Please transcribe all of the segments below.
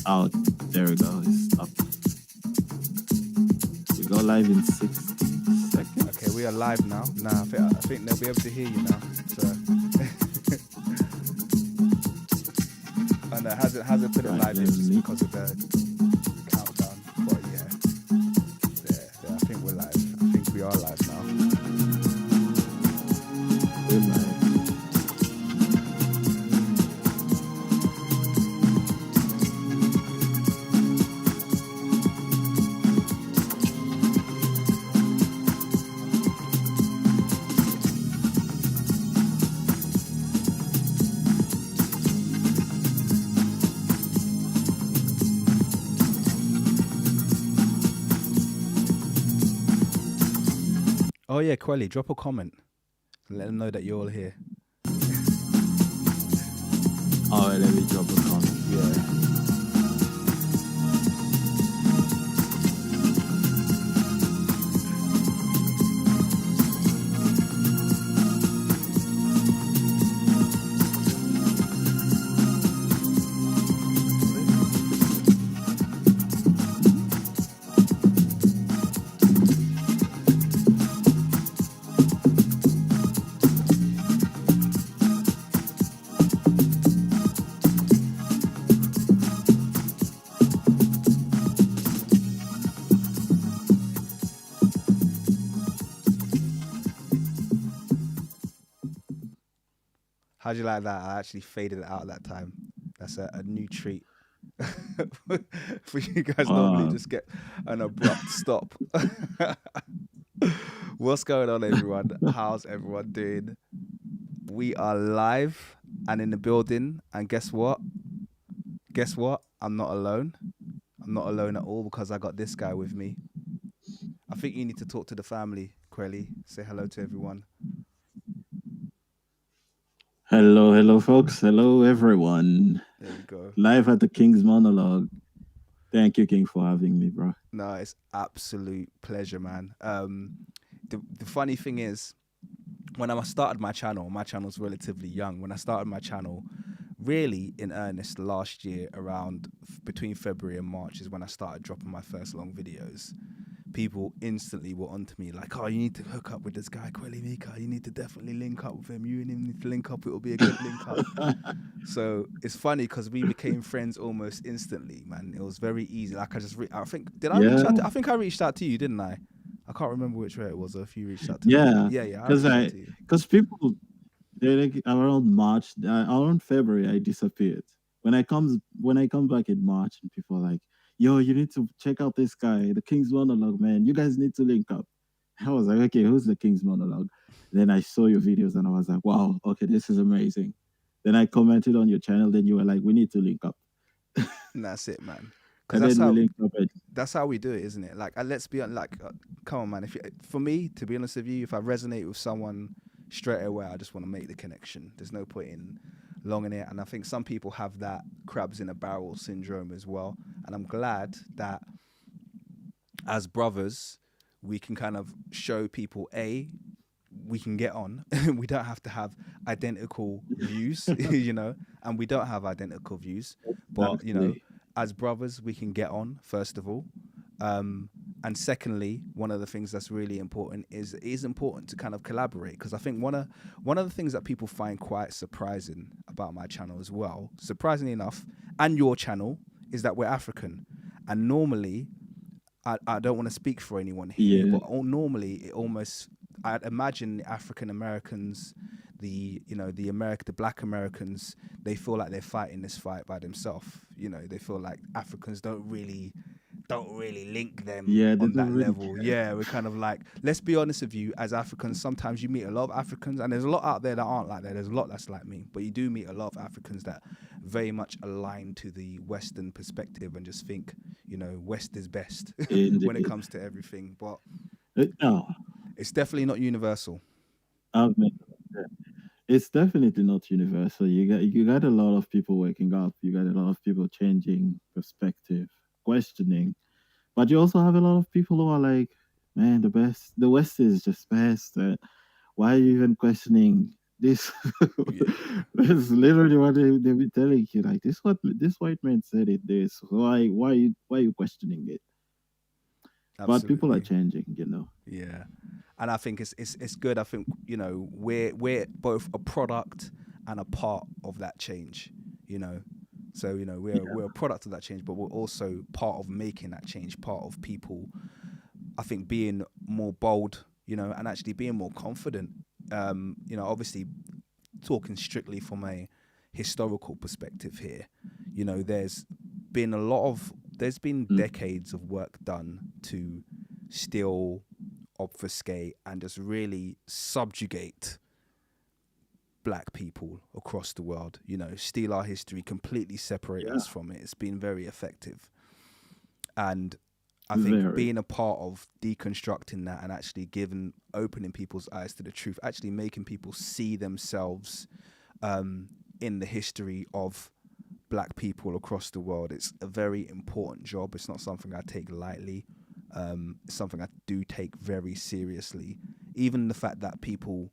Oh, there we go. It's up. We go live in 60 seconds. Okay, we are live now. Nah, I think they'll be able to hear you now. So, and hasn't put it Right, live let yet just me. because of the countdown. But yeah, there. I think we're live. I think we are live now. We're live. Oh yeah, Quelly, drop a comment. Let them know that you're all here. Oh, let me drop a comment. Yeah. How'd you like that? I actually faded it out that time. That's a new treat for you guys. Normally, just get an abrupt stop. What's going on, everyone? How's everyone doing? We are live and in the building. And guess what? Guess what? I'm not alone. I'm not alone at all because I got this guy with me. I think you need to talk to the family, Quelly. Say hello to everyone. Hello, folks. Hello, everyone. There we go. Live at the King's Monologue. Thank you, King, for having me, bro. No, it's absolute pleasure, man. The funny thing is, when I started my channel's relatively young. When I started my channel, really in earnest last year, around between February and March, is when I started dropping my first long videos. People instantly were onto me like, oh, you need to hook up with this guy, Kuellimika. You need to definitely link up with him. You and him need to link up. It'll be a good link up. So it's funny because we became friends almost instantly, man. It was very easy. Like I think, did I reach out to, I think I reached out to you, didn't I? I can't remember which way it was, or if you reached out to me. Yeah, I reached out to you. Because people, they're like around March, around February, I disappeared. When I come back in March, and people are like, "Yo, you need to check out this guy, the King's Monologue, man. You guys need to link up." I was like, "Okay, who's the King's Monologue?" Then I saw your videos, and I was like, "Wow, okay, this is amazing." Then I commented on your channel. Then you were like, "We need to link up." And that's it, man. Because And then we linked up. that's how we do it, isn't it? Like, let's be like, come on, man. For me, to be honest with you, if I resonate with someone straight away, I just want to make the connection. There's no point in longing it. And I think some people have that crabs in a barrel syndrome as well. And I'm glad that as brothers, we can kind of show people we can get on. We don't have to have identical views, and we don't have identical views, but as brothers, we can get on, first of all. And secondly, one of the things that's really important is it is important to kind of collaborate, because I think one of the things that people find quite surprising about my channel as well, surprisingly enough, and your channel, is that we're African. And normally, I don't want to speak for anyone here, but normally I'd imagine African Americans, the Black Americans, they feel like they're fighting this fight by themselves. They feel like Africans don't really link them on that level. Yeah, we're kind of like, let's be honest with you, as Africans, sometimes you meet a lot of Africans, and there's a lot out there that aren't like that. There's a lot that's like me, but you do meet a lot of Africans that very much align to the Western perspective and just think, West is best when it comes to everything. But it's definitely not universal. It's definitely not universal. You got a lot of people waking up. You got a lot of people changing perspective, questioning, but you also have a lot of people who are like, "Man, the West is just best. Why are you even questioning This Yeah, this is literally what they be telling you. Like this white man said it. This why you questioning it? But people are absolutely. changing. You know. Yeah, and I think it's good. I think we're both a product and a part of that change. You know, so we're a product of that change, but we're also part of making that change. Part of people, I think, being more bold. And actually being more confident. Obviously talking strictly from a historical perspective here. There's there's been Mm. decades of work done to still obfuscate and just really subjugate black people across the world, steal our history, completely separate Yeah. us from it. It's been very effective. And I think Very. being a part of deconstructing that and actually opening people's eyes to the truth, actually making people see themselves in the history of black people across the world, it's a very important job. It's not something I take lightly. It's something I do take very seriously. Even the fact that people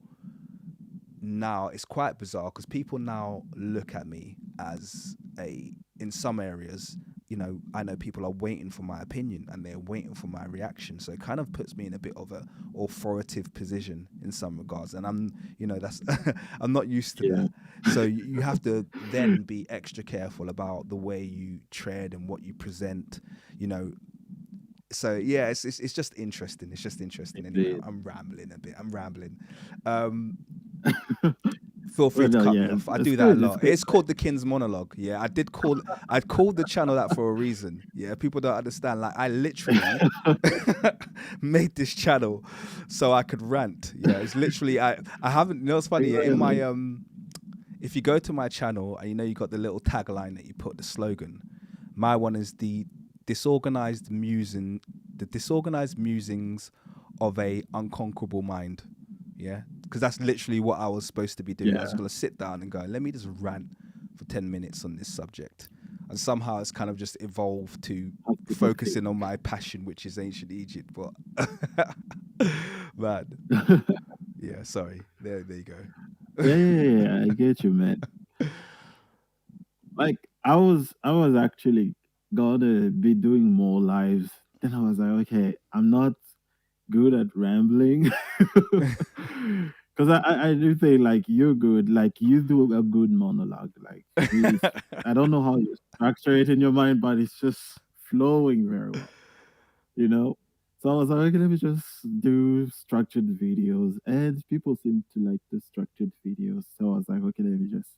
now, it's quite bizarre because people now look at me as in some areas, I know people are waiting for my opinion and they're waiting for my reaction. So it kind of puts me in a bit of a authoritative position in some regards. And that's, I'm not used to Yeah. that. So you have to then be extra careful about the way you tread and what you present, you know. So yeah, it's just interesting. It's just interesting. Anyway, Indeed. I'm rambling a bit. I'm rambling. Um, Feel free Well, to no, cut me yeah, off. I it's do that a good. It's lot. good. It's called the King's Monologue. Yeah, I'd called the channel that for a reason. Yeah, people don't understand. Like I literally made this channel so I could rant. Yeah, it's literally I haven't. It's funny. Yeah, in my Exactly. if you go to my channel and you got the little tagline that you put the slogan. My one is the disorganized musings of a unconquerable mind. Yeah, because that's literally what I was supposed to be doing. I was Yeah. going to sit down and go, let me just rant for 10 minutes on this subject. And somehow it's kind of just evolved to Have people think. focusing on my passion, which is ancient Egypt. But man, yeah, sorry. There you go. Yeah, yeah, yeah, yeah. I get you, man. Like I was actually gonna be doing more lives. Then I was like, okay, I'm not good at rambling. Because I do think like you're good, like you do a good monologue. Like really, I don't know how you structure it in your mind, but it's just flowing very well, you know? So I was like, okay, let me just do structured videos. And people seem to like the structured videos. So I was like, okay, let me just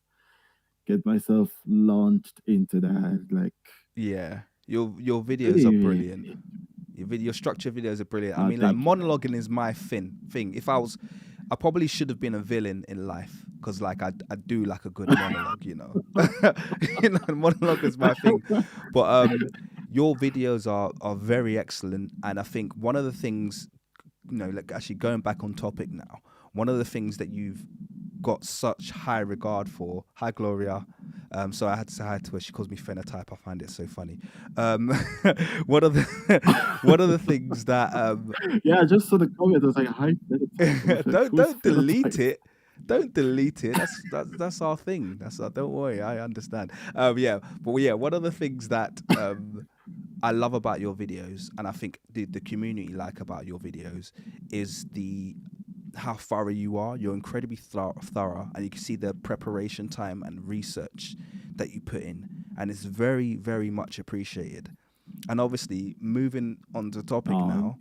get myself launched into that. Like, Yeah, your videos are really, brilliant. Your structure videos are brilliant. I mean, like thank you, man. monologuing is my thing. If I probably should have been a villain in life because like I do like a good monologue, monologue is my thing. But your videos are very excellent, and I think one of the things, like actually going back on topic now, one of the things that you've got such high regard for. Hi, Gloria. So I had to say hi to her. She calls me phenotype. I find it so funny. One of the one of the things that Yeah, just so the comment was like, hi, phenotype. I was like, who's don't delete phenotype? it. Don't delete it. That's our thing. Don't worry. I understand. Yeah, but yeah, one of the things that I love about your videos, and I think the community like about your videos, is the how thorough you are. You're incredibly thorough, and you can see the preparation time and research that you put in, and it's very, very much appreciated. And obviously, moving on to topic Oh, now,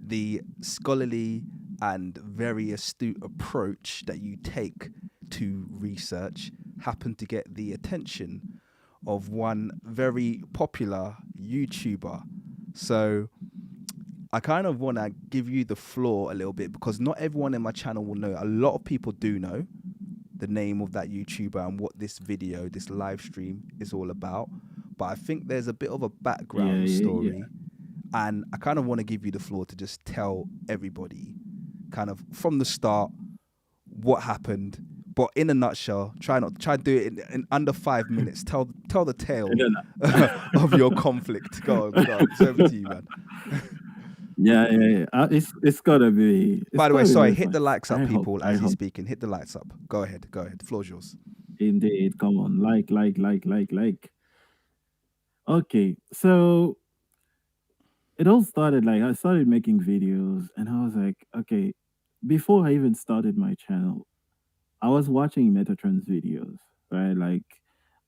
the scholarly and very astute approach that you take to research happened to get the attention of one very popular YouTuber. So I kind of want to give you the floor a little bit because not everyone in my channel will know. A lot of people do know the name of that YouTuber and what this video, this live stream is all about. But I think there's a bit of a yeah, background yeah, yeah. story. And I kind of want to give you the floor to just tell everybody kind of from the start what happened. But in a nutshell, try to do it in under 5 minutes. Tell the And tale then, of your conflict. Go on. It's over to you, man. It's By the way, gotta be sorry, very hit fun. the likes up, I hope. people, I as he's hope. speaking. Hit the lights up. Go ahead. Go ahead. The floor's yours. Indeed. Come on. Like. Okay. So it all started like I started making videos and I was like, okay, before I even started my channel, I was watching Metatron's videos, right? Like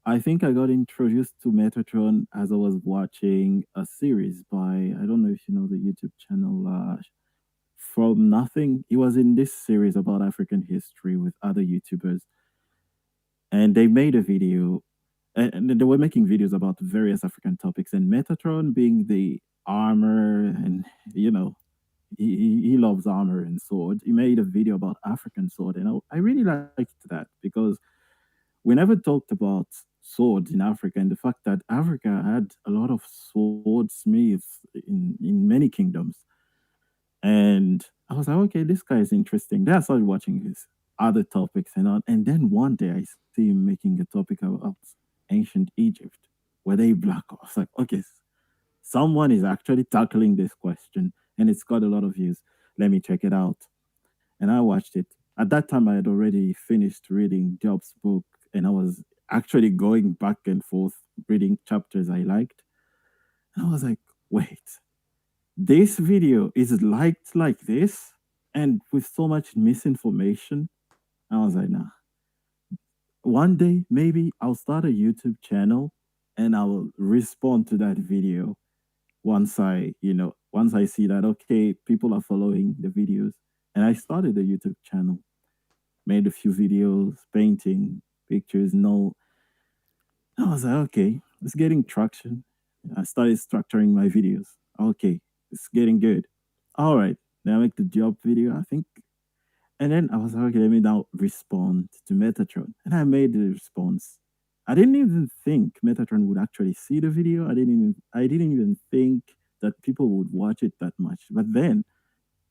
I think I got introduced to Metatron as I was watching a series by I don't know if you know the YouTube channel From Nothing. He was in this series about African history with other YouTubers and they made a video and they were making videos about various African topics and Metatron being the armor and you know he loves armor and sword. He made a video about African sword, and I really liked that because we never talked about swords in Africa and the fact that Africa had a lot of swordsmiths in many kingdoms. And I was like, okay, this guy is interesting. Then I started watching his other topics and on, and then one day I see him making a topic about ancient Egypt, were they black? I was like, okay, someone is actually tackling this question and it's got a lot of views. Let me check it out. And I watched it. At that time, I had already finished reading Job's book and I was actually going back and forth reading chapters I liked. And I was like, wait, this video is liked like this and with so much misinformation. I was like, nah. One day, maybe I'll start a YouTube channel and I will respond to that video once I see that okay, people are following the videos, and I started a YouTube channel, made a few videos, painting pictures. No, I was like, okay, it's getting traction. I started structuring my videos. Okay, it's getting good. All right, then I make the job video. I think, and then I was like, okay, let me now respond to Metatron, and I made the response. I didn't even think Metatron would actually see the video. I didn't even think that people would watch it that much. But then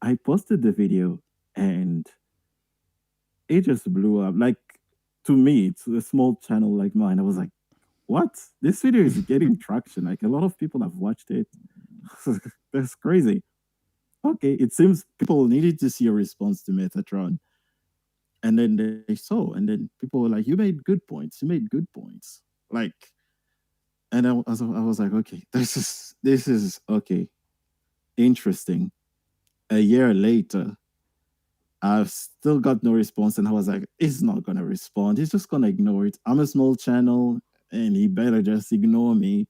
I posted the video and it just blew up. Like to me, it's a small channel like mine. I was like, what? This video is getting traction. Like a lot of people have watched it. That's crazy. Okay, it seems people needed to see a response to Metatron. And then they saw, and then people were like, you made good points. You made good points. Like, and I was like, okay, this is okay, interesting. A year later, I've still got no response, and I was like, he's not gonna respond. He's just gonna ignore it. I'm a small channel, and he better just ignore me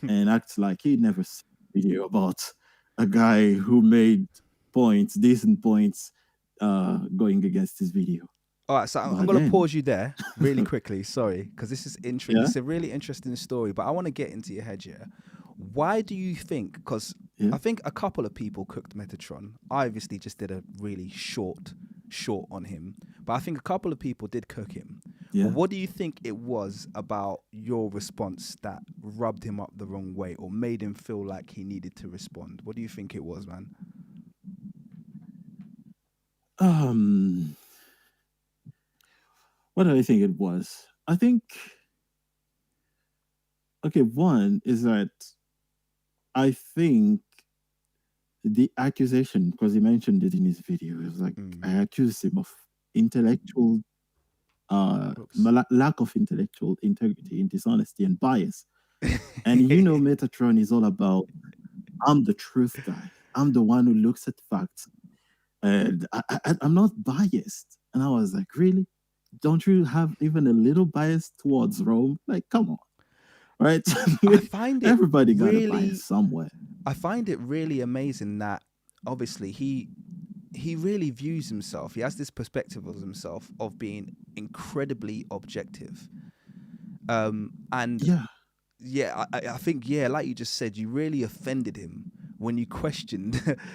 and act like he never saw a video about a guy who made points, decent points, going against his video. All right, so I'm But going to then, pause you there really quickly. Sorry, because this is yeah, This is a really interesting story, but I want to get into your head here. Why do you think? Because yeah, I think a couple of people cooked Metatron. I obviously just did a really short on him, but I think a couple of people did cook him. But yeah. what do you think it was about your response that rubbed him up the wrong way or made him feel like he needed to respond? What do you think it was, man? Um, what do I think it was? I think okay. One is that I think the accusation, because he mentioned it in his video, it was like Mm. I accused him of intellectual Oops. lack of intellectual integrity and dishonesty and bias. And Metatron is all about I'm the truth guy. I'm the one who looks at facts, and I'm not biased. And I was like, really? Don't you have even a little bias towards Rome? Like, come on, right? I find it Everybody got a bias really somewhere. I find it really amazing that obviously he really views himself. He has this perspective of himself of being incredibly objective. And Yeah, yeah, I think yeah, like you just said, you really offended him when you questioned.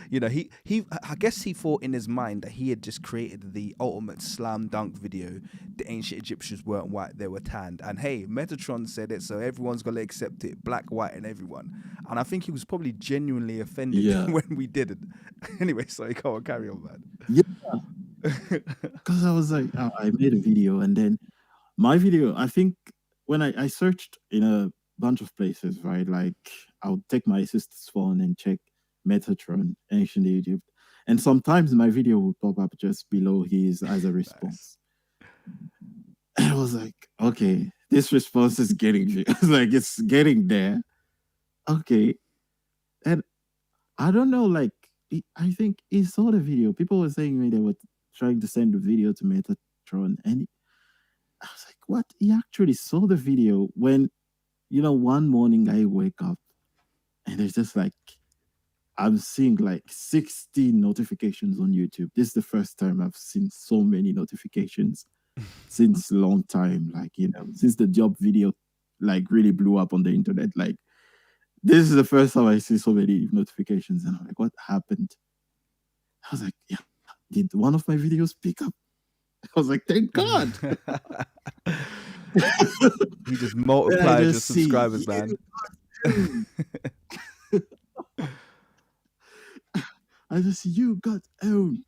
He I guess he thought in his mind that he had just created the ultimate slam dunk video. The ancient Egyptians weren't white; they were tanned. And hey, Metatron said it, so everyone's gonna accept it, black, white, and everyone. And I think he was probably genuinely offended yeah, when we did it. Anyway, sorry, go on, carry on, yeah. man. Because I was like, I made a video, and then my video, I think when I searched in a bunch of places, right? Like I would take my sister's phone and check. Metatron, ancient Egypt. And sometimes my video will pop up just below his as a Nice. response. And I was like, okay, this response is getting me. Like it's getting there. Okay. And I don't know, like I think he saw the video. People were saying me they were trying to send the video to Metatron, and I was like, what? He actually saw the video when, one morning I wake up and there's just like I'm seeing like 16 notifications on YouTube. This is the first time I've seen so many notifications since a long time. Like, since the job video like really blew up on the internet. Like this is the first time I see so many notifications, and I'm like, what happened? I was like, yeah, did one of my videos pick up? I was like, thank God. He just Then I multiplied your just see subscribers, man. you. I just see you got owned.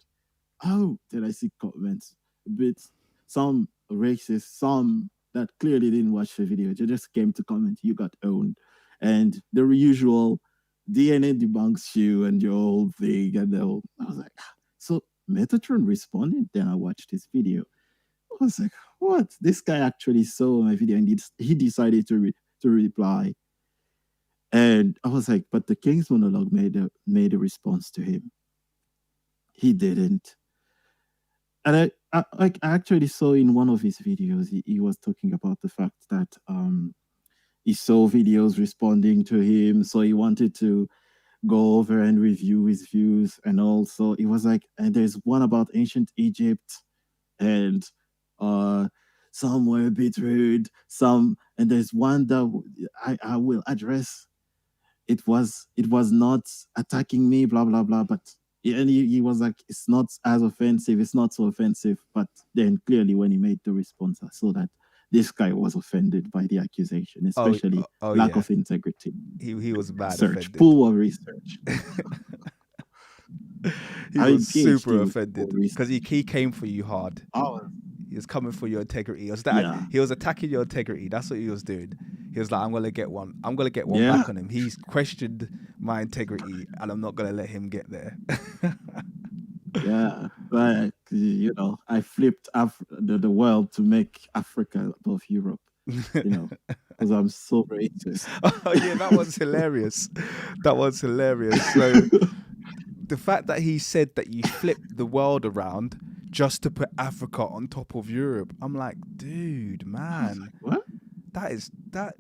Oh, then I see comments, a bit, some racist, some that clearly didn't watch the video. They just came to comment, you got owned. And the usual DNA debunks you and your whole thing. And the whole, I was like, so Metatron responded. Then I watched his video. I was like, what? This guy actually saw my video and he decided to reply. And I was like, but the King's monologue made a response to him. He didn't. And I actually saw in one of his videos, he was talking about the fact that he saw videos responding to him. So he wanted to go over and review his views. And also, it was like, and there's one about ancient Egypt, and uh, some were a bit rude, and there's one that I will address. It was not attacking me, blah blah blah. But and he was like, it's not as offensive. It's not so offensive. But then clearly, when he made the response, I saw that this guy was offended by the accusation, Oh, especially oh lack yeah. of integrity. He was bad Research, offended. poor research. He I was mean, super PhD with poor offended because research. he came for you hard. Oh, He was coming for your integrity. It was that yeah, he was attacking your integrity. That's what he was doing. He was like, I'm gonna get one. I'm gonna get one yeah, back on him. He's questioned my integrity, and I'm not gonna let him get there. yeah. Like I flipped the world to make Africa above Europe. Because I'm so racist. Oh yeah, that was hilarious. That was hilarious. So the fact that he said that you flipped the world around just to put Africa on top of Europe, I'm like, dude, I was man, like, what? that is that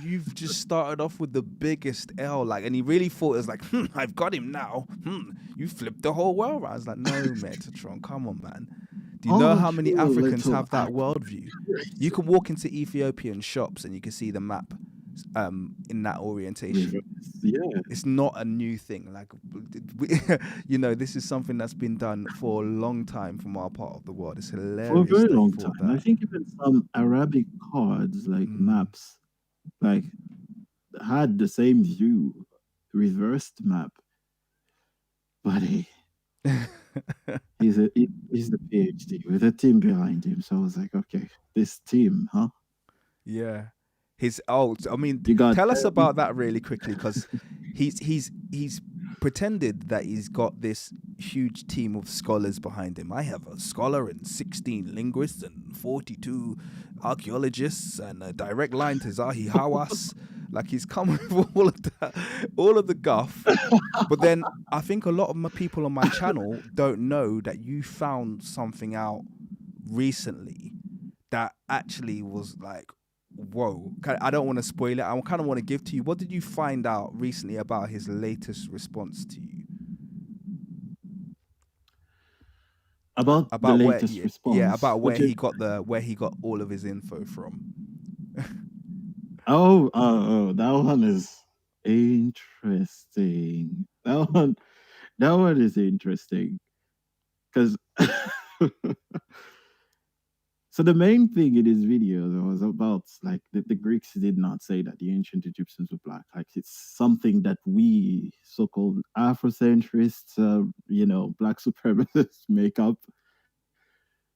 you've just started off with the biggest L, like, and he really thought it was like, I've got him now. You flipped the whole world around. I was like, no, Metatron, come on, man. Do you know Oh, how many you Africans little have that worldview? You can walk into Ethiopian shops and you can see the map in that orientation. Yeah, It's not a new thing. Like, we, this is something that's been done for a long time from our part of the world. It's for a hilarious very that he long thought time. I that. think even some Arabic cards, like Mm. maps, like had the same view, reversed map. But hey, he's the PhD with a team behind him. So I was like, okay, this team, huh? Yeah. His oh, I mean, You got tell us about that really quickly, because he's pretended that he's got this huge team of scholars behind him. I have a scholar and 16 linguists and 42 archaeologists and a direct line to Zahi Hawass. Like, he's coming with all of the guff. But then I think a lot of my people on my channel don't know that you found something out recently that actually was like, whoa. I don't want to spoil it. I kind of want to give to you. What did you find out recently about his latest response to you? about the About where, latest yeah, yeah, response. about What you? where he got all of his info from. Oh, that one is interesting. That one is interesting because. So the main thing in this video was about like the Greeks did not say that the ancient Egyptians were black. Like it's something that we so-called Afrocentrists, black supremacists make up.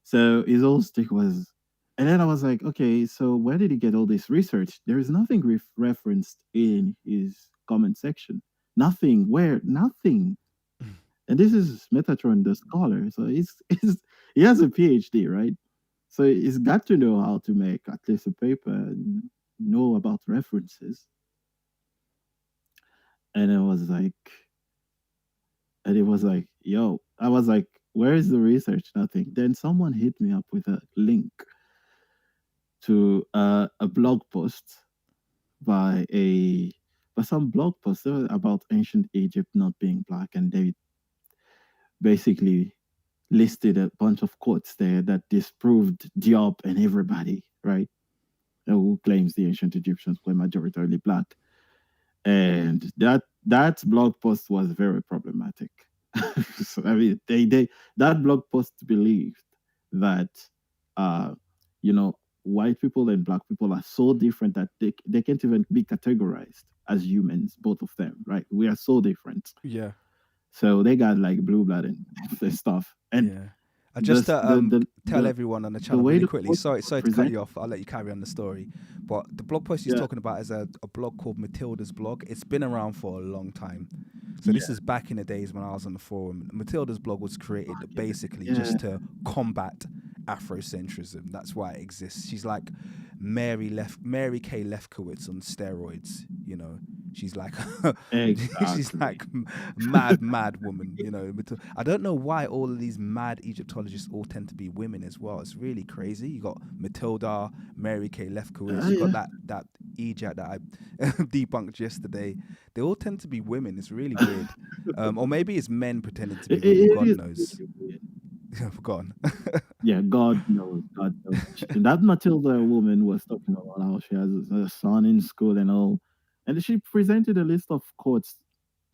So his whole stick was, and then I was like, okay, so where did he get all this research? There is nothing referenced in his comment section. Nothing. Where? Nothing. And this is Metatron, the scholar. So he's he has a PhD, right? So he's got to know how to make at least a paper, and know about references. And it was like, yo, I was like, where is the research? Nothing. Then someone hit me up with a link to a blog post by a by some blog post about ancient Egypt not being black, and they basically listed a bunch of quotes there that disproved Diop and everybody, right? Who claims the ancient Egyptians were majoritarily black. And that blog post was very problematic. So, I mean, they that blog post believed that uh, you know, white people and black people are so different that they can't even be categorized as humans, both of them, right? We are so different. Yeah. So they got like blue blood and stuff. And Yeah. Just to tell the everyone on the the channel way really the quickly, post sorry to cut present, you off. I'll let you carry on the story. But the blog post he's yeah, talking about is a blog called Matilda's blog. It's been around for a long time. So this yeah, is back in the days when I was on the forum. Matilda's blog was created basically yeah, just to combat Afrocentrism. That's why it exists. She's like Mary Kay Lefkowitz on steroids, you know. She's like she's exactly. like mad woman, you know. I don't know why all of these mad Egyptologists all tend to be women as well. It's really crazy. You got Matilda, Mary Kay Lefkowitz. You got Yeah. that Egypt that I debunked yesterday. They all tend to be women. It's really weird. Or maybe it's men pretending to be women. It God is knows. really weird. I've forgotten. Yeah, God knows. God knows. That Matilda woman was talking about how she has a son in school and all. And she presented a list of quotes.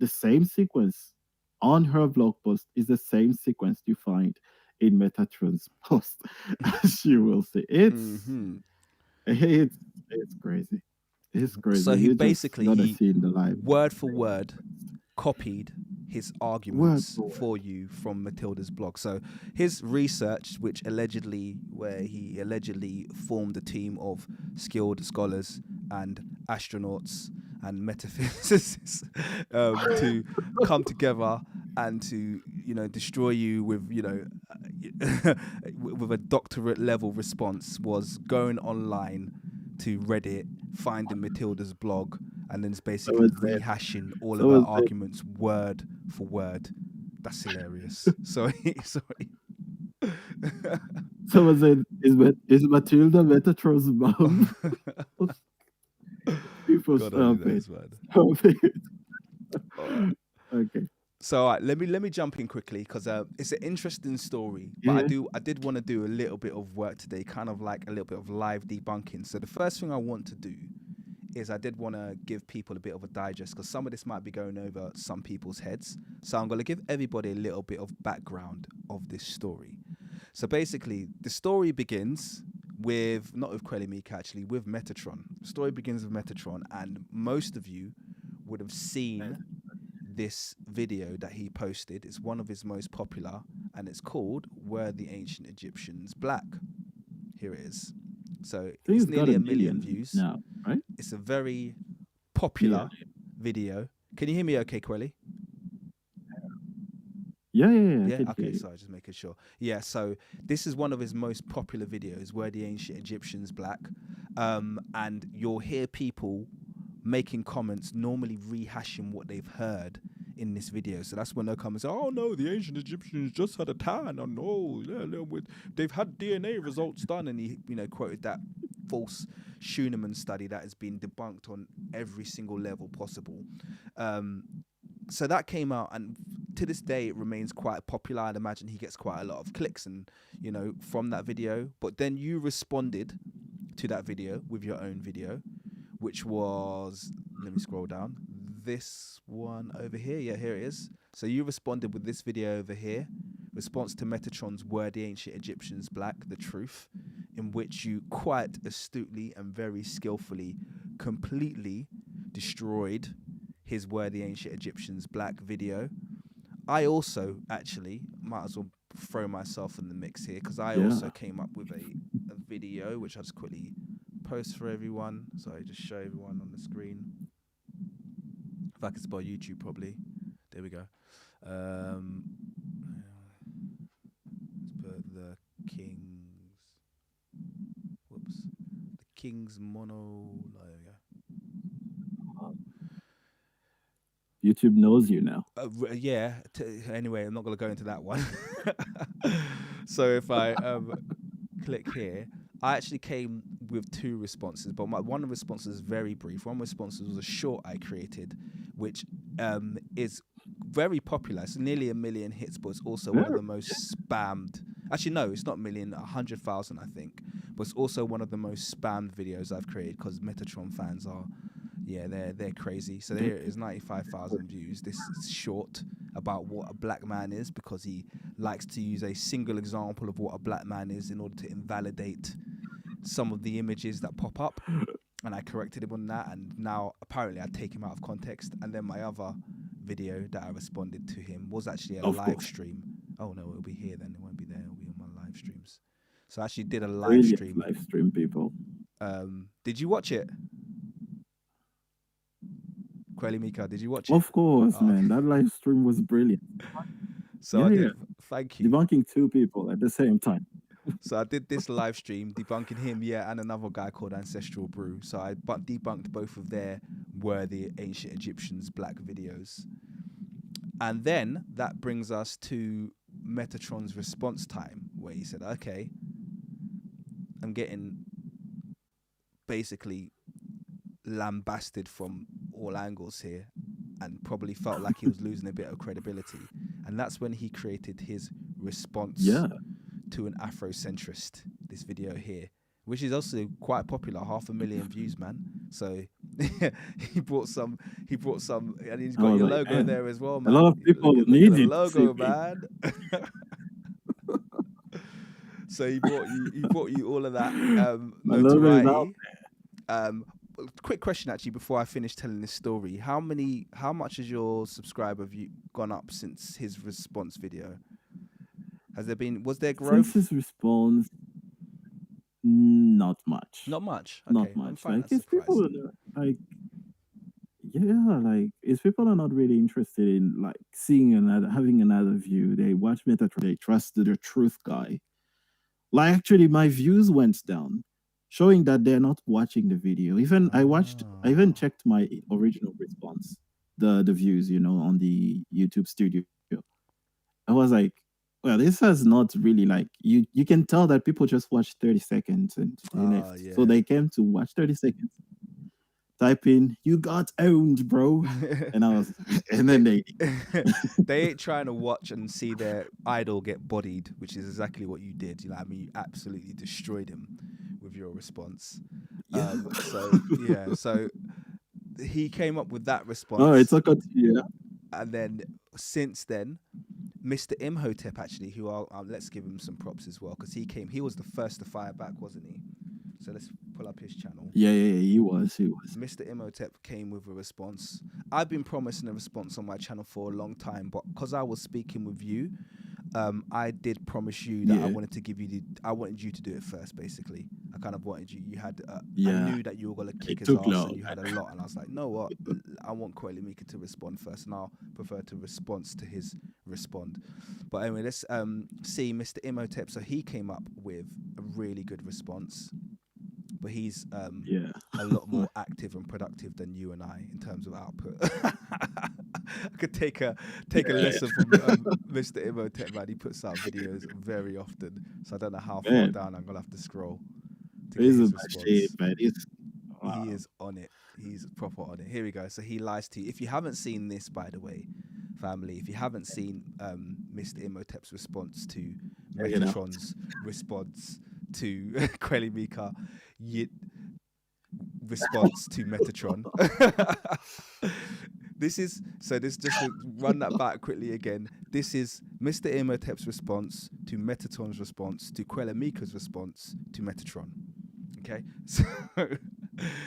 The same sequence on her blog post is the same sequence you find in Metatron's post. As you will see. hmm It's it's crazy. It's So crazy. he You just basically gotta he see in the live. word for word copied his Word arguments for word. for you from Matilda's blog. So his research, where he allegedly formed a team of skilled scholars and astronauts and metaphysicists to come together and to destroy you with with a doctorate level response, was going online to Reddit, finding Matilda's blog, and then it's basically Someone said, rehashing all of her someone said, arguments word for word. That's hilarious. Sorry, sorry. someone said, is Matilda Metatron's mom? People, God only stop it. knows, man. Stop it. All right. Okay. So let me jump in quickly because it's an interesting story. But Yeah. I did want to do a little bit of work today, kind of like a little bit of live debunking. So the first thing I want to do is I did want to give people a bit of a digest because some of this might be going over some people's heads. So I'm going to give everybody a little bit of background of this story. So basically, the story begins with, not with Kuellimika actually, with Metatron. The story begins with Metatron, and most of you would have seen this video that he posted. It's one of his most popular, and it's called "Were the Ancient Egyptians Black?" Here it is. So I think it's it's got nearly a a million million views. now, right? It's a very Yeah. popular video. Can you hear me okay, Quelly? Yeah, I Yeah, can hear okay, you. sorry, just making sure. Yeah, so this is one of his most popular videos, Were the Ancient Egyptians Black? And you'll hear people making comments, normally rehashing what they've heard in this video. So that's when they'll come and say, "Oh no, the ancient Egyptians just had a tan, and no, they've had DNA results done." And he, quoted that false Schunemann study that has been debunked on every single level possible. So that came out, and to this day it remains quite popular. I'd imagine he gets quite a lot of clicks and from that video. But then you responded to that video with your own video, which was, let me scroll down, this one over here. Yeah, here it is. So you responded with this video over here, response to Metatron's "Were the Ancient Egyptians Black? The Truth," in which you quite astutely and very skillfully completely destroyed his "Were the Ancient Egyptians Black?" video. I also actually might as well throw myself in the mix here because I Yeah. also came up with a video which I'll just quickly post for everyone. Sorry, just show everyone on the screen. If I could spell YouTube properly. There we go. Um, let's put the Kings. Whoops. The Kings Mono. There we go. YouTube knows you now. Yeah. Anyway, I'm not going to go into that one. So if I click here, I actually came with two responses, but one response is very brief. One response was a short I created, which is very popular. It's nearly 1 million hits, but it's also one of the most spammed. Actually, no, it's not 1 million, 100,000, I think. But it's also one of the most spammed videos I've created because Metatron fans are, yeah, they're crazy. So there it is, 95,000 views. This is short about what a black man is because he likes to use a single example of what a black man is in order to invalidate some of the images that pop up. And I corrected him on that, and now apparently I take him out of context. And then my other video that I responded to him was actually a live stream. Oh no, it'll be here then. It won't be there. It'll be on my live streams. So I actually did a live stream. Live stream, people. Did you watch it? Kuellimika, did you watch it? Of course, man. That live stream was brilliant. So I did. Thank you. Debunking 2 people at the same time. So I did this live stream debunking him, yeah, and another guy called Ancestral Brew. So I debunked both of their worthy ancient Egyptians black videos. And then that brings us to Metatron's response time, where he said, okay, I'm getting basically lambasted from all angles here, and probably felt like he was losing a bit of credibility. And that's when he created his response to an Afrocentrist, this video here, which is also quite popular, 500,000 views, man. So he brought some, and he's got your logo there as well, man. A lot of people need the it. Logo, man. So he brought you all of that notoriety. Quick question, actually, before I finish telling this story: how much has your subscriber view gone up since his response video? Was there growth? Since his response, not much. Not much. Okay, not much. Like if people like, if people are not really interested in like seeing having another view, they watch Metatron. They trust the truth guy. Like actually, my views went down, showing that they're not watching the video. Even I even checked my original response, the views, on the YouTube studio. I was like, well, this has not really like you can tell that people just watch 30 seconds and they left. Yeah. So they came to watch 30 seconds. Type in, you got owned, bro. And then they ain't trying to watch and see their idol get bodied, which is exactly what you did. You know what I mean? You absolutely destroyed him with your response. So he came up with that response. Oh, it's okay. Yeah. And then since then, Mr. Imhotep, actually, who let's give him some props as well, because he was the first to fire back, wasn't he? So let's pull up his channel. Yeah, he was. Mr. Imhotep came with a response. I've been promising a response on my channel for a long time, but because I was speaking with you, I did promise you that I wanted to give you I wanted you to do it first, basically. I kind of wanted you. You had, I knew that you were going to kick his ass and you had a lot. And I was like, no, what? I want Kuellimika to respond first, and I'll prefer to respond to his respond. But anyway, let's see Mr. Imhotep. So he came up with a really good response. But he's a lot more active and productive than you and I in terms of output. I could take a lesson from Mr. Imhotep, man. He puts out videos very often, so I don't know how far down I'm gonna have to scroll. He is on it. He's proper on it. Here we go. So he lies to you. If you haven't seen this, by the way, family, if you haven't seen Mr. Imhotep's response to Metatron's response to Kuellimika, response to Metatron. This just to run that back quickly again. This is Mr. Imhotep's response to Metatron's response to Kuellimika's response to Metatron. Okay,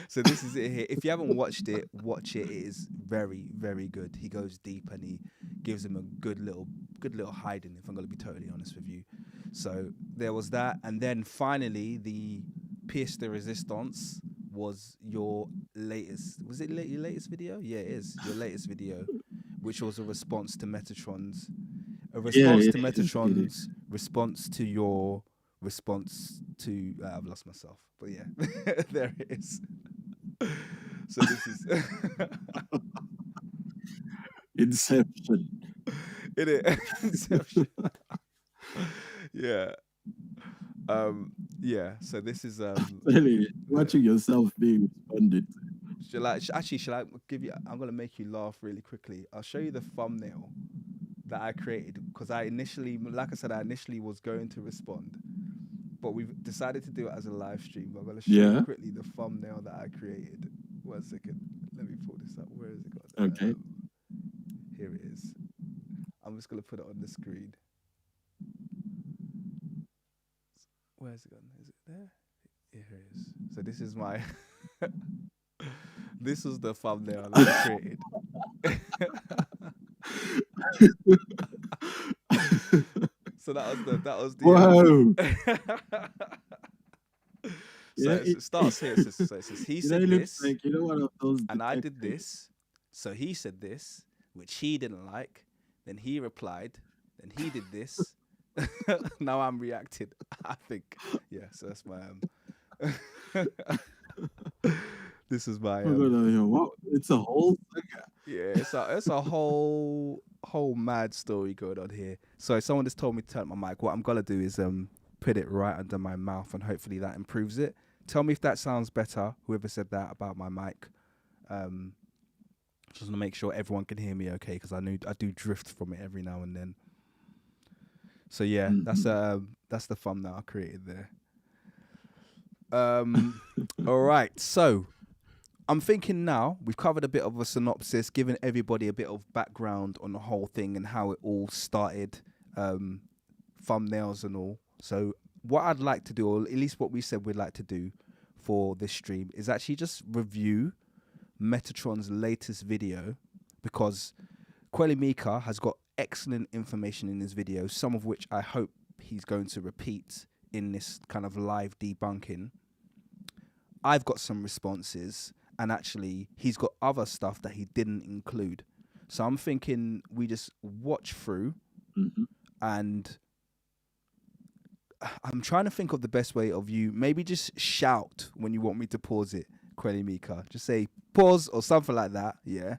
so this is it here. If you haven't watched it, watch it. It is very, very good. He goes deep and he gives him a good little hiding, if I'm going to be totally honest with you. So there was that, and then finally the pièce de résistance was your latest. Was it your latest video? Yeah, it is your latest video, which was a response to Metatron's, Yeah, it is. It is. response to your response to. I've lost myself, but yeah, there it is. So this is Inception. it. Inception. Yeah. Yeah. So this is Really, watching yourself being responded to. Shall I give you? I'm gonna make you laugh really quickly. I'll show you the thumbnail that I created because I initially, like I said, I initially was going to respond, but we've decided to do it as a live stream. I'm gonna show you Yeah. quickly the thumbnail that I created. 1 second. Let me pull this up. Where is it gone? Okay. Here it is. I'm just gonna put it on the screen. Where's it gone? Is it there? Yeah, here it is. So this is my. This was the thumbnail that I created. So that was the Whoa. so Yeah, it starts here. So it says he said it looks this like one of those and I did detectives. this. So he said this, which he didn't like. Then he replied. Then he did this. Now I'm reacted. I think. Yeah. So that's my this is my Wow, it's a whole saga. yeah. It's a whole mad story going on here. So someone just told me to turn my mic. What I'm gonna do is put it right under my mouth and hopefully that improves it. Tell me if that sounds better. Whoever said that about my mic. Just want to make sure everyone can hear me okay because I do drift from it every now and then. So yeah, that's the thumbnail I created there. All right, so I'm thinking now we've covered a bit of a synopsis, given everybody a bit of background on the whole thing and how it all started, thumbnails and all. So what I'd like to do, or at least what we said we'd like to do for this stream, is actually just review Metatron's latest video because Kuellimika has got excellent information in his video, some of which I hope he's going to repeat in this kind of live debunking. I've got some responses, and actually he's got other stuff that he didn't include. So I'm thinking we just watch through and I'm trying to think of the best way of you. Maybe just shout when you want me to pause it, Kuellimika. Just say pause or something like that, yeah?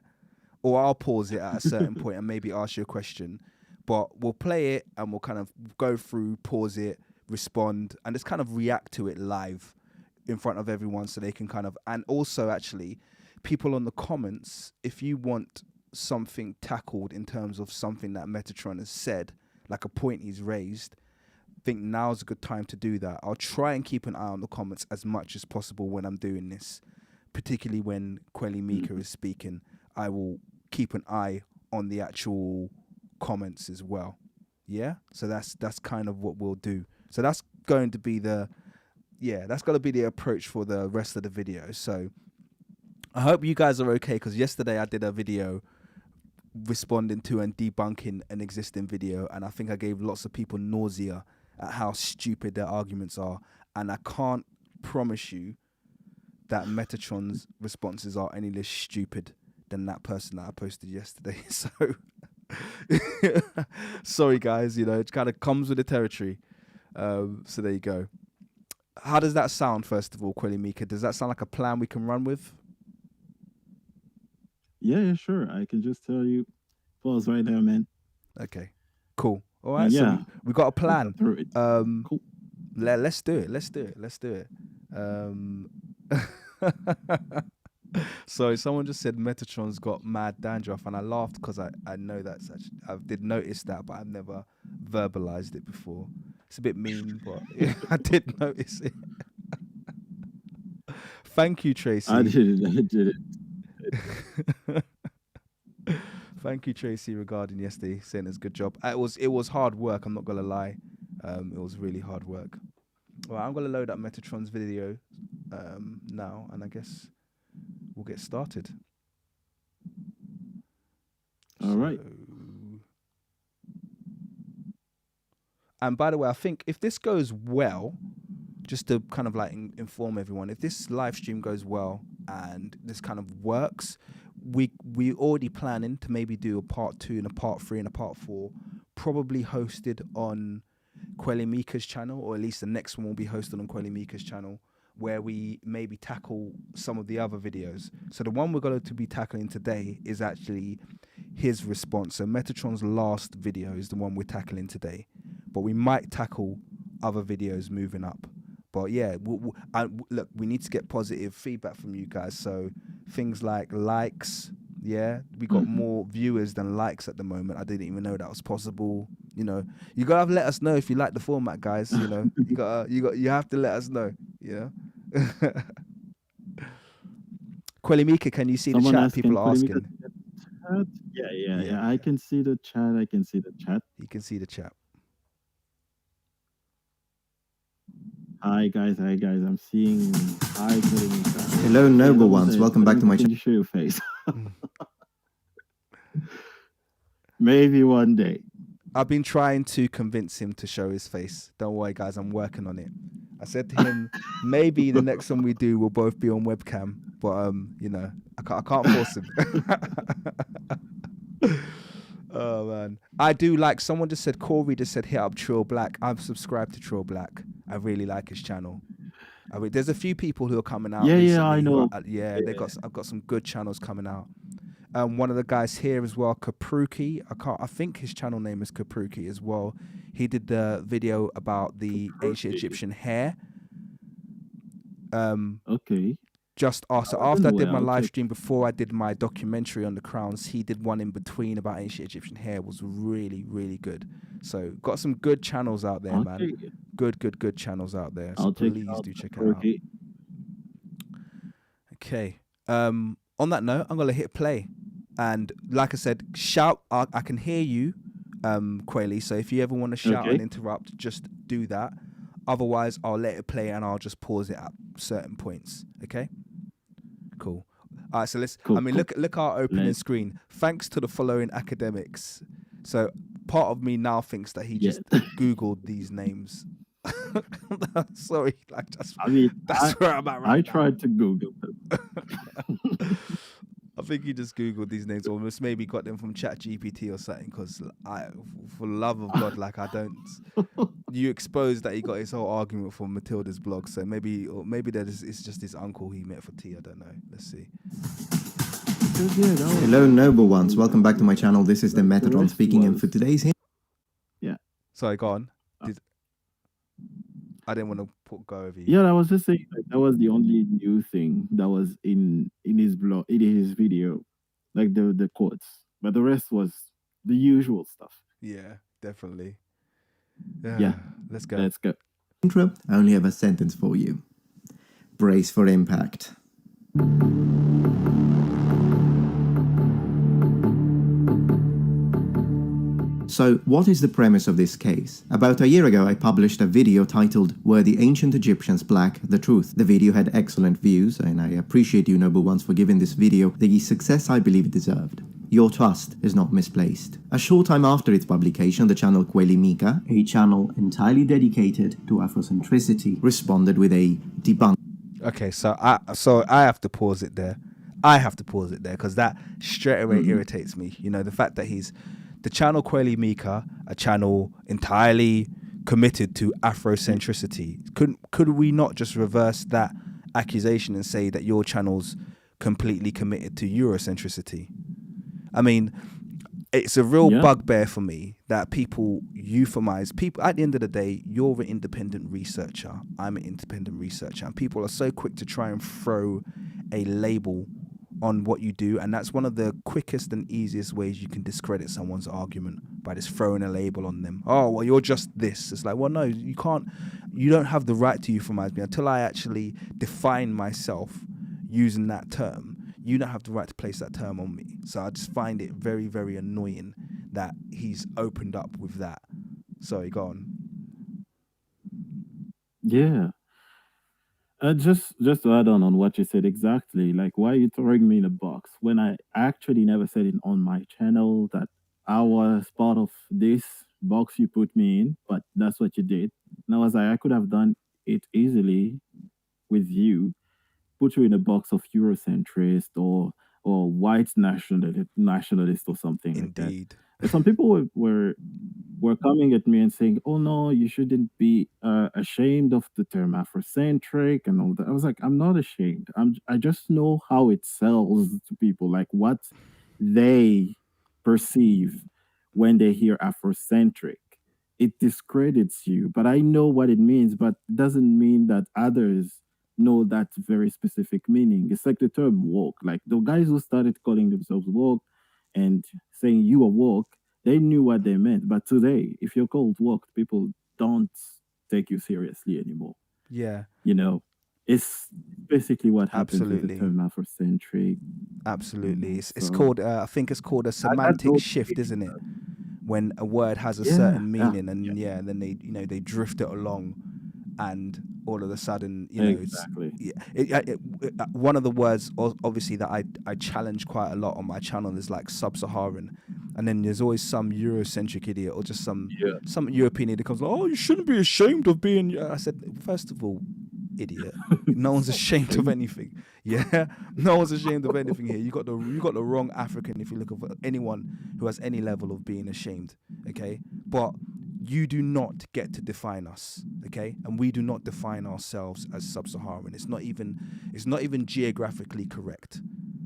Or I'll pause it at a certain point and maybe ask you a question. But we'll play it and we'll kind of go through, pause it, respond, and just kind of react to it live in front of everyone so they can kind of... And also, actually, people on the comments, if you want something tackled in terms of something that Metatron has said, like a point he's raised, I think now's a good time to do that. I'll try and keep an eye on the comments as much as possible when I'm doing this, particularly when Kuellimika is speaking. I will keep an eye on the actual comments as well. Yeah, so that's kind of what we'll do. So that's going to be the approach for the rest of the video. So I hope you guys are okay, because yesterday I did a video responding to and debunking an existing video, and I think I gave lots of people nausea at how stupid their arguments are, and I can't promise you that Metatron's responses are any less stupid than that person that I posted yesterday. So sorry guys, it kind of comes with the territory. So there you go. How does that sound, first of all, Kuellimika? Does that sound like a plan we can run with? Yeah, sure. I can just tell you, pause right there, man. Okay, cool. All right, Yeah, so we got a plan. through it. Cool. Let's do it. Let's do it. So someone just said Metatron's got mad dandruff, and I laughed because I know that's actually, I did notice that, but I've never verbalized it before. It's a bit mean, but I did notice it. Thank you, Tracy. I did it. Thank you, Tracy, regarding yesterday, saying it's a good job. It was hard work, I'm not gonna lie. It was really hard work. Well, I'm gonna load up Metatron's video now, and I guess we'll get started. All right. And by the way, I think if this goes well, just to kind of like inform everyone, if this live stream goes well and this kind of works, we already planning to maybe do a part 2 and a part 3 and a part 4, probably hosted on Kuellimika's channel, or at least the next one will be hosted on Kuellimika's channel, where we maybe tackle some of the other videos. So the one we're going to be tackling today is actually his response. So Metatron's last video is the one we're tackling today, but we might tackle other videos moving up. But yeah, look, we need to get positive feedback from you guys. So things like likes, yeah, we got more viewers than likes at the moment. I didn't even know that was possible. You know, you gotta let us know if you like the format, guys. You know, you have to let us know. You know. Kuellimika, can you see the Someone chat? asking People are Kuellimika asking. to get chat. Yeah. Yeah. I can see the chat. I can see the chat. You can see the chat. Hi guys. I'm seeing hi Kuellimika. Hello, noble ones. Welcome back to my Can channel. you show your face? Maybe one day. I've been trying to convince him to show his face. Don't worry, guys. I'm working on it. I said to him, maybe the next one we do will both be on webcam, but you know, I can't force him. Oh man, I do like. Someone just said, Corey just said, hit up Trill Black. I'm subscribed to Trill Black. I really like his channel. I mean, there's a few people who are coming out. Yeah, I know. I've got some good channels coming out. One of the guys here as well, Kapruki. I think his channel name is Kapruki as well. He did the video about the ancient Egyptian hair. Okay. Just after I I did my live stream, before I did my documentary on the crowns, he did one in between about ancient Egyptian hair. Was really, really good. So got some good channels out there, man. Good channels out there. So please do check it out. Okay. On that note, I'm gonna hit play. And like I said, shout. I can hear you, Quayle. So if you ever want to shout and interrupt, just do that. Otherwise, I'll let it play and I'll just pause it at certain points. Okay. Cool. All right. So let's. Look our opening screen. Thanks to the following academics. So part of me now thinks that he just Googled these names. Sorry, like that's where I'm at right now. I tried to Google them. I think he just Googled these names, or maybe got them from ChatGPT or something. Because for the love of God, like I don't. You exposed that he got his whole argument from Matilda's blog, so maybe it's just his uncle he met for tea. I don't know. Let's see. Hello, noble ones. Welcome back to my channel. This is the Metatron speaking, and for today's yeah. Sorry, go on. I didn't want to go over you. Yeah, I was just saying that was the only new thing that was in his blog, in his video, like the quotes. But the rest was the usual stuff. Yeah, definitely. Yeah. Let's go. Let's go. intro, I only have a sentence for you. Brace for impact. So, what is the premise of this case? About a year ago, I published a video titled Were the Ancient Egyptians Black? The Truth. The video had excellent views, and I appreciate you noble ones for giving this video the success I believe it deserved. Your trust is not misplaced. A short time after its publication, the channel Kuellimika, a channel entirely dedicated to Afrocentricity, responded with a debunk. Okay, so I have to pause it there. Because that straight away irritates me. You know, the fact that the channel Kuellimika, a channel entirely committed to Afrocentricity. Could we not just reverse that accusation and say that your channel's completely committed to Eurocentricity? I mean, it's a real bugbear for me that people euphemize people. At the end of the day, you're an independent researcher. I'm an independent researcher. And people are so quick to try and throw a label on what you do, and that's one of the quickest and easiest ways you can discredit someone's argument, by just throwing a label on them. Oh, well, you're just this. It's like, well, no, you can't. You don't have the right to euphemize me until I actually define myself using that term. You don't have the right to place that term on me. So I just find it very, very annoying that he's opened up with that. Sorry, go on. Yeah. Just to add on what you said exactly, like, why are you throwing me in a box when I actually never said it on my channel that I was part of this box you put me in, but that's what you did. And I was like, I could have done it easily with you, put you in a box of Eurocentrist or white nationalist or something like that. Indeed. And some people were coming at me and saying, "Oh no, you shouldn't be ashamed of the term Afrocentric and all that." I was like, "I'm not ashamed. I just know how it sells to people, like what they perceive when they hear Afrocentric. It discredits you, but I know what it means, but it doesn't mean that others know that very specific meaning. It's like the term woke. Like the guys who started calling themselves woke and saying you are woke, they knew what they meant. But today, if you're called woke, people don't take you seriously anymore. Yeah, You know, it's basically what happens with the absolutely. term Afrocentric. Absolutely. It's So called, I think it's called a that semantic goes shift, isn't it? When a word has a yeah, certain yeah, meaning, yeah, and yeah, then they, they drift it along, and all of a sudden, it's, exactly. yeah, one of the words obviously that I challenge quite a lot on my channel is like sub-Saharan, and then there's always some Eurocentric idiot or just Yeah. some European idiot comes like, oh, you shouldn't be ashamed of being. I said, first of all, idiot, no one's Stop ashamed of saying anything. Yeah, no one's ashamed of anything here. You got the wrong African if you look at anyone who has any level of being ashamed. Okay, but you do not get to define us. Okay, and we do not define ourselves as sub-Saharan. It's not even geographically correct.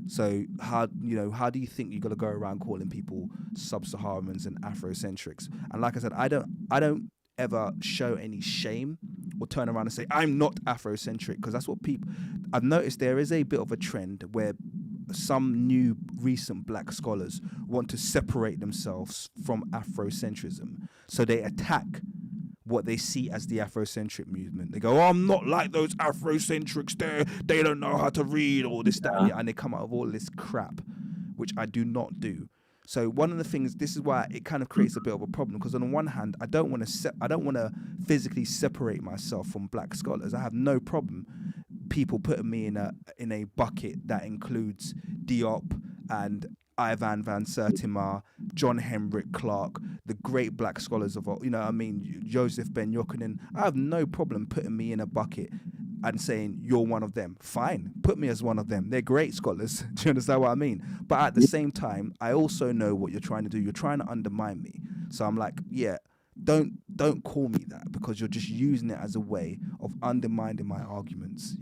So how do you think you got to go around calling people sub-Saharans and Afrocentrics? And like I said, I don't ever show any shame or turn around and say I'm not Afrocentric, because that's what people. I've noticed there is a bit of a trend where some new recent black scholars want to separate themselves from Afrocentrism, so they attack what they see as the Afrocentric movement. They go, "Oh, I'm not like those Afrocentrics. They don't know how to read all this, that, and that. the," and they come out of all this crap, which I do not do. So one of the things, this is why it kind of creates a bit of a problem, because on the one hand, I don't want to physically separate myself from black scholars. I have no problem people putting me in a bucket that includes Diop and Ivan van Sertima, John Henrik Clark, the great black scholars of all, Joseph Ben Yochanan. I have no problem putting me in a bucket and saying you're one of them. Fine, put me as one of them. They're great scholars. Do you understand what I mean? But at the same time, I also know what you're trying to do. You're trying to undermine me. So I'm like, yeah, don't call me that, because you're just using it as a way of undermining my arguments.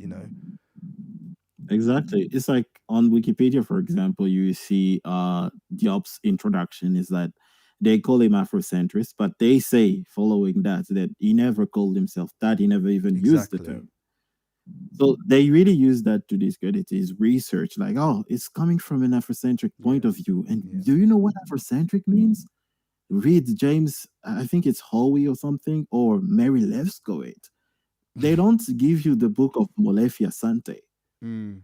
Exactly. It's like on Wikipedia, for example, you see Diop's introduction is that they call him Afrocentrist, but they say following that he never called himself that, he never even used the Exactly. term. So they really use that to discredit his research, like, oh, it's coming from an Afrocentric point Yeah. of view. And Yeah. do you know what Afrocentric means? Read James, I think it's Howie or something, or Mary Levscoit. They don't give you the book of Molefia Sante. Mm.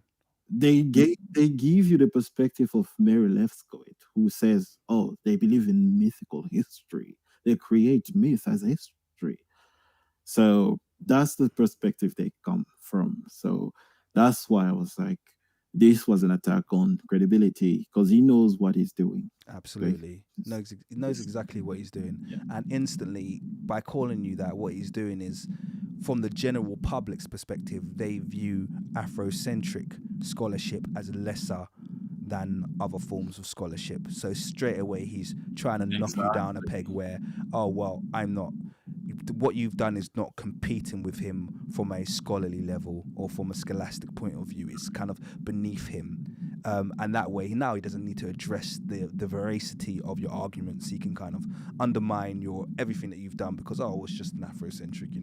They give you the perspective of Mary Levscoit, who says, "Oh, they believe in mythical history. They create myth as history." So that's the perspective they come from. So that's why I was like, this was an attack on credibility because he knows what he's doing. Like, Absolutely. He knows it's exactly what he's doing. yeah, And instantly, by calling you that, what he's doing is, from the general public's perspective, they view Afrocentric scholarship as lesser than other forms of scholarship. So straight away, he's trying to knock you down a peg exactly. where, oh, well, I'm not. What you've done is not competing with him from a scholarly level or from a scholastic point of view. It's kind of beneath him. And that way, now he doesn't need to address the veracity of your arguments. He can kind of undermine your everything that you've done because, oh, it's just an Afrocentric,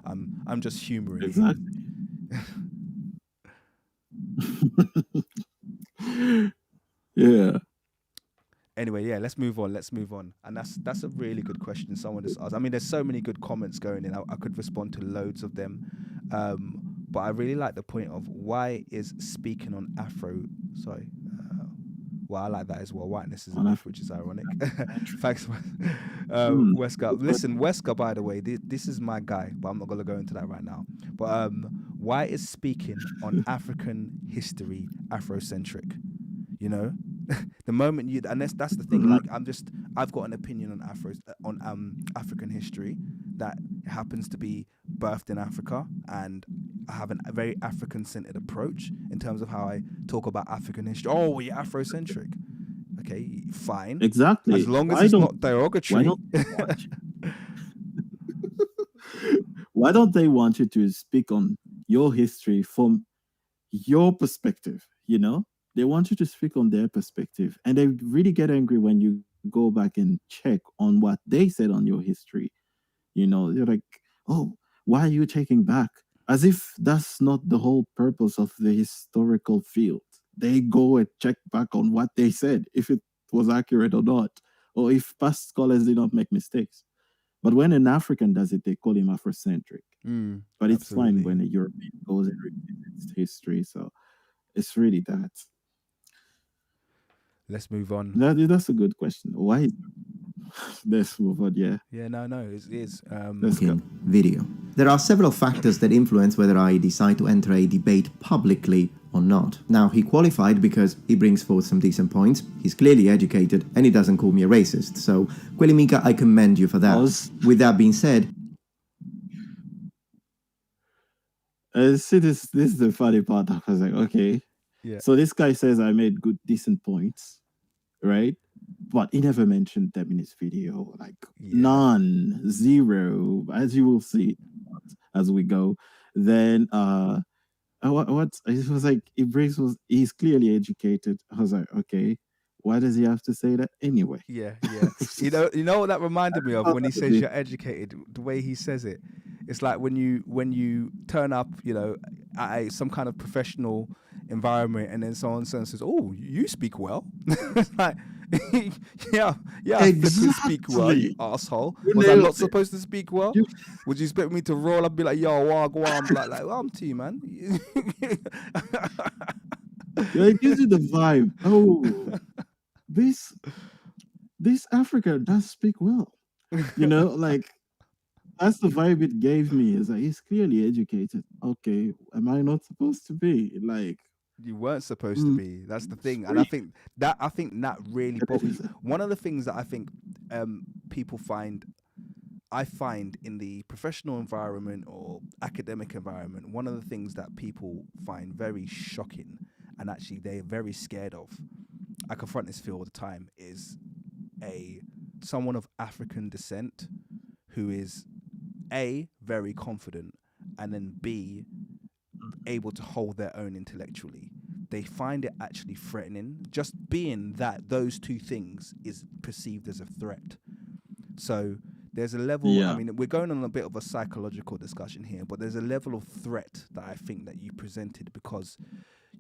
I'm just humoring Exactly. him. Yeah. Anyway, yeah, let's move on. And that's a really good question someone just asked. I mean, there's so many good comments going in. I could respond to loads of them. But I really like the point of why is speaking on Afro, sorry, well, I like that as well. Whiteness is a On myth, Afro. which is ironic. Centric. Thanks, Hmm. Wesker. Listen, Wesker, by the way, this is my guy, but I'm not going to go into that right now. But why is speaking on African history Afrocentric? The moment you, and that's the thing. Mhm. Like, I've got an opinion on African history that happens to be birthed in Africa, and I have a very African-centered approach in terms of how I talk about African history. Oh, you're Afrocentric. Okay, fine, as Exactly. long as it's not Why derogatory. don't they want why don't they want you to speak on your history from your perspective, you know? They want you to speak on their perspective. And they really get angry when you go back and check on what they said on your history. You know, you're like, oh, why are you taking back? As if that's not the whole purpose of the historical field. They go and check back on what they said, if it was accurate or not, or if past scholars did not make mistakes. But when an African does it, they call him Afrocentric. But it's fine Absolutely. when a European goes and revisits history. So it's really that. Let's move on. That's a good question. Why? Let's move on. Yeah, Yeah, no, it is. let's go. Video. There are several factors that influence whether I decide to enter a debate publicly or not. Now, he qualified because he brings forth some decent points, he's clearly educated, and he doesn't call me a racist. So, Kuellimika, I commend you for that. With that being said, See, this is the funny part. I was like, okay, Yeah. so this guy says I made good, decent points, right? But he never mentioned them in his video. Like none, zero, as you will see as we go. Then what it was like Ibrahim he's clearly educated. I was like, okay, why does he have to say that anyway? Yeah. You know what that reminded me of when he says you're educated. The way he says it, it's like when you turn up, at some kind of professional environment, and then someone says, "Oh, you speak well." It's like, yeah, I flipping speak well, you asshole. Was I not supposed to speak well? Would you expect me to roll up and be like, "Yo, wagwan," like, well, I'm to you, man. It gives you the vibe. Oh, this Africa does speak well. Like that's the vibe it gave me. Is like he's clearly educated. Okay, am I not supposed to be like? You weren't supposed to be. That's the thing, and I think that really. One of the things that I think people find, I find in the professional environment or academic environment, one of the things that people find very shocking, and actually they're very scared of. I confront this fear all the time. Is someone of African descent who is A, very confident, and then B, able to hold their own intellectually. They find it actually threatening. Just being that those two things is perceived as a threat. So there's a level, I mean, we're going on a bit of a psychological discussion here, but there's a level of threat that I think that you presented, because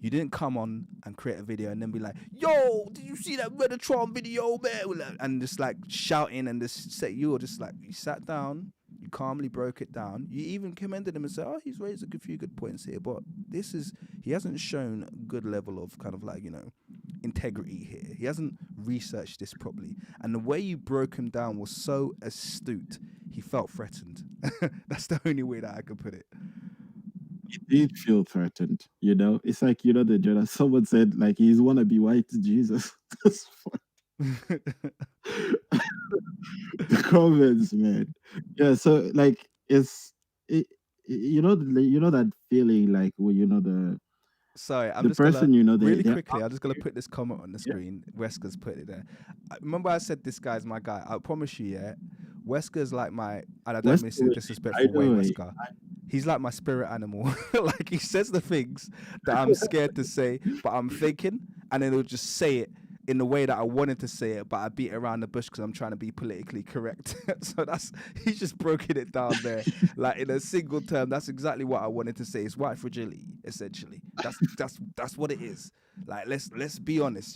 you didn't come on and create a video and then be like, "Yo, did you see that Metatron video, man?" And just like shouting and just say, you were just like, you sat down, you calmly broke it down. You even commended him and said, "Oh, he's raised a few good points here, but he hasn't shown a good level of kind of like, integrity here. He hasn't researched this properly." And the way you broke him down was so astute, he felt threatened. That's the only way that I could put it. He did feel threatened, It's like, the Jonah. Someone said, like, he's wanna be white Jesus. That's fun. The comments, man. Yeah, so like that feeling like the Sorry, I'm the just gonna person really they're quickly. I'm just gonna put this comment on the screen. Wesker's put it there. Remember, I said this guy's my guy. I promise you, yeah. Wesker's like my, and I don't mean this in a disrespectful way, Wesker. He's like my spirit animal. Like, he says the things that I'm scared to say, but I'm thinking, and then he'll just say it in the way that I wanted to say it, but I beat around the bush because I'm trying to be politically correct. So he's just broken it down there, like in a single term. That's exactly what I wanted to say. It's white fragility, essentially. That's what it is. Like, let's be honest,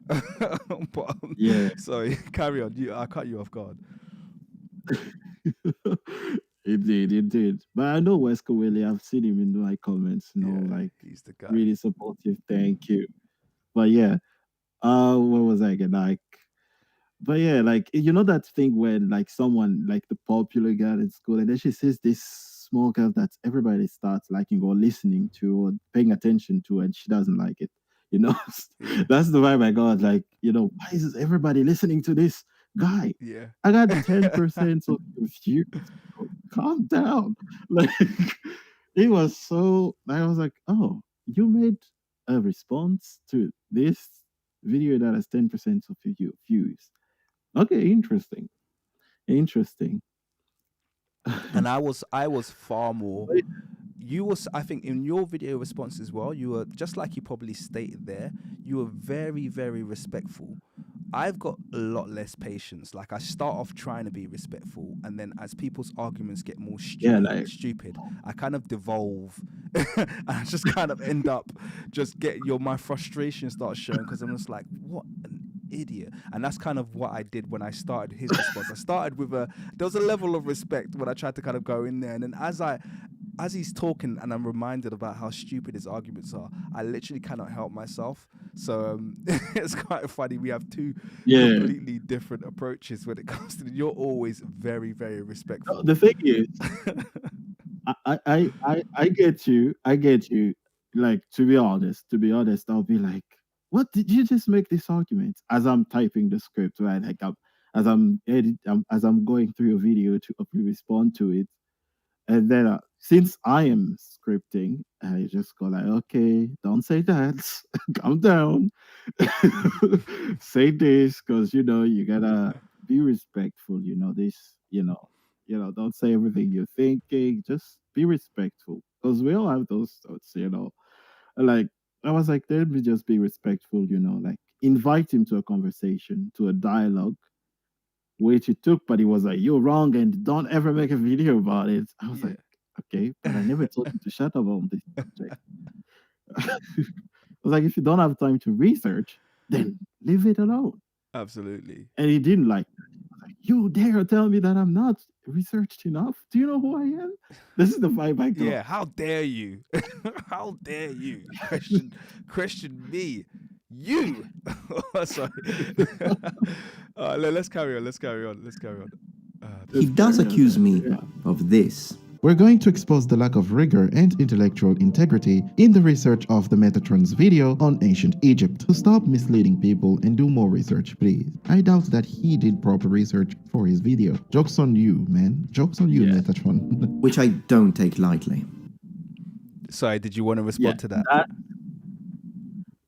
But, Yeah. sorry, carry on. I cut you off guard. It did. But I know Wesker Willie. I've seen him in my comments. Like He's the guy. really supportive. Thank you. But yeah, what was I again? Like, but yeah, like that thing when like someone like the popular girl in school, and then she sees this small girl that everybody starts liking or listening to or paying attention to, and she doesn't like it. That's the vibe I got. Like, why is everybody listening to this? guy, Yeah. I got 10% of your views. Calm down. Like it was so I was like, oh, you made a response to this video that has 10% of your views. Okay, interesting. Interesting. And I was far more. You was, I think, in your video response as well. You were just like you probably stated there. You were very, very respectful. I've got a lot less patience. Like I start off trying to be respectful, and then as people's arguments get more Yeah, like stupid, I kind of devolve, and I just kind of end up just get my frustration starts showing because I'm just like, what an idiot. And that's kind of what I did when I started his response. I started with there was a level of respect when I tried to kind of go in there, and then as he's talking and I'm reminded about how stupid his arguments are, I literally cannot help myself. So it's quite funny. We have two yeah. completely different approaches when it comes to. You're always very, very No, respectful. the thing is, I get you. I get you. Like to be honest, I'll be like, what did you just make this argument as I'm typing the script, right? Like as I'm going through a video to respond to it. And then since I am scripting, I just go like, okay, don't say that. Calm down. Say this because you gotta be respectful. Don't say everything you're thinking. Just be respectful because we all have those thoughts. Like I was like, let me just be respectful. Like invite him to a conversation, to a dialogue, which it took, but he was like, "You're wrong, and don't ever make a video about it." I was Yeah. like, "Okay, but I never told you to shut up on this subject." I was like, "If you don't have time to research, then leave it alone." Absolutely. And he didn't like that. He was like, "You dare tell me that I'm not researched enough? Do you know who I am?" This is the vibe I got. Yeah. How dare you? How dare you question me? You. Sorry. Let's carry on. Let's carry on. Let's carry on. He Let's does carry on. accuse me Yeah. of this. We're going to expose the lack of rigor and intellectual integrity in the research of the Metatron's video on ancient Egypt. So stop misleading people and do more research, please. I doubt that he did proper research for his video. Joke's on you, man. Joke's on you, Yeah. Metatron. Which I don't take lightly. Sorry. Did you want to Yeah, respond to that?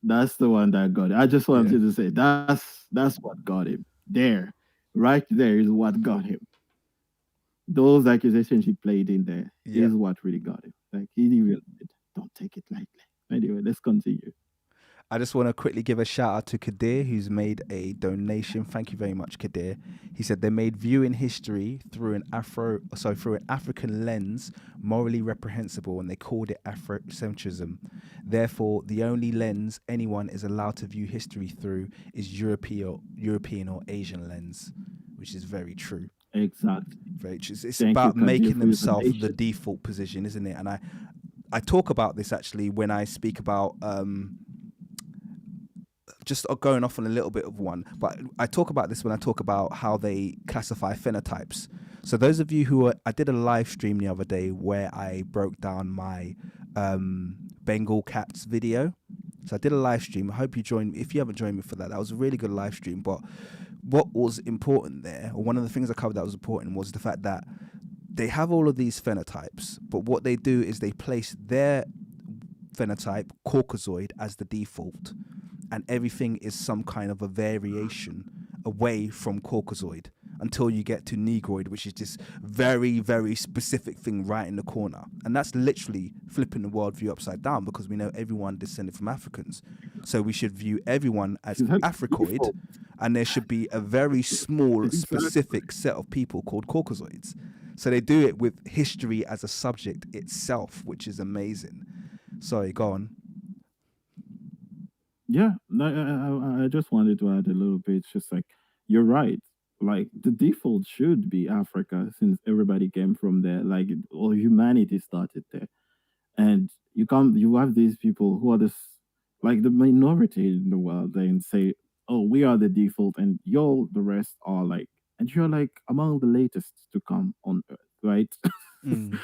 that's the one that got it. I just Yeah. wanted to say that's what got him. There, right there is what got him. Those accusations he played in there Yep. is what really got him. Like he even said, don't take it lightly. Anyway, let's continue. I just want to quickly give a shout out to Kadir, who's made a donation. Thank you very much, Kadir. He said they made viewing history through an African lens morally reprehensible, and they called it Afrocentrism. Therefore, the only lens anyone is allowed to view history through is European or Asian lens, which is very true. Exactly. Very true. It's Thank you, about Kadir, making for your themselves the donation. default position, isn't it? And I talk about this actually when I speak about just going off on a little bit of one, but I talk about this when I talk about how they classify phenotypes. So those of you I did a live stream the other day where I broke down my Bengal cats video. So I did a live stream. I hope you joined me. If you haven't joined me for that, that was a really good live stream. But what was important there, or one of the things I covered that was important, was the fact that they have all of these phenotypes, but what they do is they place their phenotype, Caucasoid, as the default, and everything is some kind of a variation away from Caucasoid until you get to Negroid, which is this very, very specific thing right in the corner. And that's literally flipping the worldview upside down, because we know everyone descended from Africans. So we should view everyone as Exactly. Africoid, and there should be a very small, Exactly. specific set of people called Caucasoids. So they do it with history as a subject itself, which is amazing. Sorry, go on. Yeah, no, I just wanted to add a little bit. It's just like you're right. Like the default should be Africa, since everybody came from there. Like all humanity started there, and you have these people who are like the minority in the world, and say, "Oh, we are the default, and the rest are like," and you're like among the latest to come on Earth, right? Mm.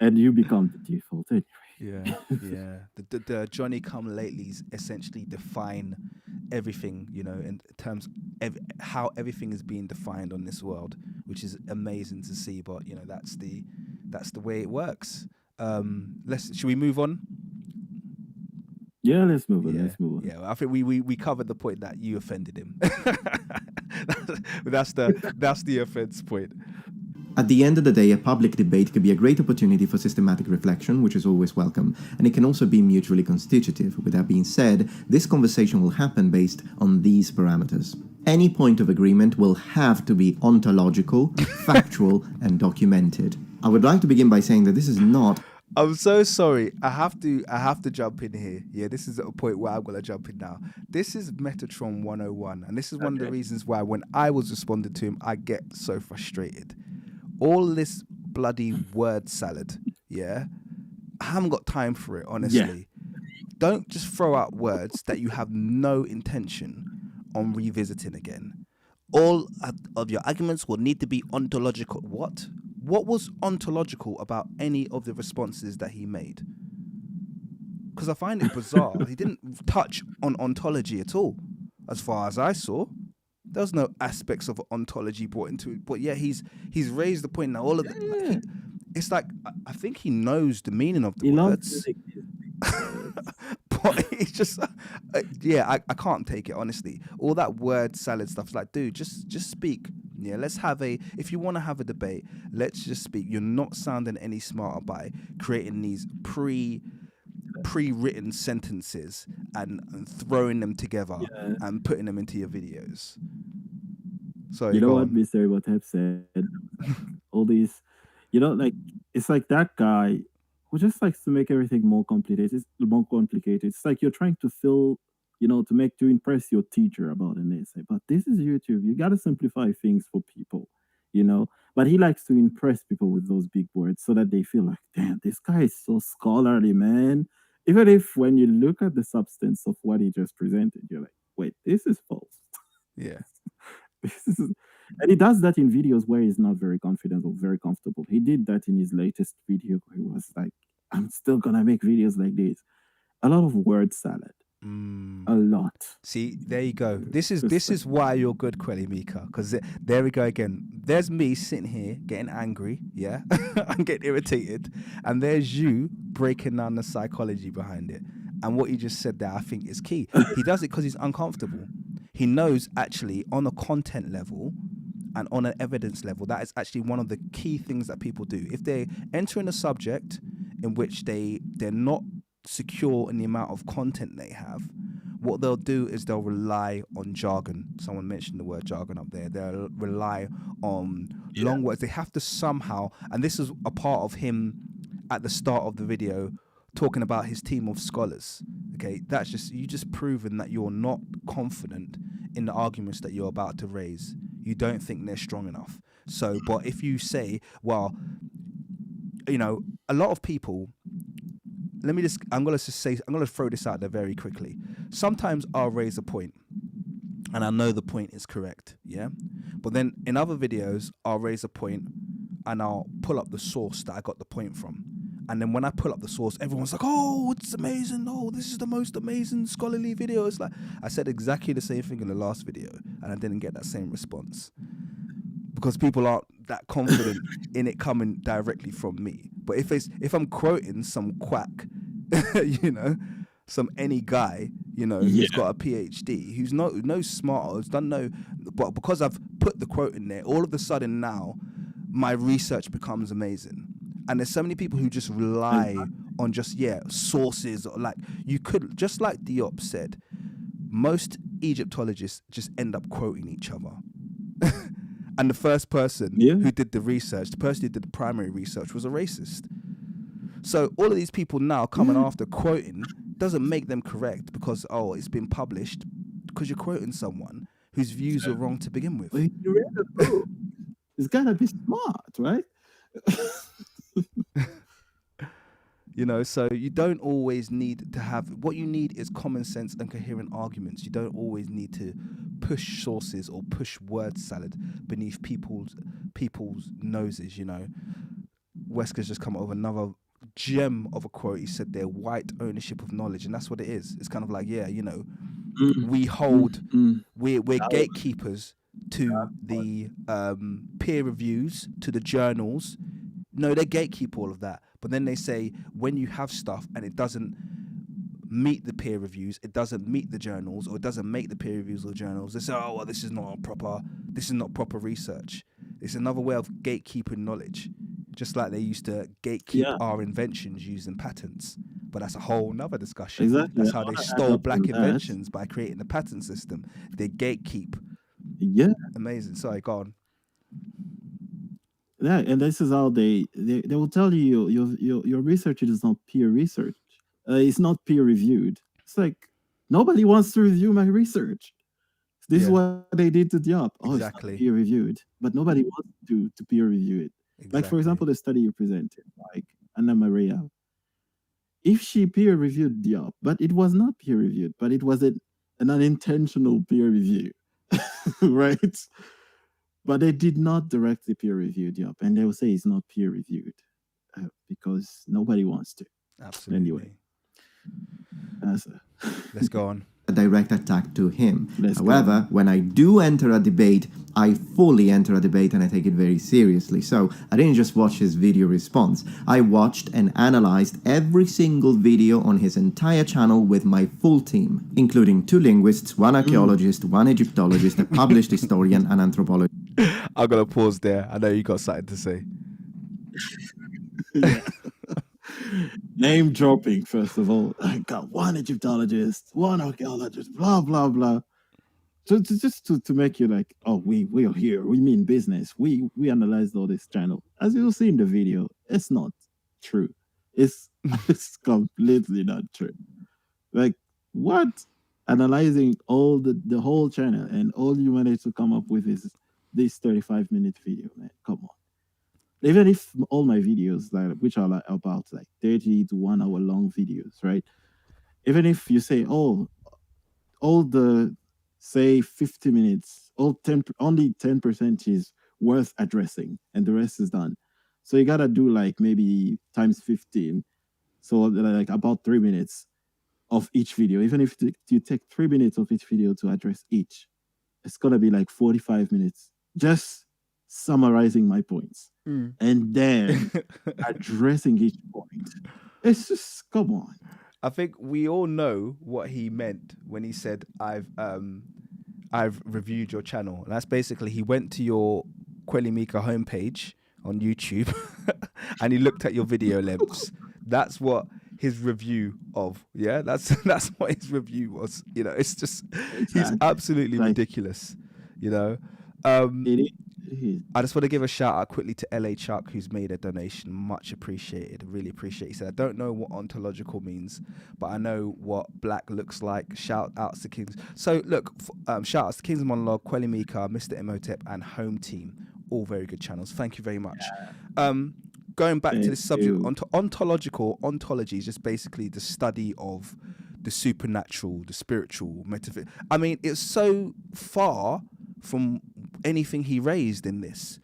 And you become the default anyway. Yeah. The Johnny come latelys essentially define everything, in terms of how everything is being defined on this world, which is amazing to see. But that's the way it works. Should we move on? Yeah, let's move on. Yeah, Let's move on. yeah. I think we covered the point that you offended him. that's the offense point. At the end of the day, a public debate can be a great opportunity for systematic reflection, which is always welcome, and it can also be mutually constitutive. With that being said, this conversation will happen based on these parameters. Any point of agreement will have to be ontological, factual, and documented. I would like to begin by saying that this is not... I'm so sorry. I have to jump in here. Yeah, this is a point where I'm gonna jump in now. This is Metatron 101, and this is one of the reasons why when I was responding to him, I get so frustrated. All this bloody word salad, yeah? I haven't got time for it, honestly. Yeah. Don't just throw out words that you have no intention on revisiting again. All of your arguments will need to be ontological. What? What was ontological about any of the responses that he made? Because I find it bizarre. He didn't touch on ontology at all, as far as I saw. There's no aspects of ontology brought into it, but yeah, he's raised the point now. All of it's like I think he knows the meaning of the words, but it's just I can't take it honestly. All that word salad stuff is like, dude, just speak. Yeah, let's have if you want to have a debate, let's just speak. You're not sounding any smarter by creating these pre-written sentences and throwing them together and putting them into your videos. Sorry, you know what Mr. Imhotep said? All these, it's like that guy who just likes to make everything more complicated. It's like you're trying to fill, to impress your teacher about an essay. But this is YouTube. You got to simplify things for people, But he likes to impress people with those big words so that they feel like, damn, this guy is so scholarly, man. Even if when you look at the substance of what he just presented, you're like, wait, this is false. Yeah. And he does that in videos where he's not very confident or very comfortable. He did that in his latest video. He was like, I'm still going to make videos like this. A lot of word salad. A lot. See, there you go. This is why you're good, Kuellimika, because there we go again. There's me sitting here getting angry, yeah, I'm getting irritated, and there's you breaking down the psychology behind it. And what you just said there, I think, is key. He does it because he's uncomfortable. He knows actually on a content level and on an evidence level, that is actually one of the key things that people do. If they enter in a subject in which they're not secure in the amount of content they have, what they'll do is they'll rely on jargon. Someone mentioned the word jargon up there. They'll rely on long words. They have to somehow, and this is a part of him at the start of the video talking about his team of scholars. Okay, that's you just proven that you're not confident in the arguments that you're about to raise. You don't think they're strong enough. So, but if you say, well, a lot of people, I'm going to throw this out there very quickly. Sometimes I'll raise a point and I know the point is correct, yeah? But then in other videos, I'll raise a point and I'll pull up the source that I got the point from. And then when I pull up the source, everyone's like, oh, it's amazing. Oh, this is the most amazing scholarly video. It's like, I said exactly the same thing in the last video and I didn't get that same response. Because people aren't that confident in it coming directly from me. But if I'm quoting some quack, some any guy, who's got a PhD, who's no smarter, who's done no, but because I've put the quote in there, all of a sudden now my research becomes amazing. And there's so many people who just rely on just sources, or like you could, just like Diop said, most Egyptologists just end up quoting each other. And the first person who did the research, the person who did the primary research, was a racist. So all of these people now coming after quoting doesn't make them correct because, it's been published, because you're quoting someone whose views are wrong to begin with. Well, you read the book. It's got to be smart, right? So you don't always need to have, what you need is common sense and coherent arguments. You don't always need to push sources or push word salad beneath people's noses, Wesker's just come up with another gem of a quote. He said they're white ownership of knowledge, and that's what it is. It's kind of like, we hold, Mm. we're gatekeepers to the peer reviews, to the journals. No, they gatekeep all of that. But then they say when you have stuff and it doesn't meet the peer reviews, it doesn't meet the journals, or it doesn't make the peer reviews or journals, they say, oh, well, this is not proper research. It's another way of gatekeeping knowledge, just like they used to gatekeep Yeah, our inventions using patents. But that's a whole nother discussion. exactly. That's I how want they to add stole up black to that. inventions, by creating the patent system. They gatekeep. Yeah, Amazing. Sorry, go on. yeah, and this is how they will tell you your research is not peer research. It's not peer reviewed. It's like nobody wants to review my research. This is Yeah, what they did to Diop. Oh, it's not exactly. peer reviewed, but nobody wants to peer review it. Like for Exactly. example, the study you presented, like Anna Maria. If she peer reviewed Diop, but it was not peer reviewed, but it was an unintentional peer review, right? But they did not directly peer review Diop, and they will say it's not peer reviewed because nobody wants to. Absolutely. Anyway, that's Let's go on. a direct attack to him. Let's go. However, when I do enter a debate, I fully enter a debate and I take it very seriously. So I didn't just watch his video response. I watched and analyzed every single video on his entire channel with my full team, including 2 linguists, 1 archaeologist, 1 Egyptologist, a published historian, and anthropologist. I'm gonna pause there. I know you got something to say. Name dropping, first of all. I got 1 Egyptologist, 1 archaeologist, blah, blah, blah. So just to make you like, oh, we are here. We mean business. We analyzed all this channel. As you'll see in the video, it's not true. It's completely not true. Like, what? Analyzing all the whole channel, and all you managed to come up with is this 35-minute video, man. Come on. Even if all my videos, like, which are like about like 30 to 1 hour long videos, right? Even if you say, oh, all the say 50 minutes, only 10% is worth addressing, and the rest is done. So you gotta do like maybe times 15. So like about 3 minutes of each video. Even if you take 3 minutes of each video to address each, it's gonna be like 45 minutes just summarizing my points and then addressing each point. It's just, come on. I think we all know what he meant when he said I've reviewed your channel. And that's basically, he went to your Kuellimika homepage on YouTube and he looked at your video lengths. That's what his review of, that's what his review was. You know, it's just, he's absolutely ridiculous, you know. It is. I just want to give a shout out quickly to LA Chuck, who's made a donation. Much appreciated. Really appreciate it. He said, I don't know what ontological means, but I know what black looks like. Shout outs to Kings. So look, shout outs to Kings Monologue, Kuellimika, Mr. Imhotep, and Home Team. All very good channels. Thank you very much. Going back to this subject, ontology is just basically the study of the supernatural, the spiritual, metaphysical. I mean, it's so far from anything he raised in this,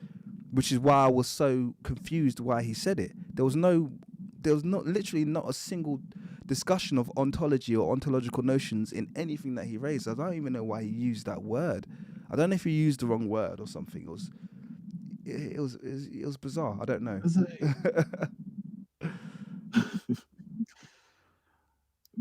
which is why I was so confused why he said it. There was literally not a single discussion of ontology or ontological notions in anything that he raised. I don't even know why he used that word. I don't know if he used the wrong word or something. It was bizarre. I don't know.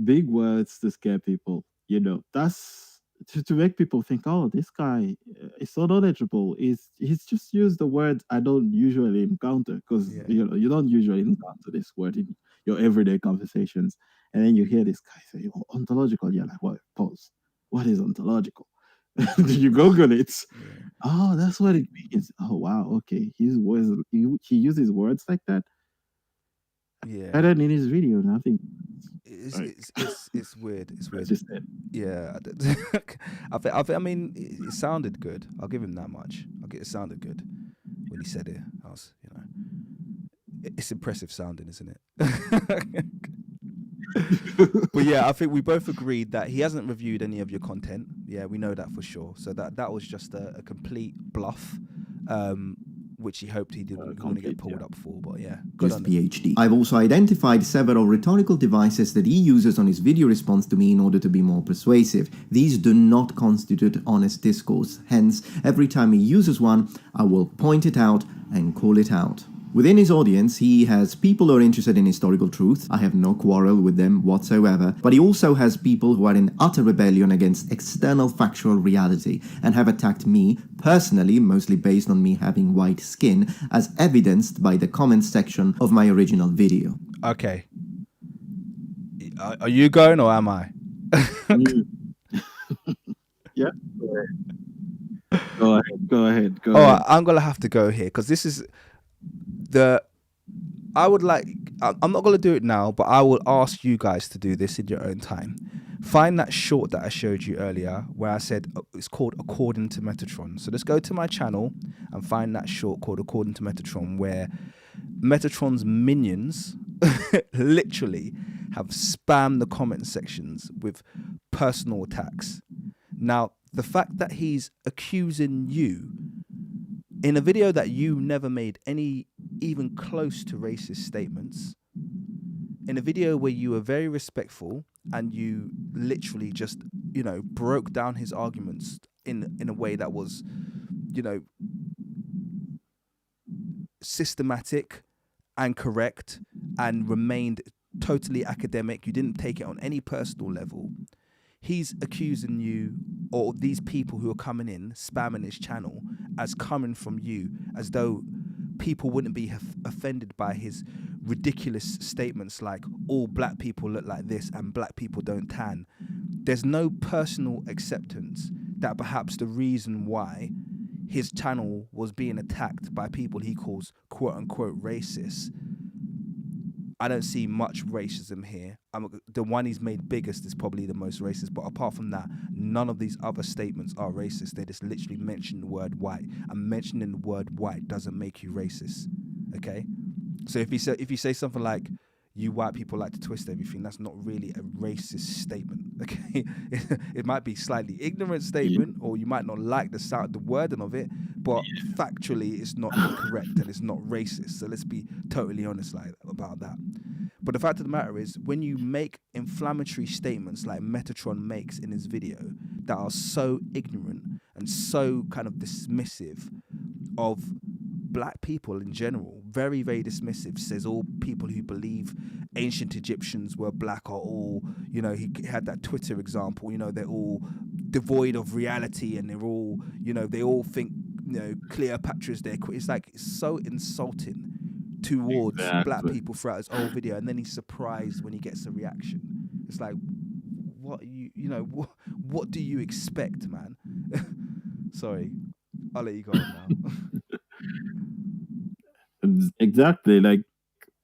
Big words to scare people. You know, that's to make people think, oh, this guy is so knowledgeable. He's just used the words I don't usually encounter, because you know, you don't usually encounter this word in your everyday conversations. And then you hear this guy say, oh, ontological. You're like, what? Pause. What is ontological? You Google it. Oh, that's what it means. Oh, wow. Okay. He uses words like that. Yeah. And then in his video, nothing. It's weird. It's weird. Just it. Yeah. I mean, it sounded good. I'll give him that much. It sounded good when he said it. It's impressive sounding, isn't it? But yeah, I think we both agreed that he hasn't reviewed any of your content. Yeah, we know that for sure. So that was just a complete bluff. which he hoped he wouldn't get complete. pulled Yeah. up for. But yeah, good Just on him. PhD. I've also identified several rhetorical devices that he uses on his video response to me in order to be more persuasive. These do not constitute honest discourse. Hence, every time he uses one, I will point it out and call it out. Within his audience, he has people who are interested in historical truth. I have no quarrel with them whatsoever. But he also has people who are in utter rebellion against external factual reality and have attacked me personally, mostly based on me having white skin, as evidenced by the comments section of my original video. Okay, are you going or am I? Mm. Yeah. Go ahead. Go ahead. Go Oh, ahead. I'm gonna have to go here because this is the. I would like. I'm not gonna do it now, but I will ask you guys to do this in your own time. Find that short that I showed you earlier, where I said it's called "According to Metatron." So let's go to my channel and find that short called "According to Metatron," where Metatron's minions literally have spammed the comment sections with personal attacks. Now, the fact that he's accusing you in a video that you never made any even close to racist statements, in a video where you were very respectful and you literally just, broke down his arguments in a way that was, you know, systematic and correct and remained totally academic. You didn't take it on any personal level. He's accusing you, or these people who are coming in spamming his channel, as coming from you, as though people wouldn't be offended by his ridiculous statements like all black people look like this and black people don't tan. There's no personal acceptance that perhaps the reason why his channel was being attacked by people he calls quote unquote racist. I don't see much racism here. The one he's made biggest is probably the most racist, but apart from that, none of these other statements are racist. They just literally mention the word white, and mentioning the word white doesn't make you racist. Okay, so if you say something like "you white people like to twist everything," that's not really a racist statement. Okay, it might be slightly ignorant statement, or you might not like the sound, the wording of it, but factually, it's not incorrect and it's not racist. So let's be totally honest about that. But the fact of the matter is, when you make inflammatory statements like Metatron makes in his video that are so ignorant and so kind of dismissive of black people in general, very, very dismissive, says all people who believe ancient Egyptians were black are all, he had that Twitter example, they're all devoid of reality and they're all, they all think, Cleopatra's their queen. It's like, it's so insulting towards black Exactly. people throughout his whole video, and then he's surprised when he gets a reaction. It's like, what what do you expect, man? Sorry, I'll let you go on now. Exactly. Like,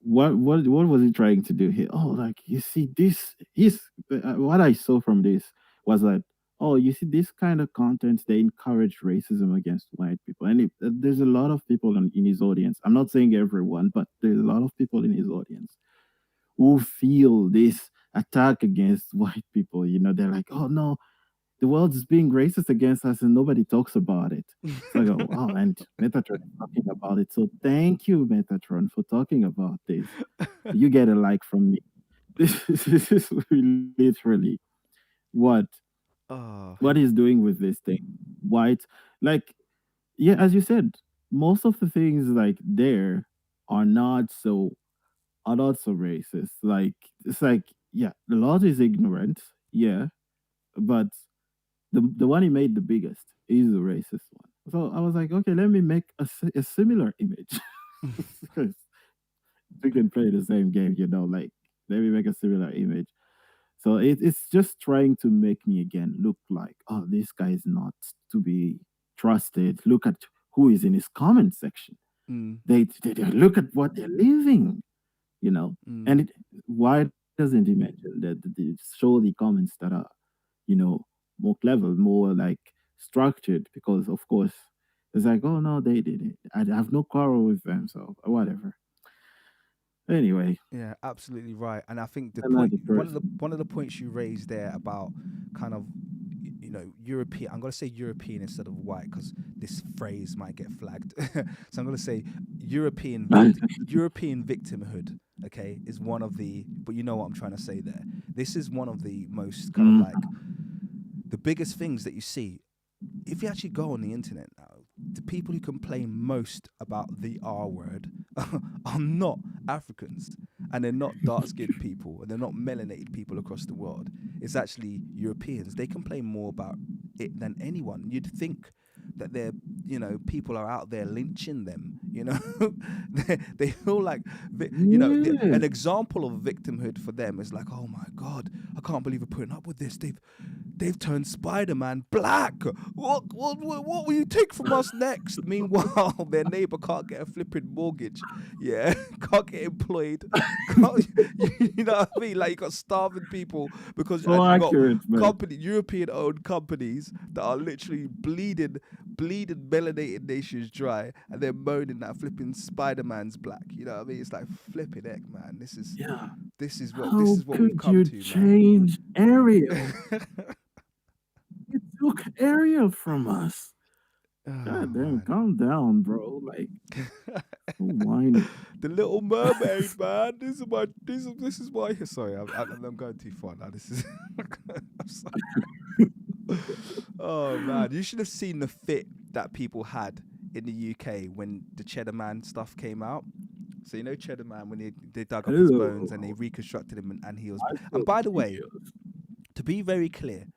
what was he trying to do here? Oh, like, you see, this is what I saw from this was like, oh, you see, this kind of content, they encourage racism against white people, and there's a lot of people in his audience. I'm not saying everyone, but there's a lot of people in his audience who feel this attack against white people. They're like, oh no, the world is being racist against us and nobody talks about it. So I go, wow, and Metatron is talking about it. So thank you, Metatron, for talking about this. You get a like from me. This is literally what Oh, what he's doing with this thing. White, like, yeah, as you said, most of the things like there are not so racist. Like, it's like, yeah, the lot is ignorant, yeah, but the one he made the biggest is the racist one. So I was like, okay, let me make a similar image. Because we can play the same game, like, let me make a similar image. So it's just trying to make me again look like, oh, this guy is not to be trusted. Look at who is in his comment section. mm, They look at what they're living, you know. mm. And why doesn't he mention that show the comments that are, more clever, more like structured? Because of course it's like, oh no, they did it. I have no quarrel with them, so whatever. Anyway, Yeah, absolutely right. And I think the point, another person. one of the points you raised there about kind of, European. I'm gonna say European instead of white because this phrase might get flagged. So I'm gonna say European victimhood. Okay, is one of the. But you know what I'm trying to say there. This is one of the most kind of like the biggest things that you see. If you actually go on the internet now, the people who complain most about the R word are not Africans, and they're not dark-skinned people, and they're not melanated people across the world. It's actually Europeans. They complain more about it than anyone. You'd think that people are out there lynching them. They feel like an example of victimhood for them is like, oh my God, I can't believe we're putting up with this. They've turned Spider-Man black. What will you take from us next? Meanwhile, their neighbor can't get a flipping mortgage. Yeah, can't get employed. You know what I mean? Like, you got starving people because So you accurate, man. European-owned companies that are literally bleeding melanated nations dry, and they're moaning that flipping Spider-Man's black. You know what I mean? It's like flipping heck, man. This is what How we've could come you to, man. change Ariel? You took Ariel from us. God damn, calm down, bro. Like, so whiny. The Little Mermaid, man. This is why. Sorry, I'm going too far now. This is. I'm sorry. Oh man, you should have seen the fit that people had in the UK when the Cheddar Man stuff came out. So Cheddar Man, when they dug up his bones and they reconstructed him, and he was. And by the way, to be very clear,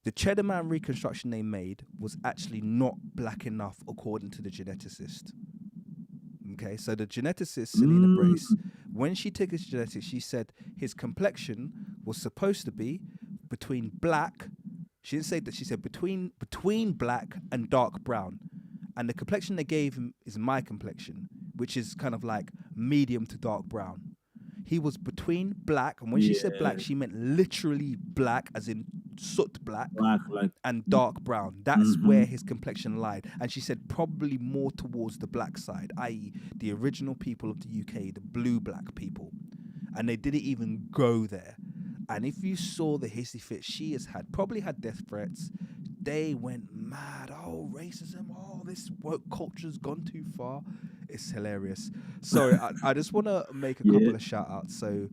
the Cheddar Man reconstruction they made was actually not black enough according to the geneticist. Okay, so the geneticist, Selena Brace, when she took his genetics, she said his complexion was supposed to be between black. She didn't say that. She said between black and dark brown. And the complexion they gave him is my complexion, which is kind of like medium to dark brown. He was between black, and when she said black, she meant literally black, as in soot black, and dark brown. That's where his complexion lied. And she said probably more towards the black side, i.e. the original people of the UK, the blue black people. And they didn't even go there. And if you saw the hissy fit she has had, probably had death threats, they went mad. Oh, racism. Oh, this woke culture's gone too far. It's hilarious. Sorry, I just want to make a couple of shout outs. So,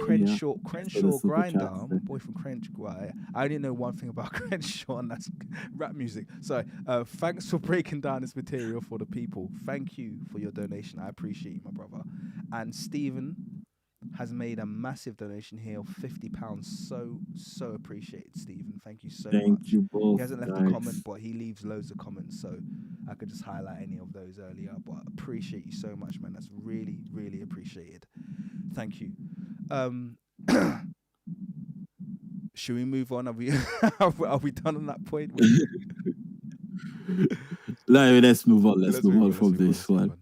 Crenshaw Grinder, my boy from Crenshaw. I didn't know one thing about Crenshaw, and that's rap music. So, thanks for breaking down this material for the people. Thank you for your donation. I appreciate you, my brother. And Stephen has made a massive donation here of £50. So appreciated, Stephen. Thank you so much. Thank you both. He hasn't left a comment, but he leaves loads of comments, so I could just highlight any of those earlier. But appreciate you so much, man. That's really, really appreciated. Thank you. Should we move on? Are we done on that point? Let's move on. Let's move on from this one.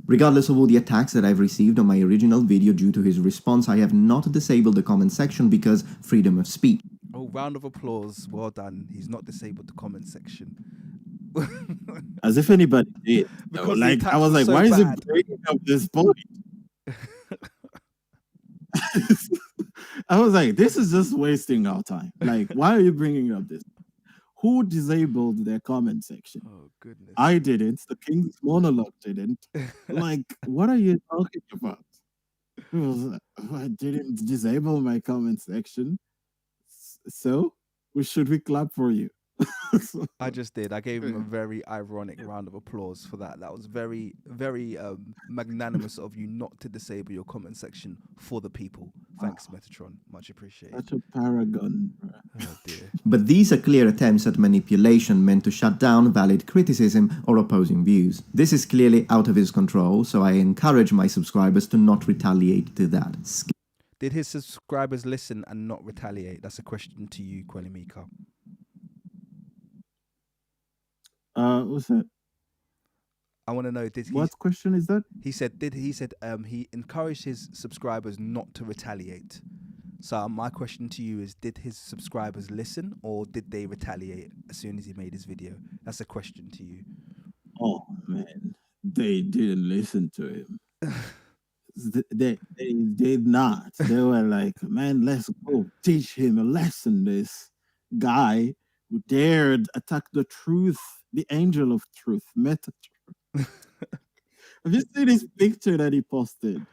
Regardless of all the attacks that I've received on my original video due to his response, I have not disabled the comment section because freedom of speech. Oh, round of applause. Well done. He's not disabled the comment section. As if anybody did. Because like, I was like, so why is it bringing up this point? I was like, this is just wasting our time. Like, why are you bringing up this? Who disabled their comment section? Oh, goodness. I didn't. The King's Monologue didn't. Like, what are you talking about? I didn't disable my comment section. So, should we clap for you? I just did. I gave him a very ironic round of applause for that. That was very, very magnanimous of you not to disable your comment section for the people. Thanks, Metatron. Much appreciated. Such a paragon. Oh, dear. But these are clear attempts at manipulation meant to shut down valid criticism or opposing views. This is clearly out of his control, so I encourage my subscribers to not retaliate to that. Did his subscribers listen and not retaliate? That's a question to you, Kuellimika. What's that? I want to know, what question is that? He said he encouraged his subscribers not to retaliate. So my question to you is, did his subscribers listen or did they retaliate as soon as he made his video? That's a question to you. Oh man, they didn't listen to him. they did not. They were like, man, let's go teach him a lesson. This guy who dared attack the truth, the angel of truth, Metatron. Have you seen his picture that he posted?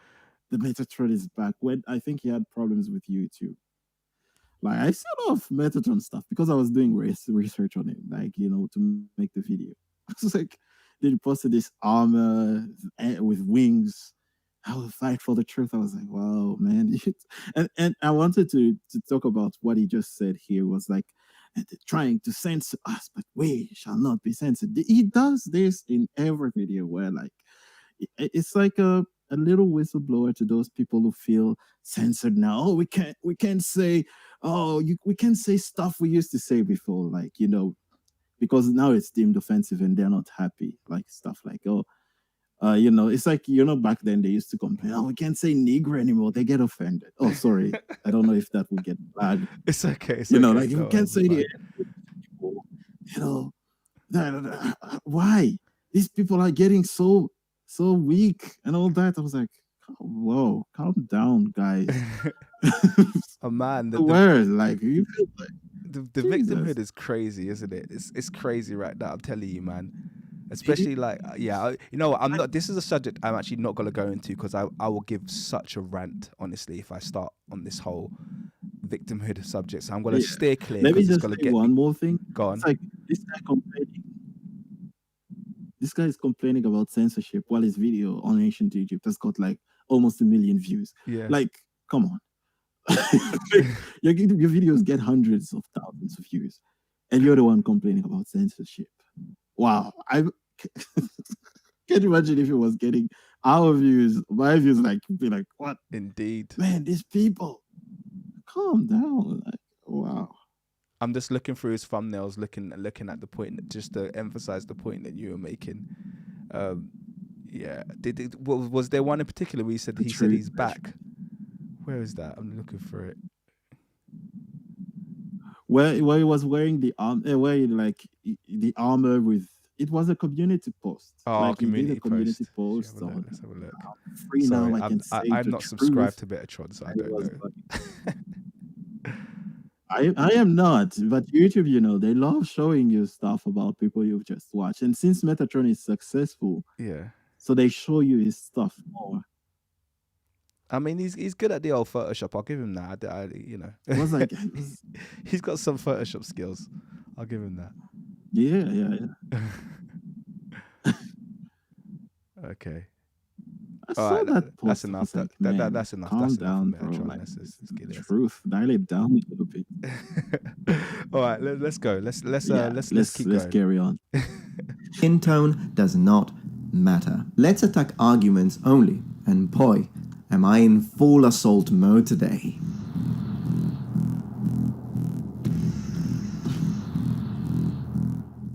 The Metatron is back. When I think he had problems with YouTube. Like I see a lot of Metatron stuff because I was doing research on it, like to make the video. I was like, they posted this armor with wings. I will fight for the truth. I was like, wow, man. And I wanted to talk about what he just said here was like trying to censor us, but we shall not be censored. He does this in every video where like it's like a little whistleblower to those people who feel censored now. Oh, we can't say we can't say stuff we used to say before, like because now it's deemed offensive and they're not happy, like stuff like it's like back then they used to complain, oh, we can't say Negro anymore, they get offended. Oh, sorry, I don't know if that will get flagged. It's okay. It's Like if we can't say the people, why these people are getting so weak and all that. I was like, oh, whoa, calm down, guys. Oh man, the word, like you feel like the victimhood is crazy, isn't it? It's crazy right now. I'm telling you, man. Especially like, I'm not. This is a subject I'm actually not gonna go into because I will give such a rant, honestly, if I start on this whole victimhood subject. So I'm gonna steer clear. Let me it's just gonna say get one more thing. Go on. It's like this guy complaining. This guy is complaining about censorship while his video on ancient Egypt has got like almost 1 million views. Yeah. Like, come on. your videos get hundreds of thousands of views, and you're the one complaining about censorship. Wow. I can't imagine if it was getting our views, my views, like, be like, what? Indeed. Man, these people, calm down. Like, wow. I'm just looking through his thumbnails, looking at the point, just to emphasize the point that you were making. Was there one in particular where he said he's back? Where is that? I'm looking for it. Where he was wearing the the armor with. It was a community post. Oh, like community post. Let's have a look. Free Sorry, now. I can say I'm not truth. subscribed to Metatron, so I don't know. I am not, but YouTube, they love showing you stuff about people you've just watched. And since Metatron is successful, so they show you his stuff more. I mean, he's good at the old Photoshop. I'll give him that. It was like he's got some Photoshop skills. I'll give him that. Yeah. Okay. I saw that post. That's enough. Like, that's enough. Calm that's down, enough bro. Like, let's get it. Truth. Dial it down a little bit. All right, let's go. Let's keep going. Let's carry on. Skin tone does not matter. Let's attack arguments only. And boy, am I in full assault mode today.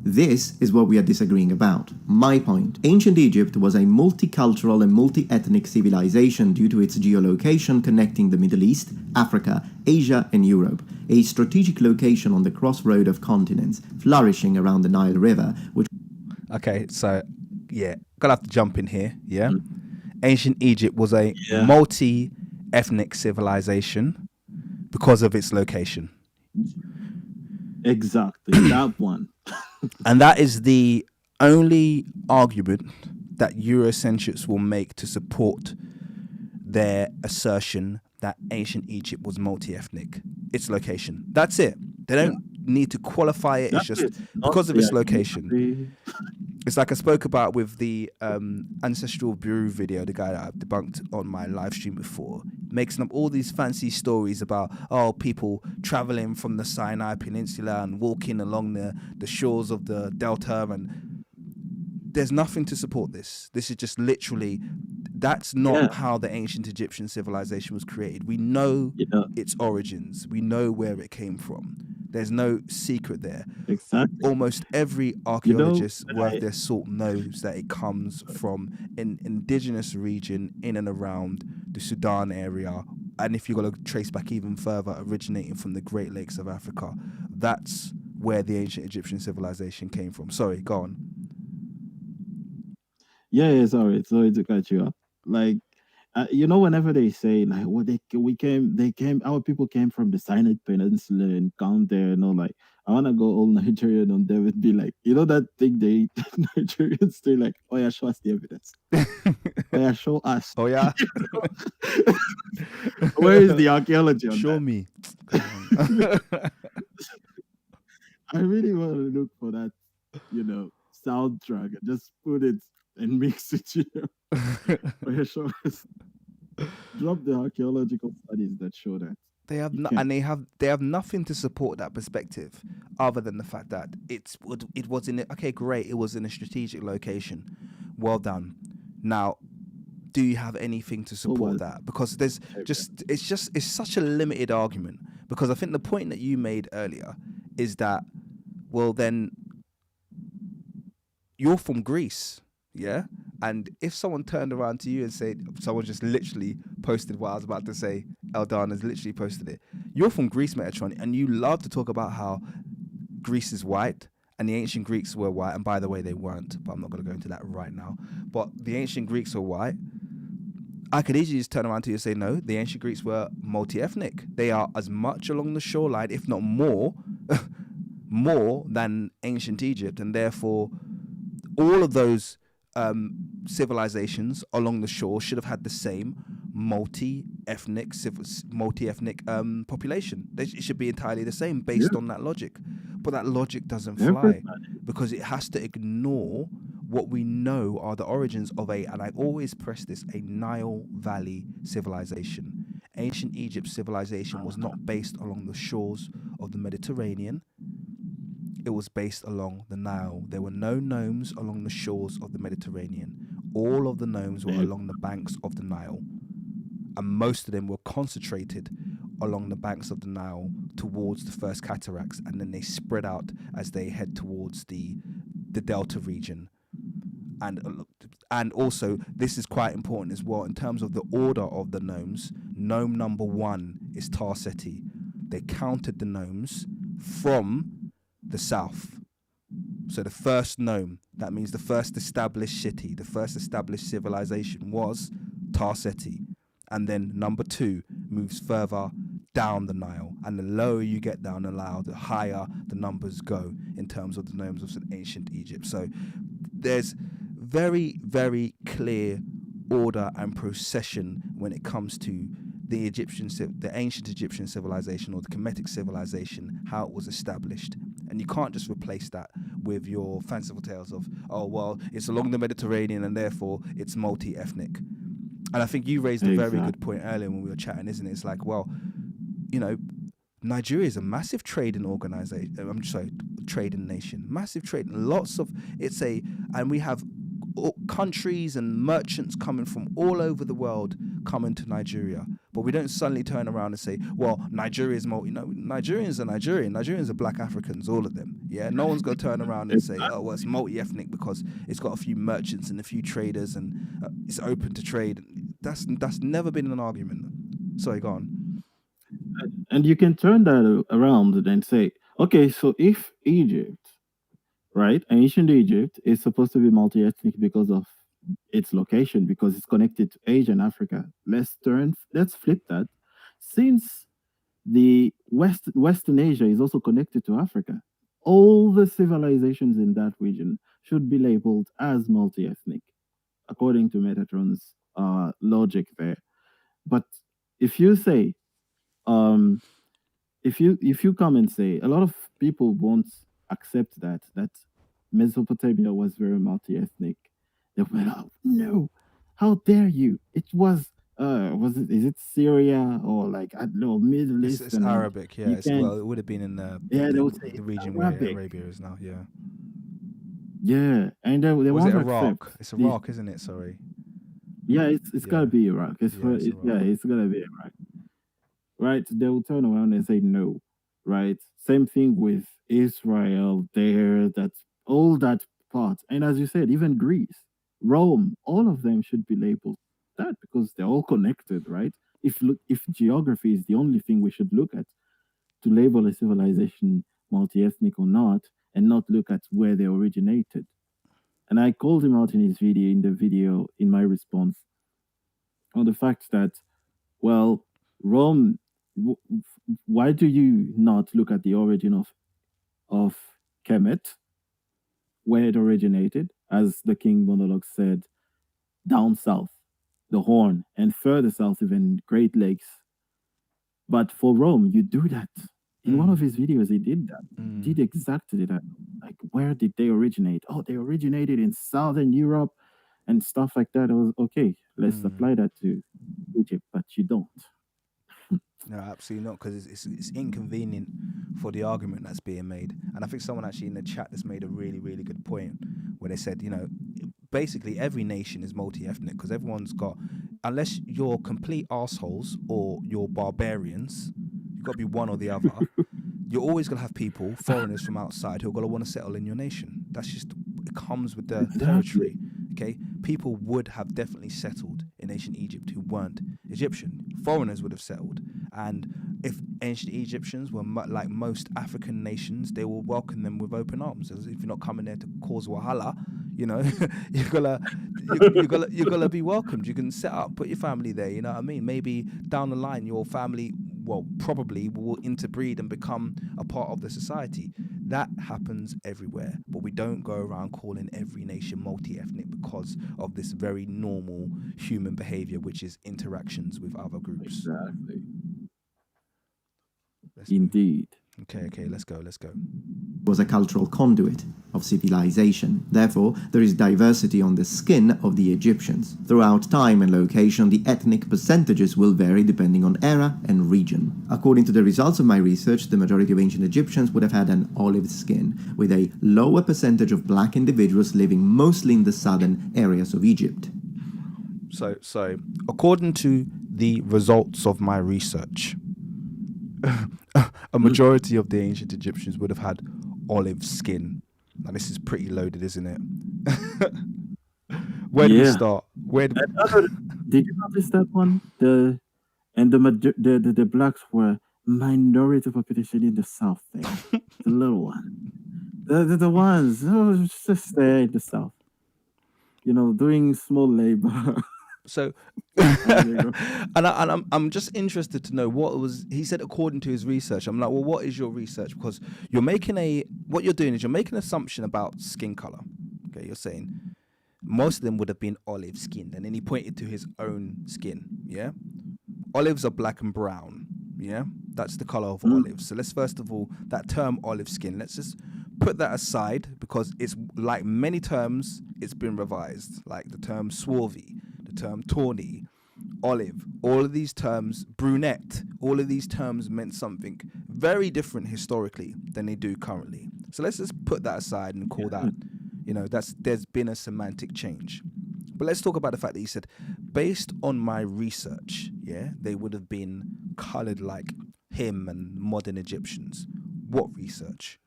This is what we are disagreeing about. My point. Ancient Egypt was a multicultural and multi-ethnic civilization due to its geolocation connecting the Middle East, Africa, Asia and Europe. A strategic location on the crossroad of continents, flourishing around the Nile River, which... Okay, so, gonna have to jump in here, Ancient Egypt was a multi-ethnic civilization because of its location. Exactly, that one. And that is the only argument that Eurocentrics will make to support their assertion that ancient Egypt was multi-ethnic. Its location. That's it. They don't need to qualify it. It's just because of its location. It's like I spoke about with the Ancestral Bureau video, the guy that I've debunked on my live stream before, making up all these fancy stories about, people traveling from the Sinai Peninsula and walking along the shores of the Delta, and there's nothing to support this. This is just literally, that's not how the ancient Egyptian civilization was created. We know its origins. We know where it came from. There's no secret there. Exactly. Almost every archaeologist worth their salt knows that it comes from an indigenous region in and around the Sudan area. And if you're going to trace back even further, originating from the Great Lakes of Africa, that's where the ancient Egyptian civilization came from. Sorry, go on. Sorry to cut you up. Like, whenever they say like, "What they came, our people came from the Sinai Peninsula and come there," like, I wanna go all Nigerian on them and be like, that thing they Nigerians say like, "Oh yeah, show us the evidence. Oh yeah, show us." Oh yeah. Where is the archaeology on Show that? me. Come on. I really want to look for that, soundtrack and just put it and mix it. Oh yeah, show us. Drop the archaeological studies that show that. They have You no, can't. and they have nothing to support that perspective, other than the fact that it was in okay, great, it was in a strategic location. Well done. Now, do you have anything to What support was that? Because there's okay. it's such a limited argument. Because I think the point that you made earlier is that, well, then you're from Greece, yeah? And if someone turned around to you and said, someone just literally posted what I was about to say, Eldana's literally posted it. You're from Greece, Metatron, and you love to talk about how Greece is white and the ancient Greeks were white. And by the way, they weren't, but I'm not going to go into that right now. But the ancient Greeks were white. I could easily just turn around to you and say, no, the ancient Greeks were multi-ethnic. They are as much along the shoreline, if not more, more than ancient Egypt, and therefore all of those civilizations along the shore should have had the same multi-ethnic population. It should be entirely the same Yeah, based on that logic. But that logic doesn't fly, everybody. because it has to ignore what we know are the origins of and I always press this, a Nile Valley civilization. Ancient Egypt civilization was not based along the shores of the Mediterranean. It was based along the Nile. There were no gnomes along the shores of the Mediterranean. All of the gnomes were They, along the banks of the Nile, and most of them were concentrated along the banks of the Nile towards the first cataracts, and then they spread out as they head towards the delta region. And also, this is quite important as well in terms of the order of the gnomes. Gnome number one is Tarseti. They counted the gnomes from the south. So the first gnome, that means the first established city, the first established civilization was Tarseti. And then number two moves further down the Nile. And the lower you get down the Nile, the higher the numbers go in terms of the gnomes of ancient Egypt. So there's very, very clear order and procession when it comes to the ancient Egyptian civilization, or the Kemetic civilization, how it was established. And you can't just replace that with your fanciful tales of, oh, well, it's along the Mediterranean and therefore it's multi-ethnic. And I think you raised a very exactly. good point earlier when we were chatting, isn't it? It's like, well, you know, Nigeria is a massive trading organization. I'm sorry, trading nation. Massive trading. And we have countries and merchants coming from all over the world coming to Nigeria. But we don't suddenly turn around and say, well, Nigeria is multi. No, Nigerians are Nigerian. Nigerians are black Africans, all of them. Yeah, no one's going to turn around and say, oh, well, it's multi-ethnic because it's got a few merchants and a few traders and it's open to trade. That's never been an argument. Sorry, go on. And you can turn that around and say, okay, so if Egypt, right, ancient Egypt is supposed to be multi-ethnic because of its location, because it's connected to Asia and Africa. Let's flip that. Since the Western Asia is also connected to Africa, all the civilizations in that region should be labeled as multi-ethnic, according to Metatron's logic there. But if you say, um, if you come and say, a lot of people won't accept that Mesopotamia was very multi-ethnic. They'll be like, "Oh, no, how dare you? It was it, is it Syria or like, I don't know, Middle It's Eastern, and Arabic, yeah. you can, It would have been in yeah, they would say the it's region where Arabic. Arabia is now, yeah. Yeah, and they Was it won't accept Iraq? It's this. Iraq, isn't it? Sorry. Yeah, it's gotta Yeah, be Iraq. yeah, it's Yeah, Iraq. it's gotta be Iraq. Right? They will turn around and say no, right? Same thing with Israel there, that's all that part. And as you said, even Greece, Rome, all of them should be labeled that because they're all connected, right? If geography is the only thing we should look at to label a civilization multi-ethnic or not, and not look at where they originated. And I called him out in the video, in my response. on the fact that, well, Rome. Why do you not look at the origin of Kemet, where it originated, as the King monologue said, down south, the Horn, and further south, even Great Lakes. But for Rome, you do that. In one of his videos, he did that. Did exactly that. Like, where did they originate? Oh, they originated in Southern Europe and stuff like that. I was okay. Let's apply that to Egypt, but you don't. No, absolutely not, because it's inconvenient for the argument that's being made. And I think someone actually in the chat that's made a really, really good point where they said, basically every nation is multi-ethnic because everyone's got, unless you're complete assholes or you're barbarians, you've got to be one or the other. You're always going to have people, foreigners from outside, who are going to want to settle in your nation. That's just, it comes with the territory. Okay, people would have definitely settled in ancient Egypt who weren't Egyptian. Foreigners would have settled, and if ancient Egyptians were like most African nations, they will welcome them with open arms. As if you're not coming there to cause wahala, you're gonna be welcomed. You can set up, put your family there. You know what I mean? Maybe down the line, your family, well, probably will interbreed and become a part of the society. That happens everywhere, but we don't go around calling every nation multi-ethnic because of this very normal human behavior, which is interactions with other groups. Exactly. Indeed. Okay, let's go. Was a cultural conduit of civilization. Therefore, there is diversity on the skin of the Egyptians. Throughout time and location, the ethnic percentages will vary depending on era and region. According to the results of my research, the majority of ancient Egyptians would have had an olive skin, with a lower percentage of black individuals living mostly in the southern areas of Egypt. So according to the results of my research, a majority of the ancient Egyptians would have had olive skin. Now this is pretty loaded, isn't it? Where do we start? Did you notice that one? The blacks were minority population in the south there. The little one. The ones just there in the south. Doing small labor. So, and I'm just interested to know he said according to his research. I'm like, well, what is your research? Because what you're doing is you're making an assumption about skin color. Okay, you're saying most of them would have been olive skinned, and then he pointed to his own skin. Yeah, olives are black and brown. Yeah, that's the color of olives. So let's first of all, that term olive skin, let's just put that aside because it's like many terms, it's been revised, like the term swarthy, the term tawny, olive, all of these terms, brunette, all of these terms meant something very different historically than they do currently. So let's just put that aside and call that, there's been a semantic change. But let's talk about the fact that he said, based on my research, they would have been colored like him and modern Egyptians. What research?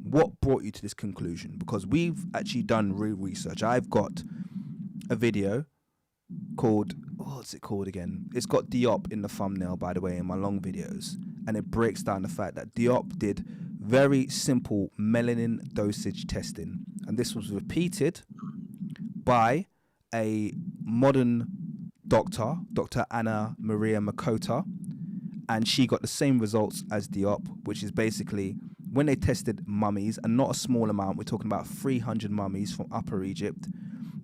What brought you to this conclusion? Because we've actually done real research. I've got a video called, what's it called again? It's got Diop in the thumbnail, by the way, in my long videos. And it breaks down the fact that Diop did very simple melanin dosage testing. And this was repeated by a modern doctor, Dr. Anna Maria Makota. And she got the same results as Diop, which is basically when they tested mummies, and not a small amount, we're talking about 300 mummies from Upper Egypt,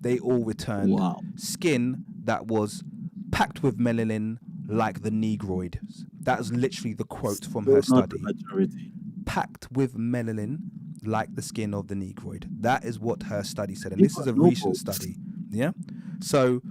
they all returned skin that was packed with melanin like the Negroid. That was literally the quote from her study. Packed with melanin like the skin of the Negroid. That is what her study said. And this is a recent study. Yeah? So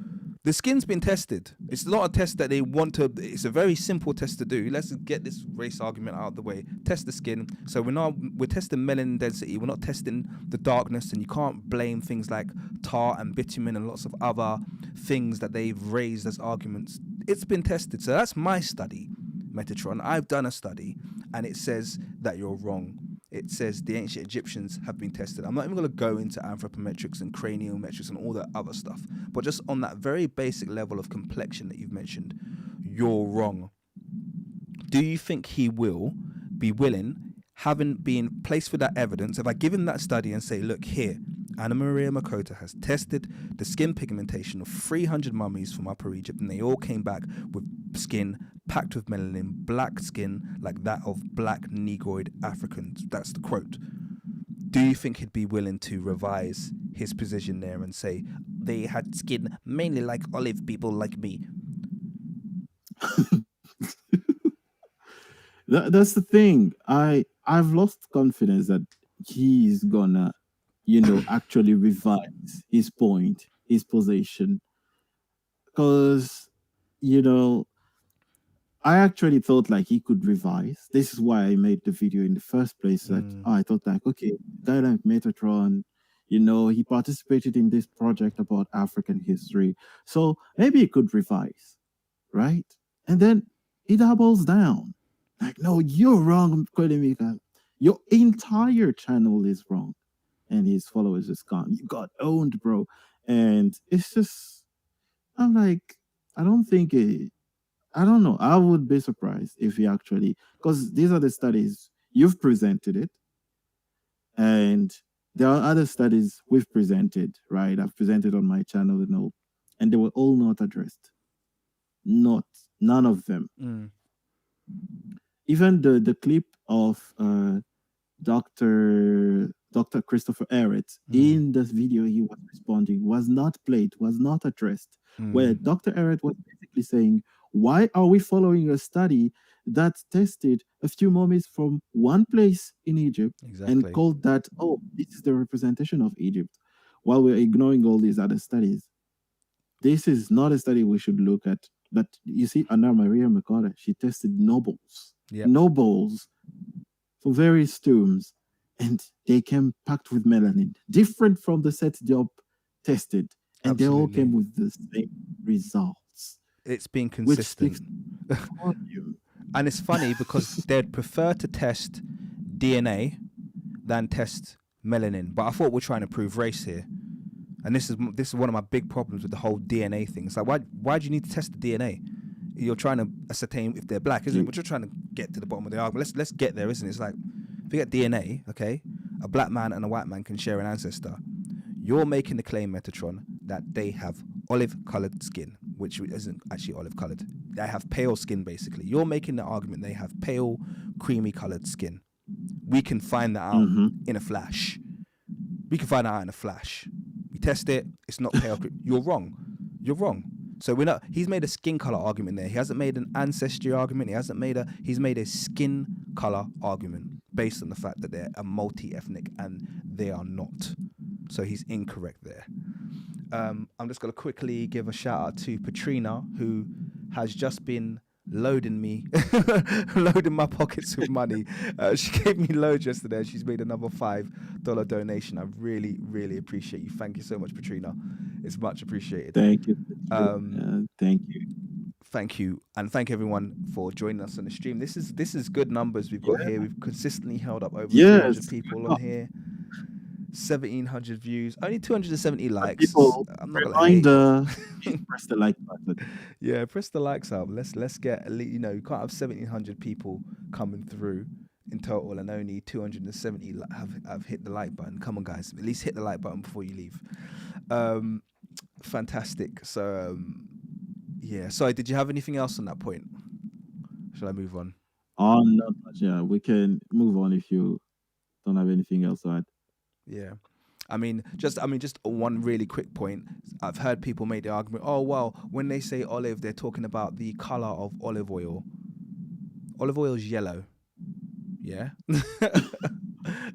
the skin's been tested. It's not a test that they want to, it's a very simple test to do. Let's get this race argument out of the way. Test the skin. So we're testing melanin density. We're not testing the darkness, and you can't blame things like tar and bitumen and lots of other things that they've raised as arguments. It's been tested. So that's my study, Metatron. I've done a study, and it says that you're wrong. It says the ancient Egyptians have been tested. I'm not even going to go into anthropometrics and cranial metrics and all that other stuff, but just on that very basic level of complexion that you've mentioned, you're wrong. Do you think he will be willing, having been placed with that evidence, if I give him that study and say, look here, Anna Maria Makota has tested the skin pigmentation of 300 mummies from Upper Egypt, and they all came back with skin packed with melanin, black skin like that of black Negroid Africans. That's the quote. Do you think he'd be willing to revise his position there and say they had skin mainly like olive people like me? That's the thing. I've lost confidence that he's gonna, actually revise his point, his position, because you know I actually thought like he could revise. This is why I made the video in the first place. That I thought like, okay, guy like Metatron, he participated in this project about African history, so maybe he could revise, right? And then he doubles down, like, no, you're wrong, Kuellimika. Your entire channel is wrong, and his followers just gone. You got owned, bro. And it's just, I'm like, I don't think it. I don't know. I would be surprised if he actually, because these are the studies you've presented it, and there are other studies we've presented, right? I've presented on my channel and all, and they were all not addressed. None of them. Even the clip of Dr. Christopher Ehret in this video he was responding was not played, was not addressed, where Dr. Ehret was basically saying, why are we following a study that tested a few mummies from one place in Egypt and called that, oh, this is the representation of Egypt, while we're ignoring all these other studies? This is not a study we should look at. But you see, Anna Maria Makota, she tested nobles for various tombs, and they came packed with melanin, different from the set Diop tested, and they all came with the same results. It's been consistent. And it's funny because they'd prefer to test DNA than test melanin. But I thought we're trying to prove race here. And this is one of my big problems with the whole DNA thing. It's like, why do you need to test the DNA? You're trying to ascertain if they're black, isn't it? But you're trying to get to the bottom of the argument. Let's get there, isn't it? It's like, if you get DNA, okay, a black man and a white man can share an ancestor. You're making the claim, Metatron, that they have olive-colored skin, which isn't actually olive-colored. They have pale skin, basically. You're making the argument they have pale, creamy-colored skin. We can find that out in a flash. We can find that out in a flash. We test it. It's not pale. You're wrong. You're wrong. So we're not. He's made a skin color argument there. He hasn't made an ancestry argument. He's made a skin color argument based on the fact that they're a multi-ethnic, and they are not. So he's incorrect there. I'm just going to quickly give a shout out to Patrina, who has just been loading my pockets with money. She gave me loads yesterday. She's made another $5 donation. I really, really appreciate you. Thank you so much, Patrina. It's much appreciated. Thank you. Thank you. Thank you, and thank everyone for joining us on the stream. This is good numbers we've got here. We've consistently held up over 200 people on here. 1,700 views, only 270 likes. People, I'm not gonna press the like button. Yeah, press the likes up. Let's get at least, you can't have 1,700 people coming through in total, and only 270 have hit the like button. Come on, guys, at least hit the like button before you leave. Fantastic. So yeah. Sorry, did you have anything else on that point? Shall I move on? Oh, not much. Yeah, we can move on if you don't have anything else to add. Yeah. I mean, just one really quick point. I've heard people make the argument, oh, well, when they say olive, they're talking about the color of olive oil. Olive oil is yellow. Yeah.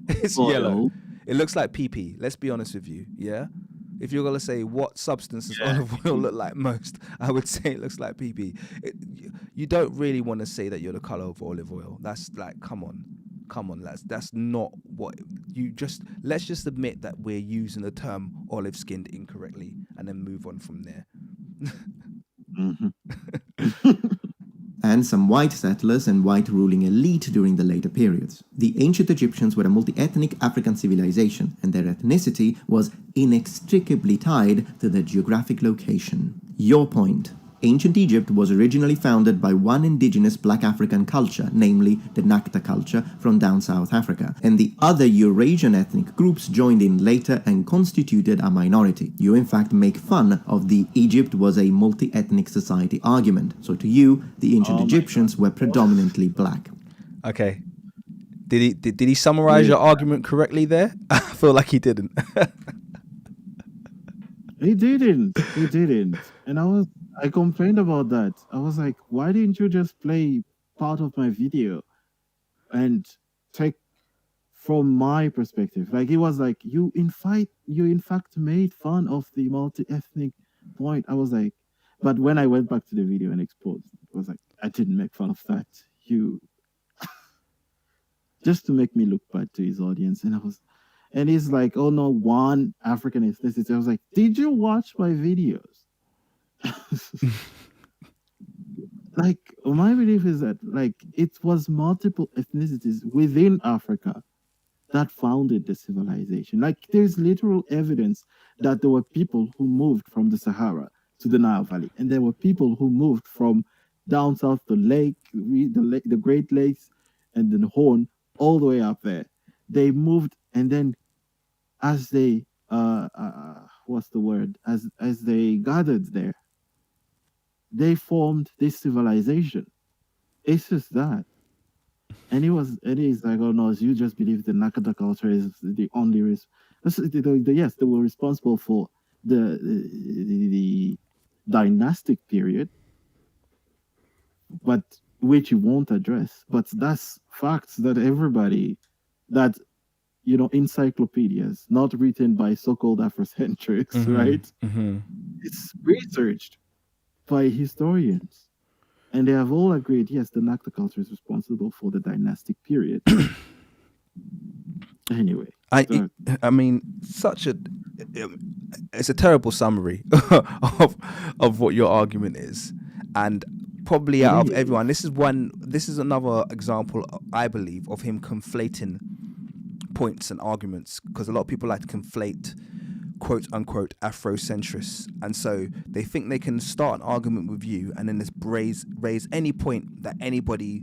It's yellow. It looks like pee-pee. Let's be honest with you. Yeah. If you're going to say what substance does olive oil look like most, I would say it looks like pee-pee. You don't really want to say that you're the color of olive oil. That's like, come on, that's not what let's just admit that we're using the term olive skinned incorrectly and then move on from there. And some white settlers and white ruling elite during the later periods. The ancient Egyptians were a multi-ethnic African civilization, and their ethnicity was inextricably tied to their geographic location. Your point. Ancient Egypt was originally founded by one indigenous black African culture, namely the Nakta culture from down South Africa, and the other Eurasian ethnic groups joined in later and constituted a minority. You in fact make fun of the Egypt was a multi-ethnic society argument, so to you, the ancient Egyptians were predominantly black. Okay. Did he summarize your argument correctly there? I feel like he didn't. He didn't. He didn't. And I complained about that. I was like, why didn't you just play part of my video and take from my perspective? Like, it was like, you in fact made fun of the multi-ethnic point. I was like, but when I went back to the video and exposed, it was like, I didn't make fun of that. You just to make me look bad to his audience. And he's like, oh no, one African ethnicity. I was like, did you watch my videos? Like, my belief is that, like, it was multiple ethnicities within Africa that founded the civilization. Like, there's literal evidence that there were people who moved from the Sahara to the Nile Valley, and there were people who moved from down south the Great Lakes and the Horn all the way up there. They moved, and then as they what's the word? As they gathered there, they formed this civilization. It's just that. And he's like, oh no, you just believe the Nakata culture is the only reason. Yes, they were responsible for the dynastic period, but which you won't address. But that's facts that everybody, that, you know, encyclopedias, not written by so-called Afrocentrics, right? It's researched by historians. And they have all agreed, yes, the Nakta culture is responsible for the dynastic period. Anyway. I mean, it's a terrible summary of what your argument is. And probably out of everyone, this is another example, I believe, of him conflating points and arguments, because a lot of people like to conflate quote unquote Afrocentrists, and so they think they can start an argument with you and then just raise any point that anybody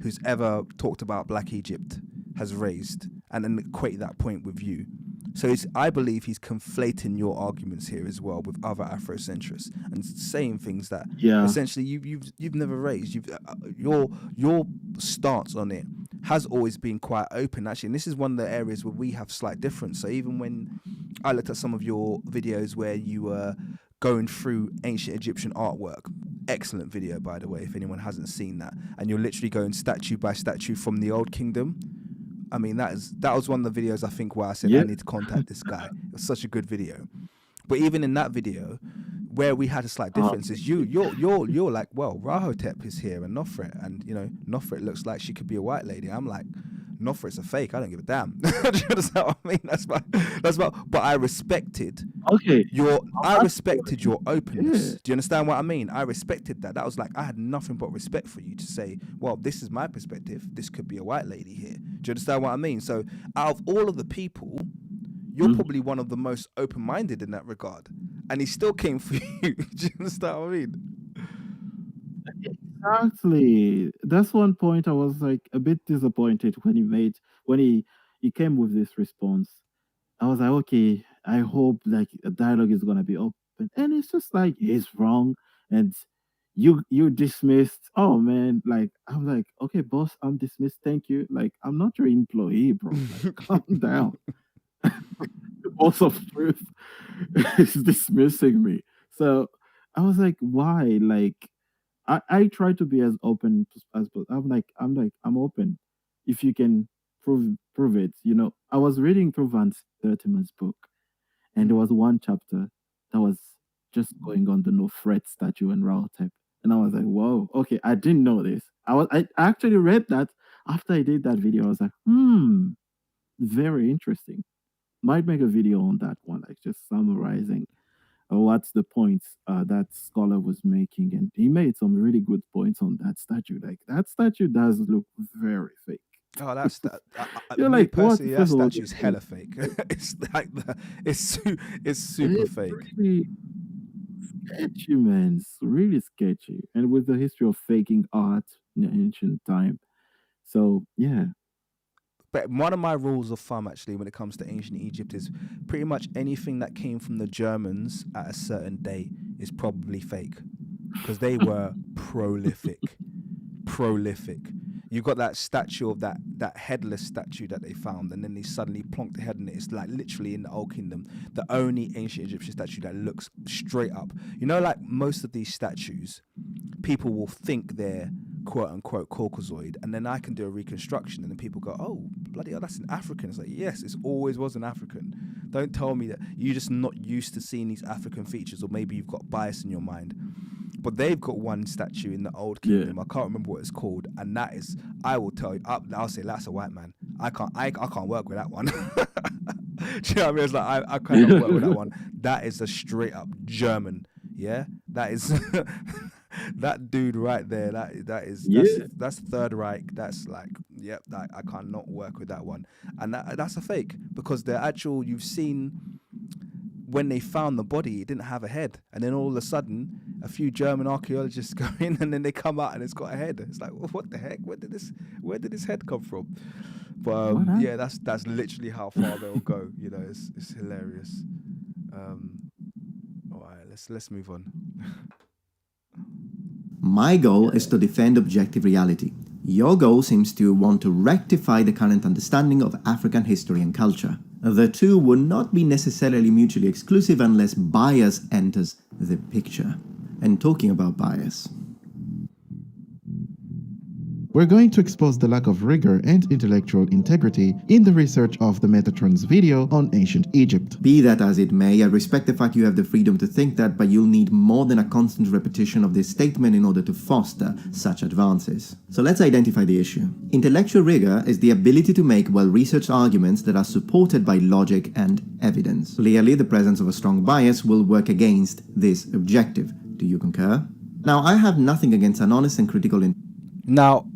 who's ever talked about Black Egypt has raised, and then equate that point with you. So I believe he's conflating your arguments here as well with other Afrocentrists and saying things that essentially you've never raised. Your stance on it has always been quite open, actually, and this is one of the areas where we have slight difference. So even when I looked at some of your videos where you were going through ancient Egyptian artwork, excellent video, by the way, if anyone hasn't seen that, and you're literally going statue by statue from the Old Kingdom. I mean, that was one of the videos, I think, where I said, I need to contact this guy. It was such a good video. But even in that video, where we had a slight difference is you're like, well, Rahotep is here and Nofret, and you know, Nofret looks like she could be a white lady. I'm like, Nofret's a fake. I don't give a damn. Do you understand what I mean? That's what. But I respected your openness. Yeah. Do you understand what I mean? I respected that. That was like, I had nothing but respect for you to say, well, this is my perspective. This could be a white lady here. Do you understand what I mean? So out of all of the people, you're probably one of the most open-minded in that regard, and he still came for you. Do you understand what I mean? Exactly. That's one point I was like a bit disappointed when he came with this response. I was like, okay, I hope like a dialogue is gonna be open. And it's just like, he's wrong, and you dismissed. Oh man, like, I'm like, okay, boss, I'm dismissed. Thank you. Like, I'm not your employee, bro. Like, calm down. The boss of truth is dismissing me. So I was like, why? Like, I try to be as open as possible. I'm open. If you can prove it. You know, I was reading through Van Sertima's book, and there was one chapter that was just going on the no fret statue and Rahotep. And I was like, whoa, okay, I didn't know this. I actually read that after I did that video. I was like, very interesting. Might make a video on that one, like just summarizing what's the points that scholar was making, and he made some really good points on that statue. Like, that statue does look very fake. Oh, that's that. You're Me like, what? personally, that First of all, statue's hella fake. It's like it's super it's fake. really sketchy, man. It's really sketchy. And with the history of faking art in ancient time. So yeah. But one of my rules of thumb, actually, when it comes to ancient Egypt, is pretty much anything that came from the Germans at a certain date is probably fake, because they were prolific, prolific. You got that statue of that headless statue that they found, and then they suddenly plonked the head in it. It's like literally in the Old Kingdom, the only ancient Egyptian statue that looks straight up. You know, like most of these statues, people will think they're quote unquote Caucasoid, and then I can do a reconstruction, and then people go, "Oh, bloody hell, that's an African." It's like, yes, it always was an African. Don't tell me that you're just not used to seeing these African features, or maybe you've got bias in your mind. But they've got one statue in the Old Kingdom. I can't remember what it's called, and that is, I will tell you, I'll say that's a white man. I can't work with that one. Do you know what I mean? It's like I cannot work with that one. That is a straight up German. Yeah, that is that dude right there. That's Third Reich. That's like, yep. I cannot work with that one, and that's a fake, because the actual, you've seen when they found the body, it didn't have a head, and then all of a sudden, a few German archaeologists go in, and then they come out and it's got a head. It's like, well, what the heck? Where did this head come from? But yeah, that's literally how far they'll go. You know, it's hilarious. All right, let's move on. My goal is to defend objective reality. Your goal seems to want to rectify the current understanding of African history and culture. The two would not be necessarily mutually exclusive unless bias enters the picture. And talking about bias, We're going to expose the lack of rigor and intellectual integrity in the research of the Metatron's video on ancient Egypt. be that as it may, I respect the fact you have the freedom to think that, but you'll need more than a constant repetition of this statement in order to foster such advances. So let's identify the issue. Intellectual rigor is the ability to make well-researched arguments that are supported by logic and evidence. Clearly, the presence of a strong bias will work against this objective. Do you concur? Now, I have nothing against an honest and critical Now,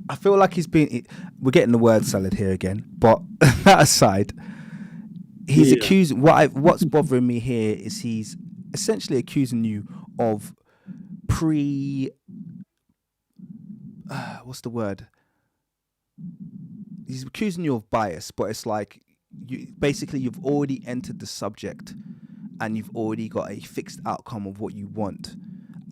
I feel like we're getting the word salad here again, but that aside, he's accusing, what's bothering me here is he's essentially accusing you of what's the word? He's accusing you of bias, but it's like, you've already entered the subject and you've already got a fixed outcome of what you want.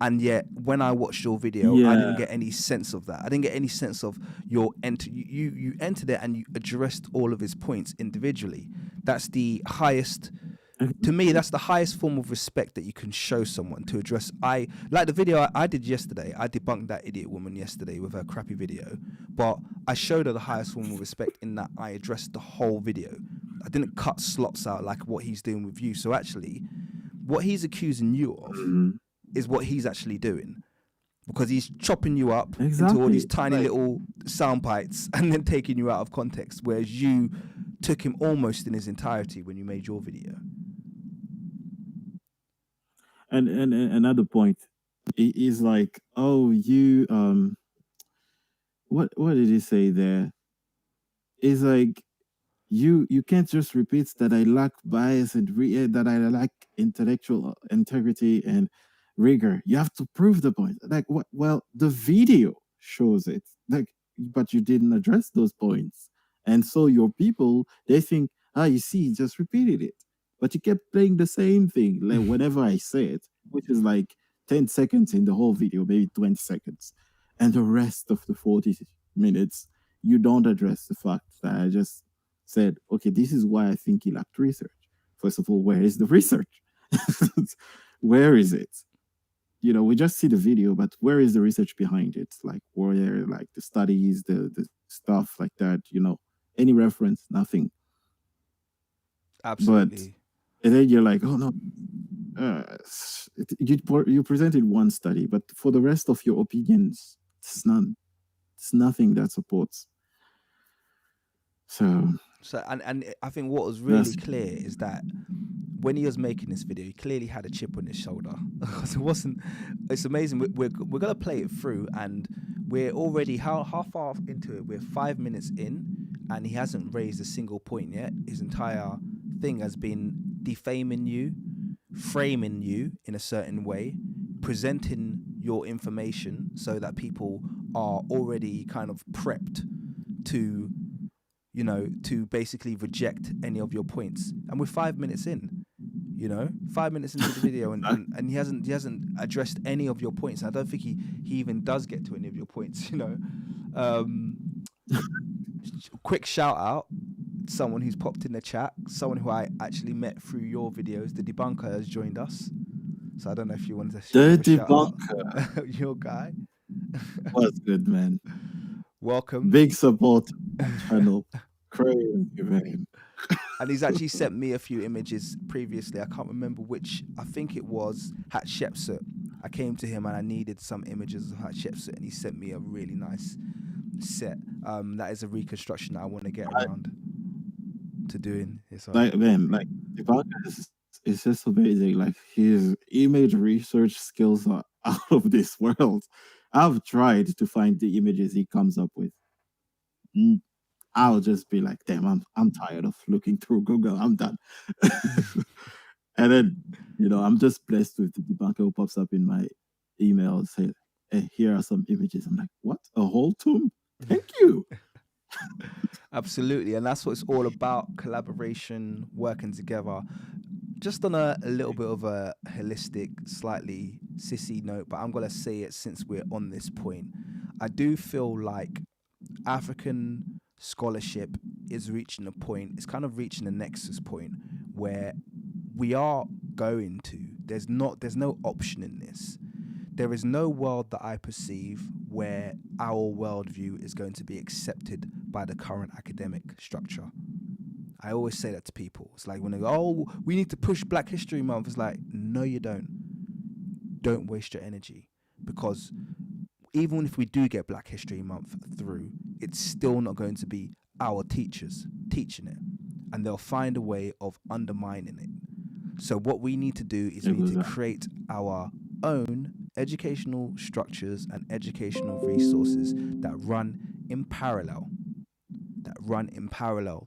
And yet, when I watched your video, I didn't get any sense of that. I didn't get any sense of you entered it and you addressed all of his points individually. That's the highest, to me, that's the highest form of respect that you can show someone, to address. Like the video I did yesterday, I debunked that idiot woman yesterday with her crappy video, but I showed her the highest form of respect in that I addressed the whole video. I didn't cut slots out like what he's doing with you. So actually, what he's accusing you of is what he's actually doing, because he's chopping you up into all these tiny little sound bites and then taking you out of context, whereas you took him almost in his entirety when you made your video. And another point is like, oh, you what did he say there? It's like, you can't just repeat that I lack bias and that I lack intellectual integrity and rigor. You have to prove the point. Like, what? Well, the video shows it. Like, but you didn't address those points, and so your people, they think, you see, he just repeated it, but you kept playing the same thing. Like whenever I say it, which is like 10 seconds in the whole video, maybe 20 seconds, and the rest of the 40 minutes, you don't address the fact that I just said, okay, this is why I think he lacked research. First of all, where is the research? Where is it? You know, we just see the video, but where is the research behind it? Like, where, like the studies, the stuff like that, you know, any reference, nothing. Absolutely. But, and then you're like, oh no, you presented one study, but for the rest of your opinions, it's none. It's nothing that supports. So and I think what was really clear is that when he was making this video, he clearly had a chip on his shoulder. It's amazing. We're gonna play it through, and we're already how far into it? We're 5 minutes in, and he hasn't raised a single point yet. His entire thing has been defaming you framing you in a certain way, presenting your information so that people are already kind of prepped to, to basically reject any of your points. And we're 5 minutes in, 5 minutes into the video, and he hasn't addressed any of your points. I don't think he even does get to any of your points. Quick shout out, someone who's popped in the chat, someone who I actually met through your videos. The Debunker has joined us, so I don't know if you wanted to The shout out Debunker. your guy. What's good, man? Welcome. Big support channel. Crazy, man. And he's actually sent me a few images previously. I can't remember which. I think it was Hatshepsut. I came to him and I needed some images of Hatshepsut, and he sent me a really nice set. That is a reconstruction that I want to get around to doing. Like, man, like Debunker is just amazing. Like, his image research skills are out of this world. I've tried to find the images he comes up with. I'll just be like, damn, I'm tired of looking through Google. I'm done. And then, I'm just blessed with the Debunker who pops up in my email and say, hey, here are some images. I'm like, what? A whole tomb? Thank you. Absolutely. And that's what it's all about: collaboration, working together. Just on a little bit of a holistic, slightly sissy note, but I'm going to say it since we're on this point. I do feel like African scholarship is reaching a point, it's kind of reaching a nexus point where we are going to, there's no option in this. There is no world that I perceive where our worldview is going to be accepted by the current academic structure. I always say that to people. It's like when they go, oh, we need to push Black History Month. It's like, no, you don't. Don't waste your energy. Because even if we do get Black History Month through, it's still not going to be our teachers teaching it. And they'll find a way of undermining it. So what we need to do is we need to create our own educational structures and educational resources that run in parallel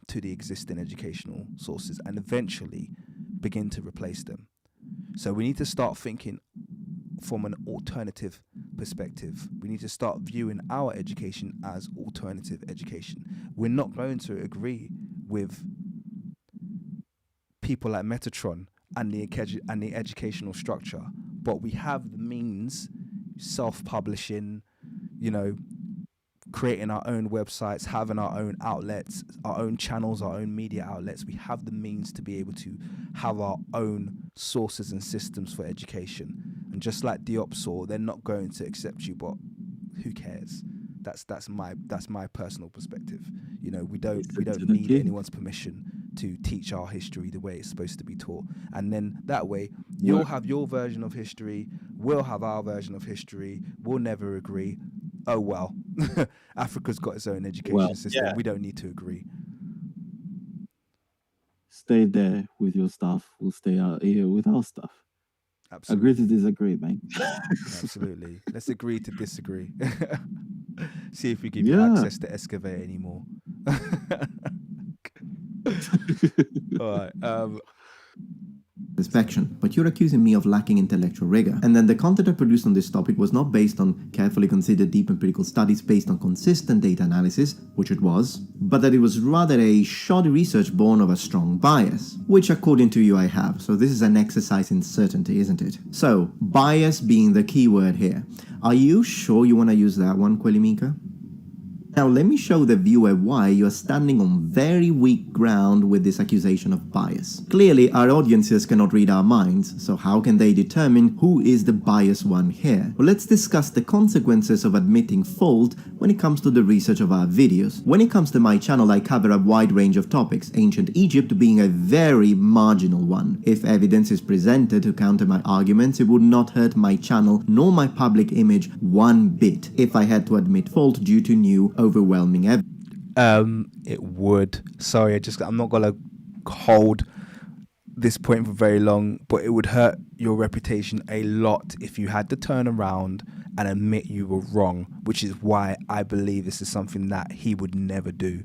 to the existing educational sources, and eventually begin to replace them. So we need to start thinking from an alternative perspective. We need to start viewing our education as alternative education. We're not going to agree with people like Metatron and the educational structure, but we have the means, self-publishing, creating our own websites, having our own outlets, our own channels, our own media outlets. We have the means to be able to have our own sources and systems for education. And just like Diop saw, they're not going to accept you, but who cares? That's my personal perspective. We don't need anyone's permission to teach our history the way it's supposed to be taught. And then that way, you'll have your version of history, we'll have our version of history, we'll never agree. Oh, well, Africa's got its own education system. Yeah. We don't need to agree. Stay there with your stuff. We'll stay out here with our stuff. Absolutely. Agree to disagree, man. Absolutely. Let's agree to disagree. See if we give you access to excavate anymore. All right. Inspection, but you're accusing me of lacking intellectual rigor. And then the content I produced on this topic was not based on carefully considered deep empirical studies based on consistent data analysis, which it was, but that it was rather a shoddy research born of a strong bias, which according to you I have. So this is an exercise in certainty, isn't it? So, bias being the key word here. Are you sure you want to use that one, Kuellimika? Now let me show the viewer why you are standing on very weak ground with this accusation of bias. Clearly, our audiences cannot read our minds, so how can they determine who is the biased one here? Well, let's discuss the consequences of admitting fault when it comes to the research of our videos. When it comes to my channel, I cover a wide range of topics, ancient Egypt being a very marginal one. If evidence is presented to counter my arguments, it would not hurt my channel nor my public image one bit if I had to admit fault due to new overwhelming evidence. It would. Sorry, I'm not gonna hold this point for very long, but it would hurt your reputation a lot if you had to turn around and admit you were wrong, which is why I believe this is something that he would never do.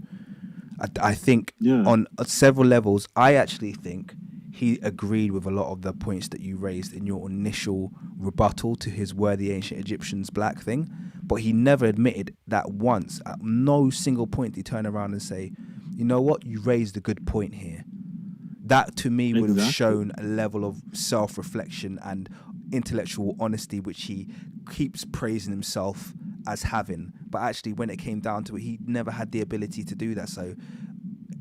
I think on several levels, I actually think he agreed with a lot of the points that you raised in your initial rebuttal to his "Were the ancient Egyptians black" thing, but he never admitted that once. At no single point did he turn around and say, "You know what? You raised a good point here." That to me would have Exactly. shown a level of self-reflection and intellectual honesty, which he keeps praising himself as having. But actually, when it came down to it, he never had the ability to do that. So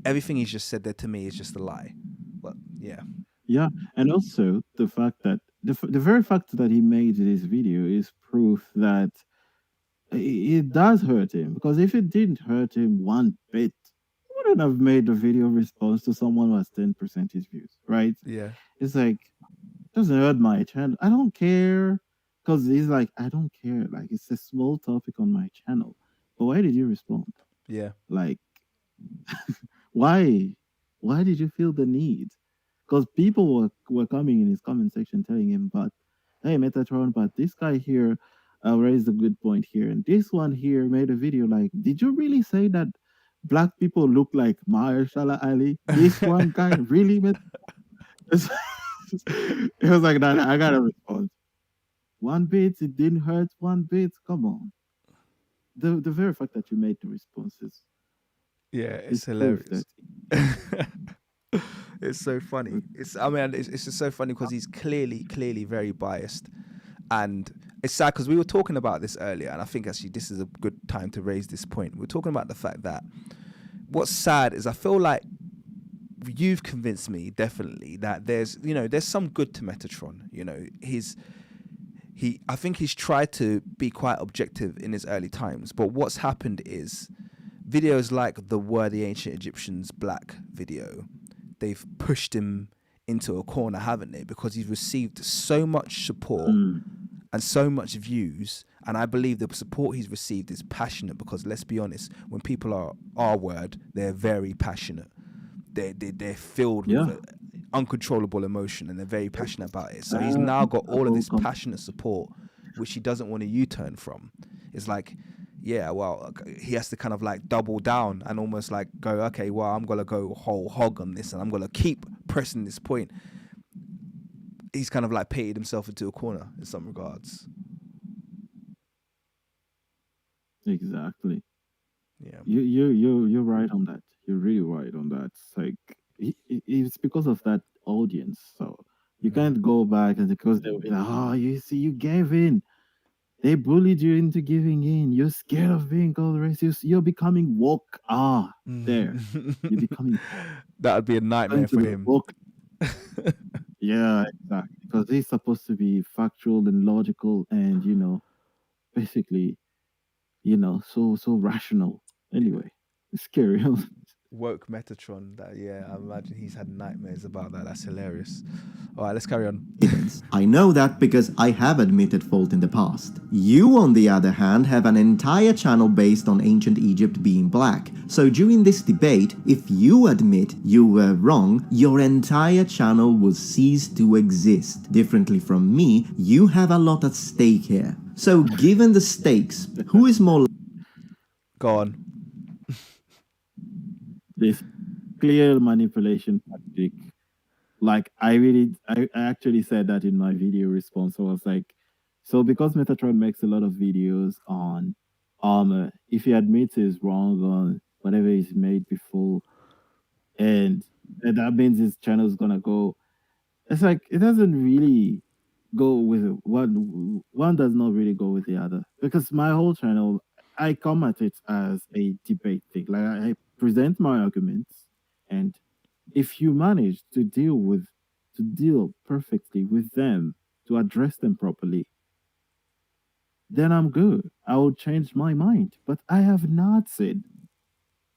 everything he's just said there to me is just a lie. But yeah, Yeah, and also the fact that the very fact that he made this video is proof that it does hurt him. Because if it didn't hurt him one bit, he wouldn't have made a video response to someone who has 10% his views, right? yeah, It's like, doesn't hurt my channel. I don't care. Because he's like, I don't care. Like, it's a small topic on my channel. But why did you respond? yeah, Like, why? Why did you feel the need? Because people were coming in his comment section telling him, but hey, Metatron, but this guy here raised a good point here. And this one here made a video like, did you really say that black people look like Mahershala Ali? This one guy really? It was like that. I got a response. One bit, it didn't hurt one bit. Come on. The very fact that you made the responses yeah. It's is proof that hilarious. It's so funny. It's just so funny because he's clearly very biased, and it's sad because we were talking about this earlier, and I think actually this is a good time to raise this point. We're talking about the fact that what's sad is I feel like you've convinced me definitely that there's some good to Metatron. I think he's tried to be quite objective in his early times, but what's happened is videos like the "Were the Ancient Egyptians Black" video, they've pushed him into a corner, haven't they? Because he's received so much support mm, and so much views, and I believe the support he's received is passionate. Because let's be honest, when people are R-word, they're very passionate. They're filled with yeah, uncontrollable emotion, and they're very passionate about it. So he's uh, now got a all of whole this passionate support, which he doesn't want to U-turn from. It's like, yeah, well, he has to kind of like double down and almost like go, okay, well, I'm gonna go whole hog on this, and I'm gonna keep pressing this point. He's kind of like painted himself into a corner in some regards. exactly. Yeah. You're right on that. You're really right on that. It's like it's because of that audience. So you Mm. can't go back and because they'll be like, oh, you see, you gave in. They bullied you into giving in. You're scared of being called racist. You're becoming woke. Ah, there. You're becoming That would be a going nightmare to for the him. woke. Yeah, exactly. Because he's supposed to be factual and logical and basically, so rational. Anyway, it's scary. Woke Metatron. That, yeah, I imagine he's had nightmares about that. That's hilarious. All right, let's carry on. Evidence. I know that because I have admitted fault in the past. You, on the other hand, have an entire channel based on ancient Egypt being black. So during this debate, if you admit you were wrong, your entire channel will cease to exist. Differently from me, you have a lot at stake here. So given the stakes, who is more Go on. This clear manipulation tactic. Like I actually said that in my video response. I was like, so because Metatron makes a lot of videos on armor, if he admits he's wrong on whatever he's made before, and that means his channel's gonna go. It's like it doesn't really go with one. One does not really go with the other because my whole channel, I come at it as a debate thing. Like I present my arguments, and if you manage to deal perfectly with them, to address them properly, then I'm good. I will change my mind. But I have not said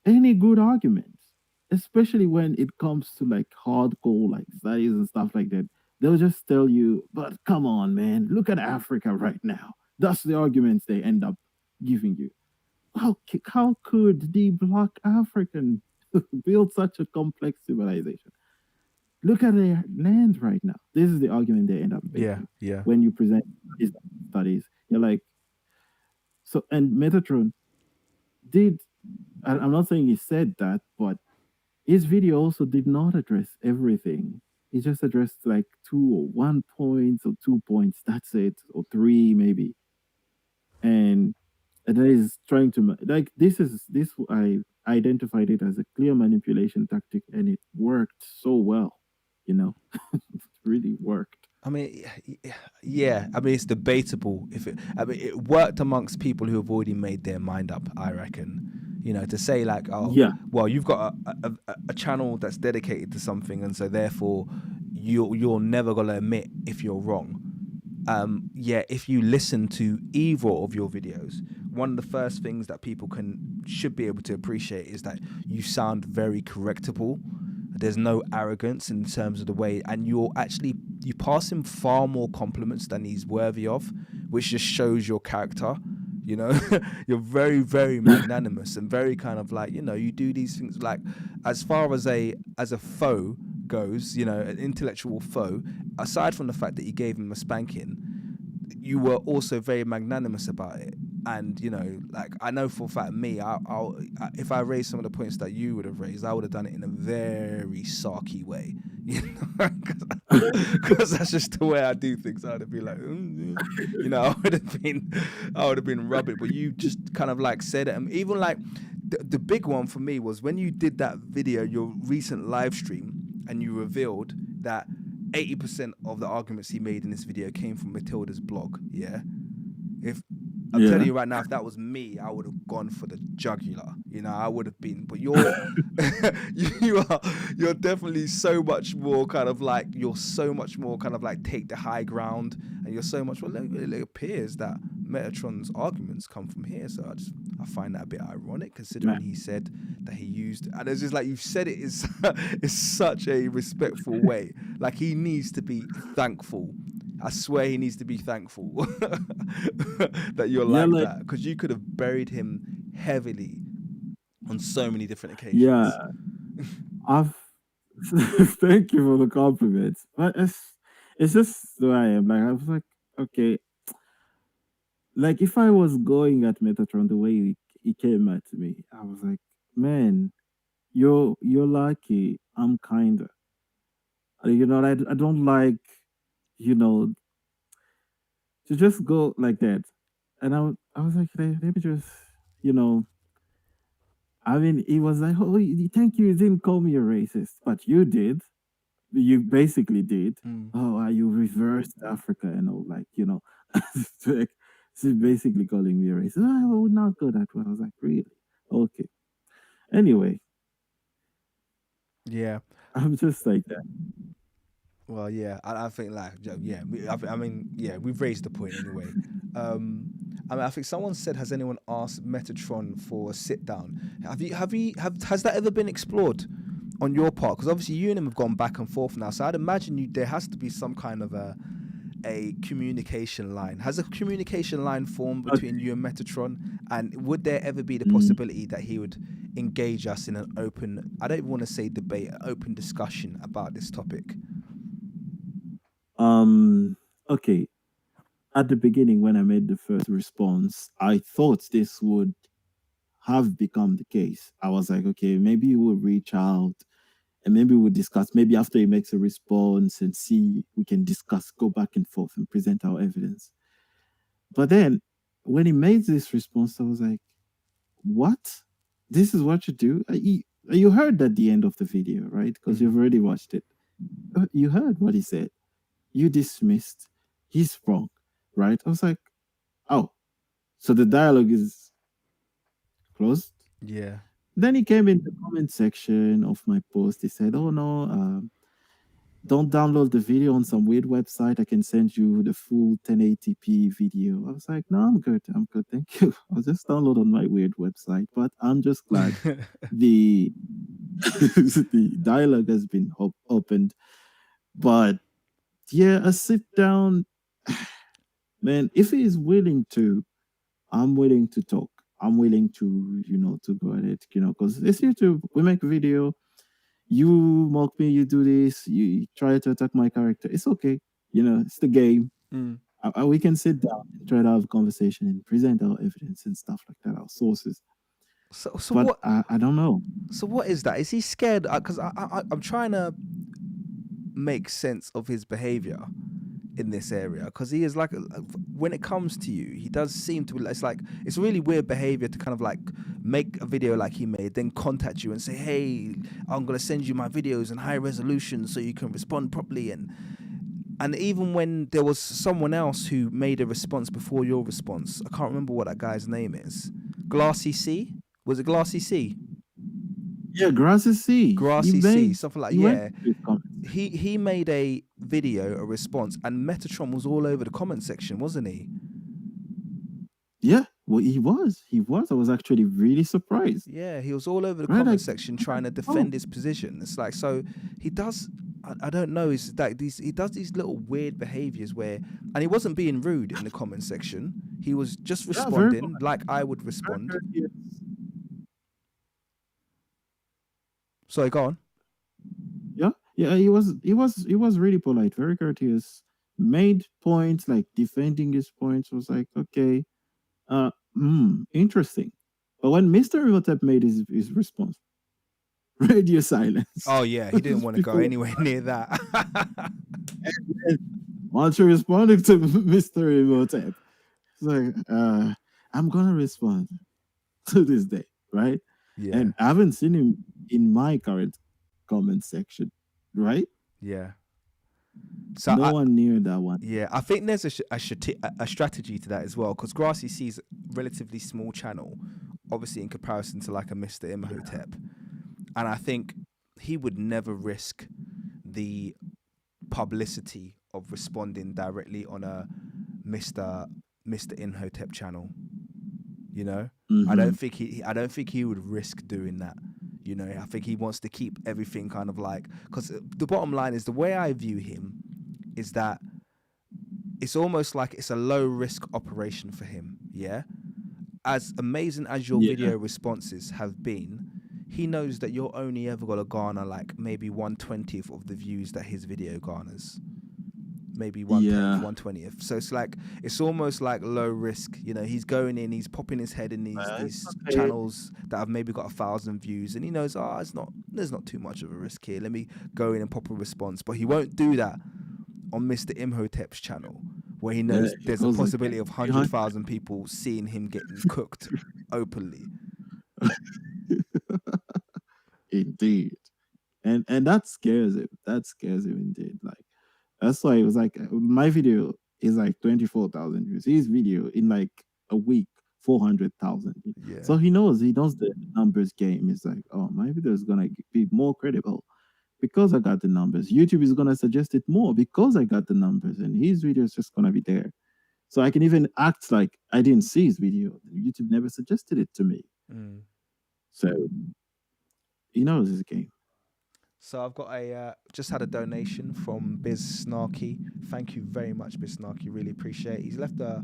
any good arguments, especially when it comes to like hardcore like studies and stuff like that. They'll just tell you, but come on, man, look at Africa right now. That's the arguments they end up giving you. How could the black African build such a complex civilization? Look at their land right now. This is the argument they end up Yeah, making yeah, when you present these studies. You're like, so, and Metatron did, I'm not saying he said that, but his video also did not address everything. He just addressed like 1 point or 2 points. That's it, or three maybe. And that is trying to like this. I identified it as a clear manipulation tactic, and it worked so well. You know, it really worked. I mean, yeah. I mean, it's debatable if it. I mean, it worked amongst people who have already made their mind up. I reckon, to say like, oh, Yeah, well, you've got a channel that's dedicated to something, and so therefore, you're never gonna admit if you're wrong. Yeah, if you listen to either of your videos, one of the first things that people should be able to appreciate is that you sound very correctable. There's no arrogance in terms of the way, and you pass him far more compliments than he's worthy of, which just shows your character. You know, you're very, very magnanimous and very kind of like, you do these things like, as far as a foe goes, an intellectual foe. Aside from the fact that you gave him a spanking, you were also very magnanimous about it. And like, I know for a fact, me, if I raised some of the points that you would have raised, I would have done it in a very sarky way, because that's just the way I do things. I would be like, I would have been rubbing, but you just kind of like said it. And even like the big one for me was when you did that video, your recent live stream, and you revealed that 80% of the arguments he made in this video came from Matilda's blog. Yeah. If I'm telling you right now, if that was me, I would have gone for the jugular. I would have been. But you're you're definitely so much more kind of like, take the high ground, and you're so much more. It appears that Metatron's arguments come from here, so I find that a bit ironic, considering he said that he used, and it's just like you've said it is is such a respectful way. Like, he needs to be thankful. I swear he needs to be thankful that you're yeah, like like that, because you could have buried him heavily on so many different yeah. occasions. I've thank you for the compliments, but it's just the way I am. Like I was like, okay, like if I was going at Metatron the way he came at me, I was like, man, you're lucky. I'm kinda, I don't like, you know, to just go like that. And I was like, let me just, you know, I mean, he was like, oh, thank you, you didn't call me a racist, but you did. You basically did. Mm. Oh, you reversed Africa and all, like, it's like, she's basically calling me a racist. I would not go that way. I was like, really? Okay. Anyway, Yeah. I'm just like that. Well, yeah, I think like, yeah, I mean, yeah, we've raised the point anyway. I mean, I think someone said, has anyone asked Metatron for a sit down? Has that ever been explored on your part? Because obviously you and him have gone back and forth now, so I'd imagine there has to be some kind of a communication line. Has a communication line formed between Okay. you and Metatron? And would there ever be the Mm, possibility that he would engage us in an open, I don't want to say debate, an open discussion about this topic? okay. At the beginning, when I made the first response, I thought this would have become the case. I was like, okay, maybe he will reach out and maybe we'll discuss. Maybe after he makes a response and see, we can discuss, go back and forth and present our evidence. But then when he made this response, I was like, what? This is what you do? You heard at the end of the video, right? Because you've already watched it. You heard what he said. You dismissed. He's wrong, right? I was like, oh, so the dialogue is closed? Yeah. Then he came in the comment section of my post. He said, oh no, don't download the video on some weird website. I can send you the full 1080p video. I was like, no, I'm good. I'm good. Thank you. I'll just download on my weird website. But I'm just glad the the dialogue has been opened. But yeah, a sit down, man. If he is willing to, I'm willing to talk. I'm willing to, to go at it, because it's YouTube. We make a video. You mock me, you do this, you try to attack my character. It's okay. It's the game. Mm. We can sit down and try to have a conversation and present our evidence and stuff like that, our sources. So But what? I don't know. So what is that? Is he scared? Because I'm trying to make sense of his behavior in this area, because he is like when it comes to you, he does seem to. It's like it's really weird behavior to kind of like make a video like he made, then contact you and say, "Hey, I'm gonna send you my videos in high resolution so you can respond properly." And even when there was someone else who made a response before your response, I can't remember what that guy's name is. Glassy C? Was it Glassy C? Yeah, Grassy C. Grassy C, something like, He went yeah. to his comments. He made a video, a response, and Metatron was all over the comment section, wasn't he? Yeah, well, he was. He was. I was actually really surprised. Yeah, he was all over the Right, comment like, section trying to oh, defend his position. It's like, so he does. I don't know. It's like he does these little weird behaviors where, and he wasn't being rude in the comment section. He was just yeah, very, responding like I would very respond. courteous. Sorry, go on. Yeah, yeah, he was really polite, very courteous. Made points, like defending his points. Was like, okay, interesting. But when Mr. Imhotep made his response, radio silence. Oh yeah, he didn't want to go People, anywhere near that. once you're responding to Mr. Imhotep, it's like, I'm gonna respond to this day, right? Yeah, And I haven't seen him in my current comment section, right? yeah. So No one near that one. yeah, I think there's a strategy to that as well, because Grassy C's a relatively small channel, obviously in comparison to like a Mr. Imhotep, and I think he would never risk the publicity of responding directly on a Mr. Imhotep channel. You know, I don't think I don't think he would risk doing that. You know, I think he wants to keep everything kind of like, because the bottom line is, the way I view him is that it's almost like it's a low risk operation for him. Yeah, as amazing as your Yeah. video responses have been, he knows that you're only ever gonna garner like maybe 1/20th of the views that his video garners. Maybe 1/10th, Yeah. 1/20th. So it's like, it's almost like low risk. You know, he's going in, he's popping his head in It's these okay. channels that have maybe got 1,000 views, and he knows, there's not too much of a risk here. Let me go in and pop a response. But he won't do that on Mr. Imhotep's channel, where he knows he there's a goes like possibility of 100,000 people seeing him getting cooked openly. Indeed. And that scares him. That scares him indeed. Like, that's why it was like, my video is like 24,000 views. His video in like a week, 400,000. Yeah. So he knows the numbers game. It's like, oh, my video is gonna be more credible because I got the numbers. YouTube is gonna suggest it more because I got the numbers, and his video is just gonna be there. So I can even act like I didn't see his video. YouTube never suggested it to me. Mm. So he knows his game. So I've got just had a donation from Biz Snarky. Thank you very much, Biz Snarky. Really appreciate it. He's left a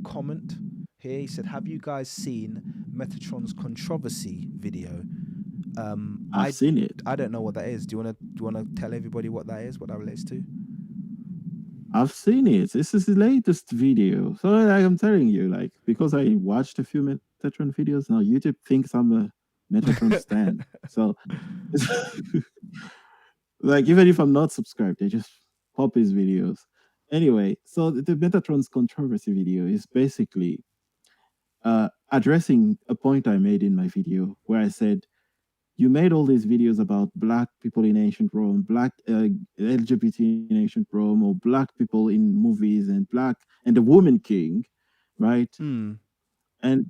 comment here. He said, "Have you guys seen Metatron's controversy video?" I've seen it. I don't know what that is. Do you wanna tell everybody what that is? What that relates to? I've seen it. This is the latest video. So like, I'm telling you, like, because I watched a few Metatron videos, now YouTube thinks I'm a Metatron stan. So like, even if I'm not subscribed, they just pop his videos. Anyway, so the Metatron's controversy video is basically addressing a point I made in my video where I said, you made all these videos about black people in ancient Rome, black LGBT in ancient Rome, or black people in movies, and the woman king, right? Hmm. And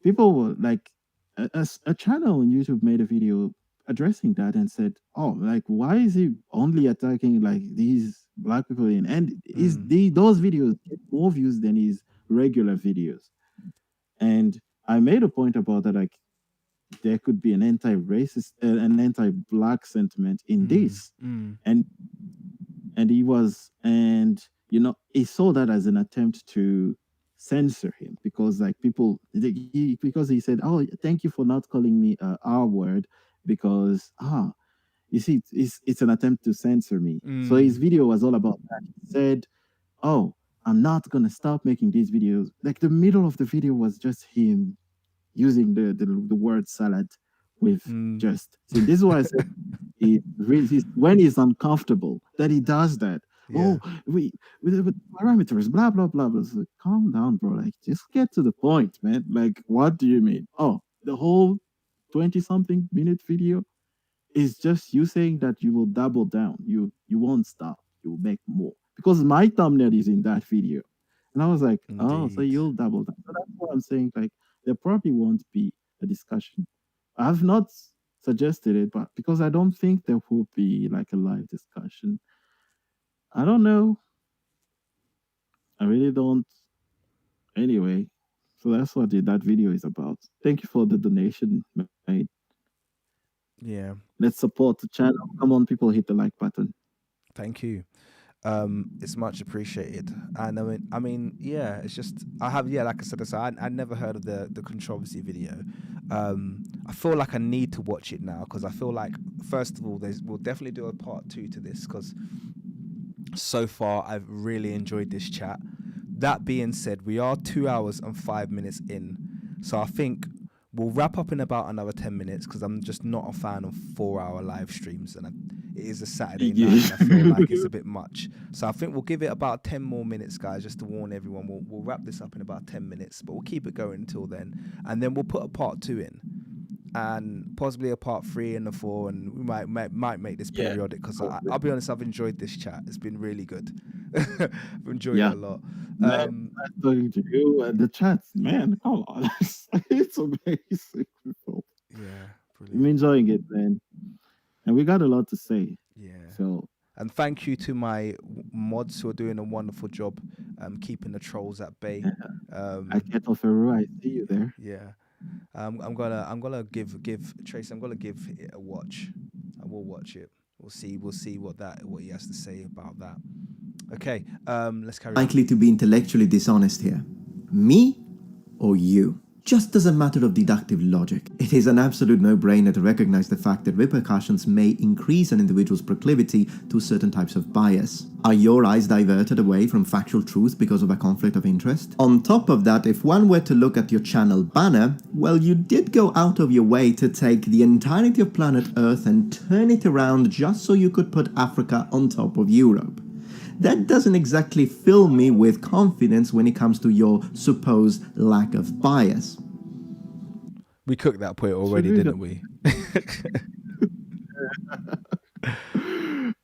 people were like, a channel on YouTube made a video addressing that and said, oh, like, why is he only attacking like these black people in, and those videos get more views than his regular videos. And I made a point about that, like, there could be an anti-racist, an anti-black sentiment in this, and he saw that as an attempt to censor him, because like because he said, oh, thank you for not calling me R word, because you see, it's an attempt to censor me. So his video was all about that. He said, oh, I'm not gonna stop making these videos. Like, the middle of the video was just him using the word salad with Mm. just. See, this is why I said when he's uncomfortable, that he does that. Yeah. Oh, we with parameters, blah blah blah blah. So calm down, bro. Like, just get to the point, man. Like, what do you mean? Oh, the whole 20 something minute video is just you saying that you will double down. You won't stop. You will make more. Because my thumbnail is in that video. And I was like, oh, so Indeed. you'll double down. So that's what I'm saying. Like, there probably won't be a discussion. I've not suggested it, but because I don't think there will be like a live discussion. I don't know. I really don't. Anyway, so that's what that video is about. Thank you for the donation, mate. Yeah. Let's support the channel. Come on, people, hit the like button. Thank you. It's much appreciated. And I mean, yeah, it's just yeah, like I said, I never heard of the controversy video. I feel like I need to watch it now because I feel like, first of all, we'll definitely do a part 2 to this because so far I've really enjoyed this chat. That being said, we are 2 hours and 5 minutes in, so I think we'll wrap up in about another 10 minutes because I'm just not a fan of 4-hour live streams, and it is a Saturday night, and I feel like it's a bit much. So I think we'll give it about 10 more minutes, guys, just to warn everyone. We'll wrap this up in about 10 minutes, but we'll keep it going until then, and then we'll put a part 2 in, and possibly a part 3 and a 4, and we might make this periodic because I'll be honest, I've enjoyed this chat. It's been really good. I've enjoyed it a lot. Man, I'm talking to you and the chats, man. Come on, it's amazing. Yeah, brilliant. I'm enjoying it, man, and we got a lot to say. Yeah. So, and thank you to my mods who are doing a wonderful job, keeping the trolls at bay. I get off I see you there. Yeah. I'm gonna give Tracy. I'm gonna give it a watch. I will watch it. We'll see what he has to say about that. Okay. Let's carry on. Likely to be intellectually dishonest here? Me or you? Just as a matter of deductive logic, it is an absolute no-brainer to recognize the fact that repercussions may increase an individual's proclivity to certain types of bias. Are your eyes diverted away from factual truth because of a conflict of interest? On top of that, if one were to look at your channel banner, well, you did go out of your way to take the entirety of planet Earth and turn it around just so you could put Africa on top of Europe. That doesn't exactly fill me with confidence when it comes to your supposed lack of bias. We cooked that point already, didn't we?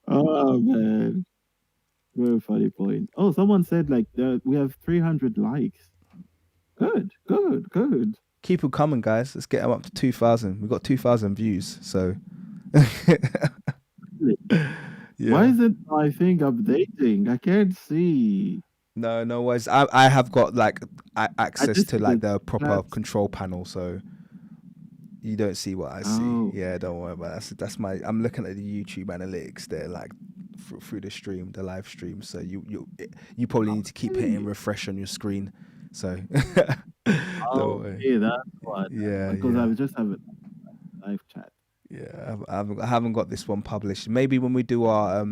Oh man, very funny point. Oh, someone said like we have 300 likes. Good. Keep them coming, guys. Let's get them up to 2,000. We've got 2,000 views, so. Yeah. Why is it my thing updating? I can't see. No worries. I have got like access to like the proper that's... control panel, so you don't see what I see. Oh. Yeah, don't worry about that. That's my. I'm looking at the YouTube analytics there, like through the stream, the live stream. So you probably need to keep hitting refresh on your screen. So. Oh, yeah, that's what. Yeah, because yeah. I just have a live chat. Yeah, I haven't got this one published. Maybe when we do our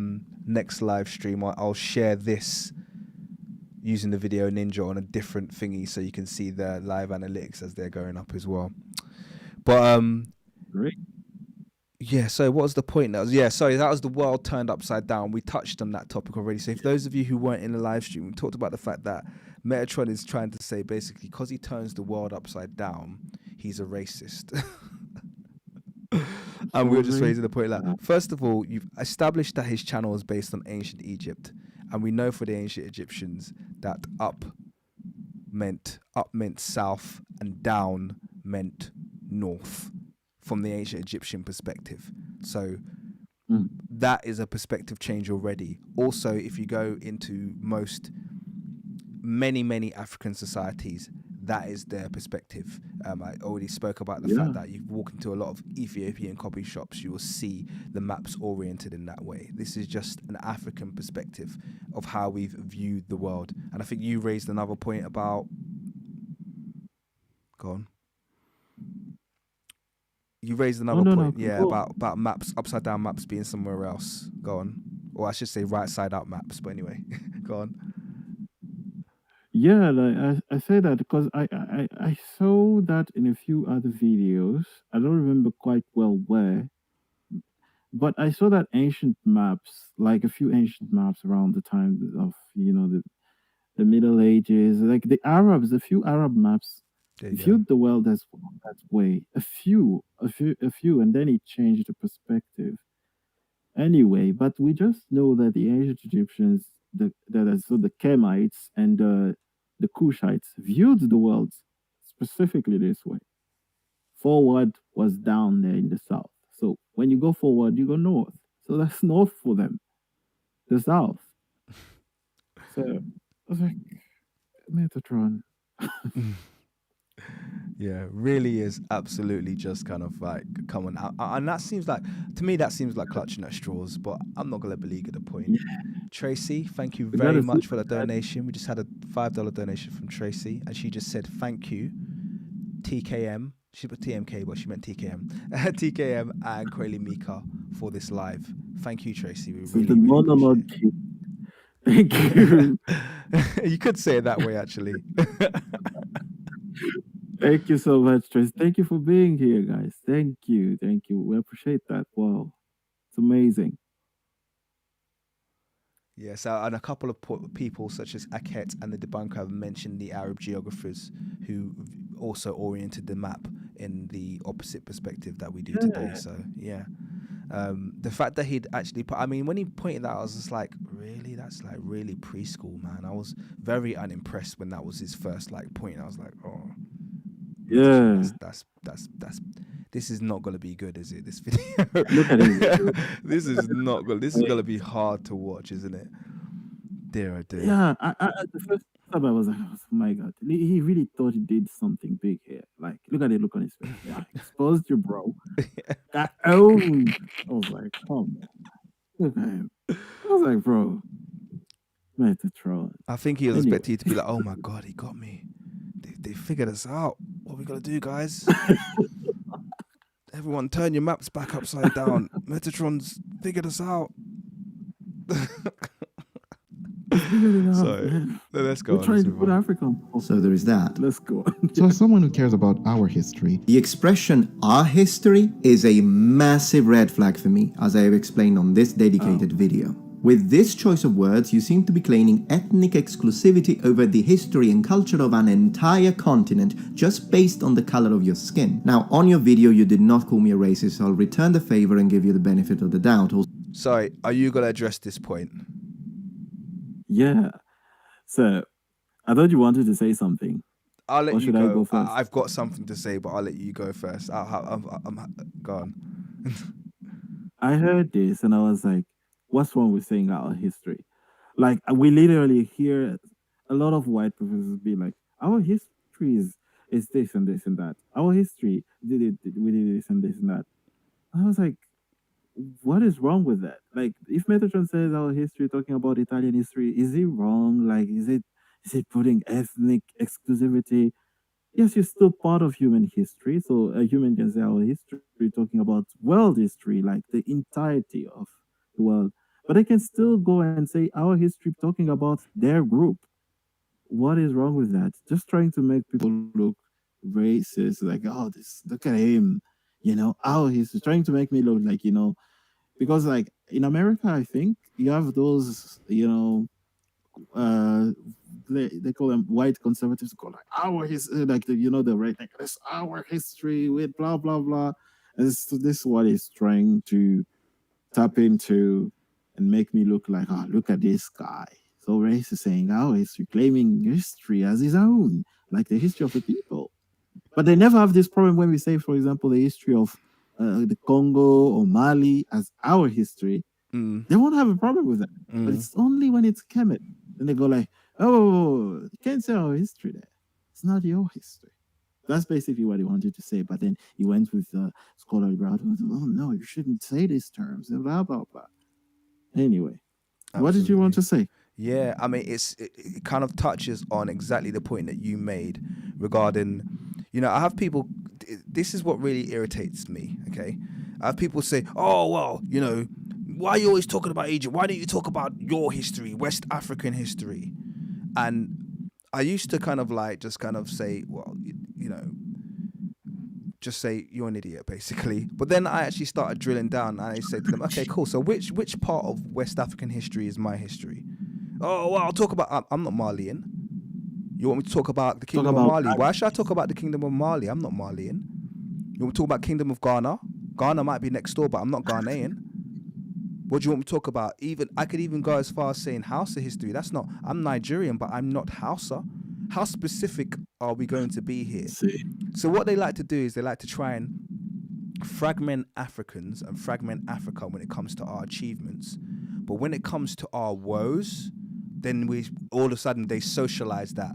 next live stream, I'll share this using the Video Ninja on a different thingy so you can see the live analytics as they're going up as well. But Great. Yeah, so what was the point? That was the world turned upside down. We touched on that topic already. So if those of you who weren't in the live stream, we talked about the fact that Metatron is trying to say basically because he turns the world upside down, he's a racist. And we were just raising the point like, first of all, you've established that his channel is based on ancient Egypt, and we know for the ancient Egyptians that up meant south and down meant north from the ancient Egyptian perspective. So that is a perspective change already. Also, if you go into many African societies, that is their perspective. I already spoke about the fact that you walk into a lot of Ethiopian copy shops, you will see the maps oriented in that way. This is just an African perspective of how we've viewed the world. And I think you raised another point about... Go on. You raised another point, about maps, upside down maps being somewhere else. Go on. Or I should say right side up maps, but anyway, go on. Yeah, like I say that because I saw that in a few other videos. I don't remember quite well where, but I saw that ancient maps, like a few ancient maps around the time of the Middle Ages, like the Arabs, a few Arab maps There you go. viewed the world as that way. A few, and then it changed the perspective. Anyway, but we just know that the ancient Egyptians, so the Kemites and the Kushites viewed the world specifically this way. Forward was down there in the south. So when you go forward, you go north. So that's north for them, the south. So I was like, Metatron. Yeah, really is absolutely just kind of like come on, and that seems like, to me, that seems like clutching at straws. But I'm not gonna beleaguer the point. Yeah, Tracy, thank you we got very a much for super the chat. donation. We just had a $5 donation from Tracy, and she just said thank you, TKM. She put TMK, but she meant TKM. TKM and Kuellimika for this live. Thank you, Tracy. We So the really, really appreciate monologue king. Thank you. it. You could say it that way, actually. Thank you so much, Trace. Thank you for being here, guys. Thank you. Thank you. We appreciate that. Wow. It's amazing. Yes, and a couple of people such as Aket and the Debunker have mentioned the Arab geographers who also oriented the map in the opposite perspective that we do today. Yeah. So yeah, the fact that he'd actually put, I mean, when he pointed that out, I was just like, really? That's like really preschool, man. I was very unimpressed when that was his first like point. I was like, oh, Metatron, Yeah. that's this is not gonna be good, is it? This video, Look at him. this is not good. This is gonna be hard to watch, isn't it? Dear, oh dear. Yeah. The first time oh my God. He really thought he did something big here. Like, look at the look on his face. Yeah. Exposed you, bro. Got owned. I was like, come on. Look at him. I was like, bro, Metatron. I think he was Anyway. expecting you to be like, oh my god, he got me. They figured us out. What are we gonna do, guys? Everyone turn your maps back upside down. Metatron's figured us out. Figured it out, So man. let's go We're on. trying Let's to move put on. Africa on top. So there is that. Let's go on. So, as someone who cares about our history, The expression our history is a massive red flag for me, as I have explained on this dedicated video. With this choice of words, you seem to be claiming ethnic exclusivity over the history and culture of an entire continent just based on the color of your skin. Now, on your video, you did not call me a racist, so I'll return the favor and give you the benefit of the doubt. Sorry, are you gonna address this point? Yeah. So I thought you wanted to say something. I'll let Or you should I go. go first? I've got something to say, but I'll let you go first. I'm gone. I heard this and I was like, what's wrong with saying our history? Like, we literally hear a lot of white professors be like, our history is this and this and that. Our history we did this and this and that. I was like, what is wrong with that? Like, if Metatron says our history, talking about Italian history, is he wrong? Like, is it putting ethnic exclusivity? Yes, you're still part of human history. So a human can say our history, talking about world history, like the entirety of the world. But they can still go and say our history, talking about their group. What is wrong with that? Just trying to make people look racist, like, oh, this, look at him, our history, trying to make me look like, because like in America, I think you have those, uh, they call them white conservatives, call like our history, like the right, like this our history with blah blah blah. And this is what he's trying to tap into and make me look like, oh, look at this guy. So racist, saying our history, claiming history as his own, like the history of the people. But they never have this problem when we say, for example, the history of the Congo or Mali as our history. They won't have a problem with that. But it's only when it's Kemet. Then they go like, oh, you can't say our history there. It's not your history. That's basically what he wanted to say. But then he went with scholarly route. Oh, no, you shouldn't say these terms. Blah, blah, blah. Anyway, what did you want to say? Yeah, I mean, it kind of touches on exactly the point that you made regarding, I have people, this is what really irritates me, okay? I have people say, oh, well, why are you always talking about Egypt? Why don't you talk about your history, West African history? And I used to kind of like just kind of say, well, you know, just say you're an idiot, basically. But then I actually started drilling down, and I said to them, okay, cool. So which part of West African history is my history? Oh, well, I'll talk about. I'm not Malian. You want me to talk about the Talk Kingdom of about Mali? Why should I talk about the Kingdom of Mali? I'm not Malian. You want me to talk about Kingdom of Ghana? Ghana might be next door, but I'm not Ghanaian. What do you want me to talk about? Even I could even go as far as saying Hausa history. That's not. I'm Nigerian, but I'm not Hausa. How specific are we going to be here? see. So what they like to do is they like to try and fragment Africans and fragment Africa when it comes to our achievements. But when it comes to our woes, then we all of a sudden they socialize that.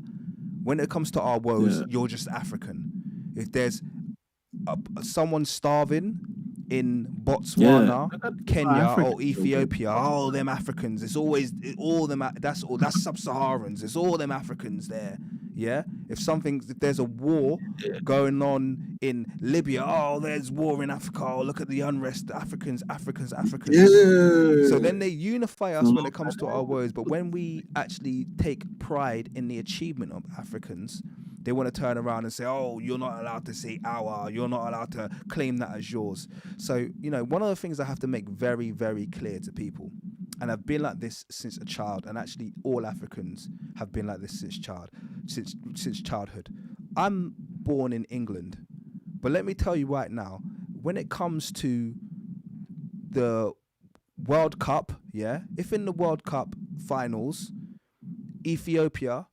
When it comes to our woes, you're just African. If there's someone starving in Botswana, Kenya, or Ethiopia, all them Africans. It's always all them. That's sub-Saharans. It's all them Africans there. Yeah. If there's a war going on in Libya, oh, there's war in Africa. Oh, look at the unrest. Africans. Yeah. So then they unify us when it comes to our woes. But when we actually take pride in the achievement of Africans, they want to turn around and say, oh, you're not allowed to say our, you're not allowed to claim that as yours. So, you know, one of the things I have to make very, very clear to people, and I've been like this since a child, and actually all Africans have been like this since childhood. I'm born in England, but let me tell you right now, when it comes to the World Cup, if in the World Cup finals, Ethiopia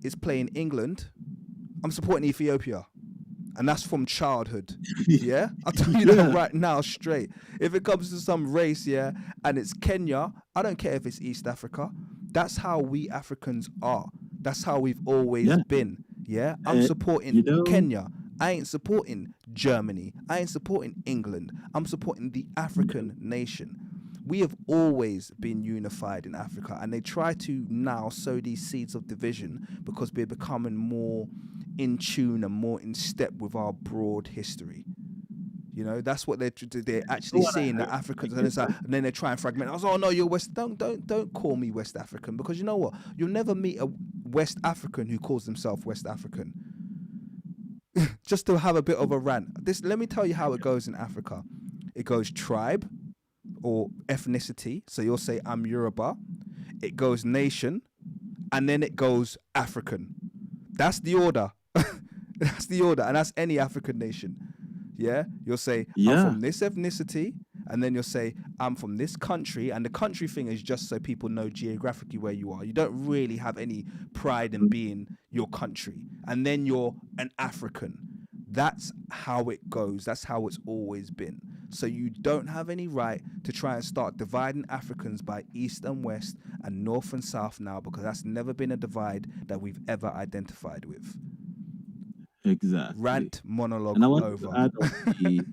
is playing England, I'm supporting Ethiopia. And that's from childhood. Yeah? I'll tell you that right now straight. If it comes to some race, and it's Kenya, I don't care if it's East Africa. That's how we Africans are. That's how we've always been. Yeah? I'm supporting Kenya. I ain't supporting Germany. I ain't supporting England. I'm supporting the African nation. We have always been unified in Africa, and they try to now sow these seeds of division because we're becoming more in tune and more in step with our broad history. You know, that's what they're actually seeing, that Africans, and then they try and fragment us. Oh no, you're West. Don't call me West African, because you know what? You'll never meet a West African who calls himself West African. Just to have a bit of a rant. Let me tell you how it goes in Africa. It goes tribe or ethnicity. So you'll say I'm Yoruba. It goes nation, and then it goes African. That's the order. That's the order, and that's any African nation. Yeah, you'll say I'm from this ethnicity, and then you'll say I'm from this country, and the country thing is just so people know geographically where you are. You don't really have any pride in being your country, and then you're an African. That's how it goes. That's how it's always been. So you don't have any right to try and start dividing Africans by East and West and North and South now, because that's never been a divide that we've ever identified with. Exactly. Rant monologue and I want over. to add on the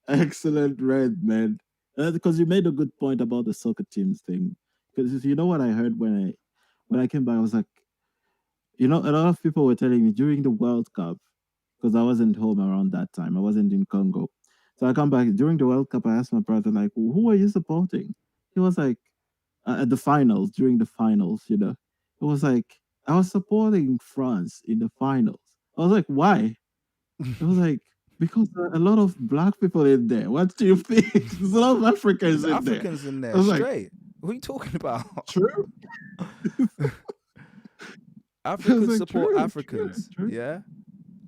excellent red, man. Because you made a good point about the soccer teams thing. Because you know what I heard when I came back, I was like, you know, a lot of people were telling me during the World Cup, because I wasn't home around that time. I wasn't in Congo. So I come back during the World Cup. I asked my brother, like, who are you supporting? He was like, at the finals, during the finals, you know, it was like, I was supporting France in the finals. I was like, why? It was like, because there are a lot of black people in there. What do you think? There's a lot of Africans in there. Africans in there, I was like, straight. What are you talking about? true. Africans like, support true, Africans. true. Yeah,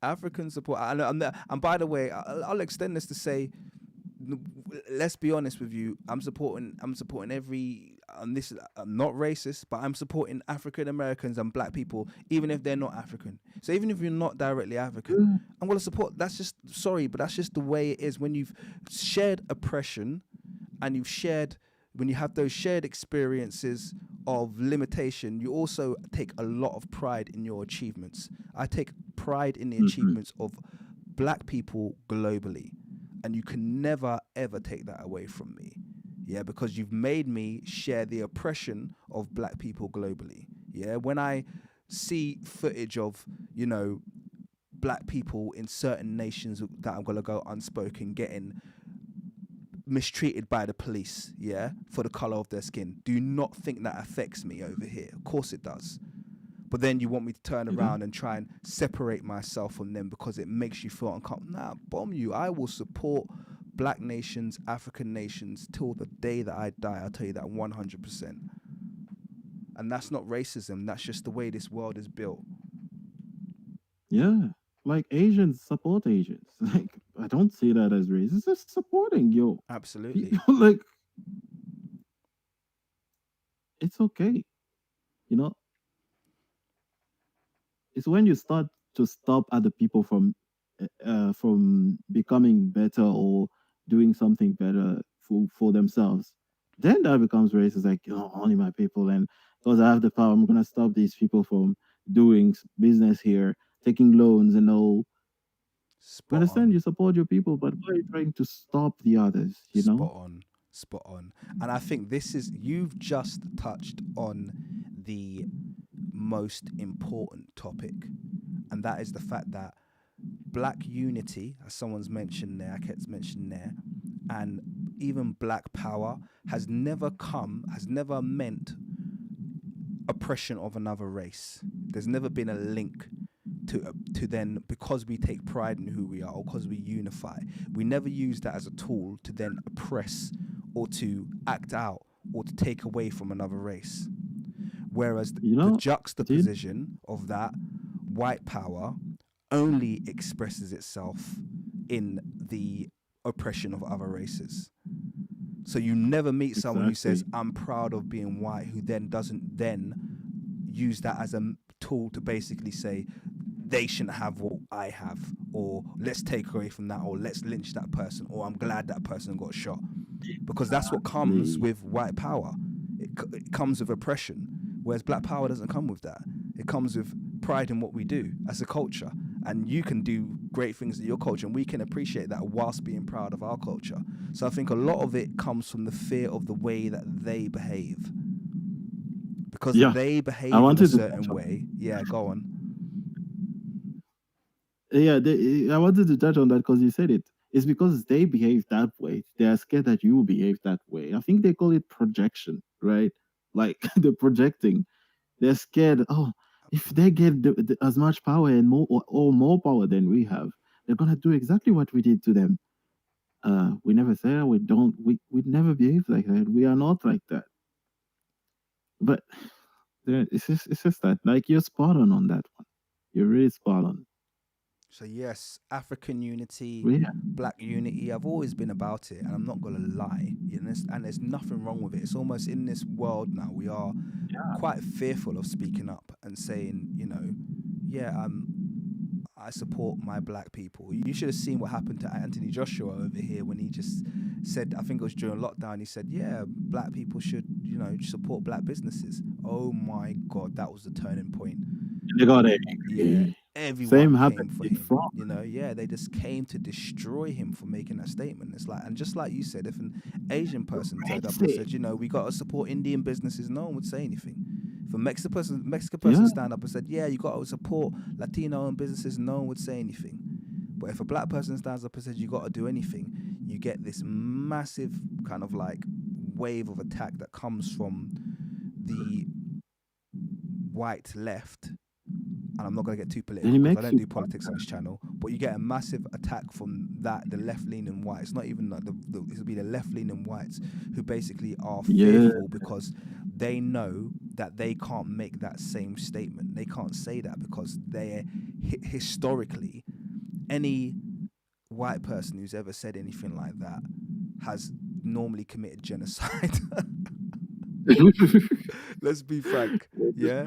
Africans support. And by the way, I'll extend this to say, let's be honest with you. I'm supporting every. And this is not racist, but I'm supporting African Americans and black people, even if they're not African. So even if you're not directly African, I'm gonna support. That's just but that's just the way it is. When you've shared oppression, and when you have those shared experiences of limitation, you also take a lot of pride in your achievements. I take pride in the achievements of black people globally, and you can never ever take that away from me. Yeah, because you've made me share the oppression of black people globally. Yeah, when I see footage of, you know, black people in certain nations that I'm gonna go unspoken, getting mistreated by the police, yeah, for the color of their skin. Do you not think that affects me over here? Of course it does. But then you want me to turn You know? around and try and separate myself from them because it makes you feel uncomfortable. Nah, bomb you. I will support black nations, African nations till the day that I die. I'll tell you that 100%. And that's not racism. That's just the way this world is built. Yeah. Like Asians support Asians. Like I don't see that as racist. It's just supporting yo. Absolutely. Like it's okay. You know, it's when you start to stop other people from becoming better or doing something better for themselves, then that becomes racist. Like, only my people, and because I have the power, I'm gonna stop these people from doing business here, taking loans and all. You Spot understand? on. You support your people, but why are you trying to stop the others? You know? Spot on. Spot on. And I think you've just touched on the most important topic. And that is the fact that black unity, as someone's mentioned there, Ket's mentioned there, and even black power has never meant oppression of another race. There's never been a link to then, because we take pride in who we are or because we unify, we never use that as a tool to then oppress or to act out or to take away from another race. Whereas You the know, dude. juxtaposition of that white power only expresses itself in the oppression of other races. So you never meet someone who says, Exactly. I'm proud of being white, who then doesn't then use that as a tool to basically say, they shouldn't have what I have, or let's take away from that, or let's lynch that person, or I'm glad that person got shot. Because that's what comes with white power. It comes with oppression, whereas black power doesn't come with that. It comes with pride in what we do as a culture. And you can do great things in your culture, and we can appreciate that whilst being proud of our culture. So I think a lot of it comes from the fear of the way that they behave. Because Yeah, they I behave in a wanted to touch certain on. way. Yeah, go on. Yeah, I wanted to touch on that because you said it. It's because they behave that way. They are scared that you will behave that way. I think they call it projection, right? Like they're projecting. They're scared. Oh, if they get as much power and more or more power than we have, they're gonna do exactly what we did to them. We never say we don't. We never behave like that. We are not like that. But it's just that like you're spot on that one. You're really spot on. So yes, African unity, Yeah. black unity. I've always been about it, and I'm not gonna lie. And there's nothing wrong with it. It's almost in this world now we are quite fearful of speaking up and saying, yeah, I support my black people. You should have seen what happened to Anthony Joshua over here when he just said, I think it was during lockdown, he said, yeah, black people should, support black businesses. Oh my God, that was the turning point. They got it. Yeah, Same everyone came happened for in him. France. Yeah, they just came to destroy him for making that statement. It's like, and just like you said, if an Asian person turned up and Racist. said, we got to support Indian businesses, no one would say anything. If a Mexican person Yeah. stand up and said, yeah, you got to support Latino-owned businesses, no one would say anything. But if a black person stands up and says you got to do anything, you get this massive kind of like wave of attack that comes from the white left. And I'm not going to get too And political it because I makes don't you do politics on this channel, but you get a massive attack from the left-leaning whites. Not even like it'll be the left-leaning whites who basically are yeah. fearful because they know that they can't make that same statement. They can't say that because they historically, any white person who's ever said anything like that has normally committed genocide. Let's be frank. Yeah.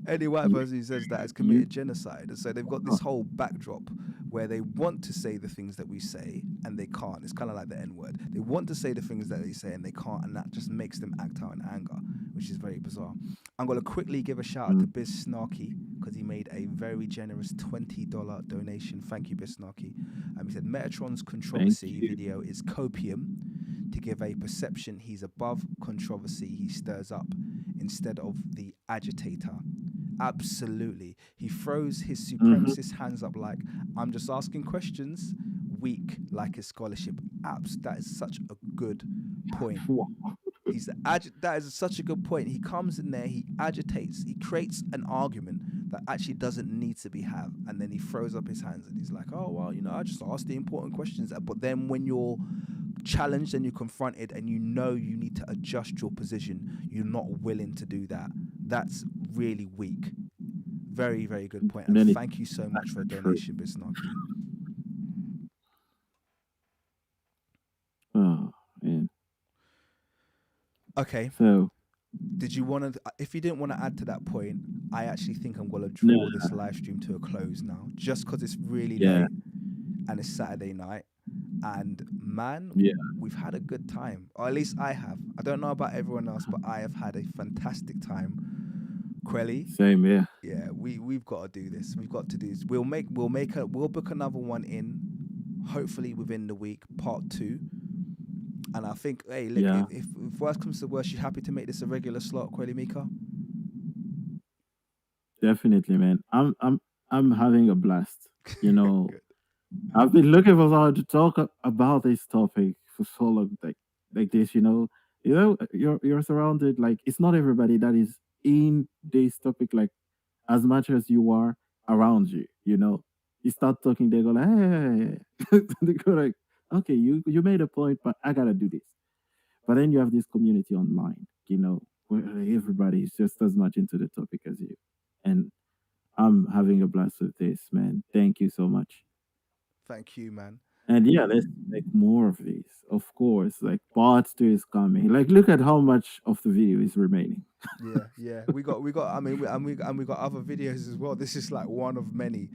Any white person who says that has You committed genocide. And so they've got this whole backdrop where they want to say the things that we say and they can't. It's kind of like the N-word. They want to say the things that they say and they can't, and that just makes them act out in anger, which is very bizarre. I'm going to quickly give a shout out to Biz Snarky because he made a very generous $20 donation. Thank you, Biz Snarky. He said Metatron's controversy video is copium to give a perception he's above controversy he stirs up instead of the agitator. Absolutely. He throws his supremacist hands up like, I'm just asking questions, weak like his scholarship. That is such a good point. Wow. That is such a good point. He comes in there, he agitates, he creates an argument that actually doesn't need to be had, and then he throws up his hands and he's like, "Oh well, I just asked the important questions." But then when you're challenged and you're confronted and you need to adjust your position, you're not willing to do that. That's really weak. Very, very good point. And And then thank you so much for the true. donation, Bisnarki. Oh man. Okay. So Did you want to, if you didn't want to add to that point, I actually think I'm going to no, draw this live stream to a close now, just because it's really yeah, late and it's Saturday night. And man, yeah, we've had a good time, or at least I have. I don't know about everyone else, but I have had a fantastic time. Quelly, same, yeah. yeah, we've got to do this. We've got to do this. We'll book another one in, hopefully within the week, part 2. And I think, hey, look, Yeah, if worst comes to worst, you happy to make this a regular slot, Kuellimika? definitely, man. I'm having a blast. You know, Good. I've been looking for someone to talk about this topic for so long, like this. You're surrounded. Like it's not everybody that is in this topic like as much as you are around you. You know, you start talking, they go like, hey, they go like, okay, you made a point, but I gotta do this. But then you have this community online. You know, where everybody is just as much into the topic as you, and I'm having a blast with this, man. Thank you so much. Thank you, man. And yeah, let's make more of these. Of course, like part 2 is coming. Like, look at how much of the video is remaining. Yeah. We got. I mean, we got other videos as well. This is like one of many.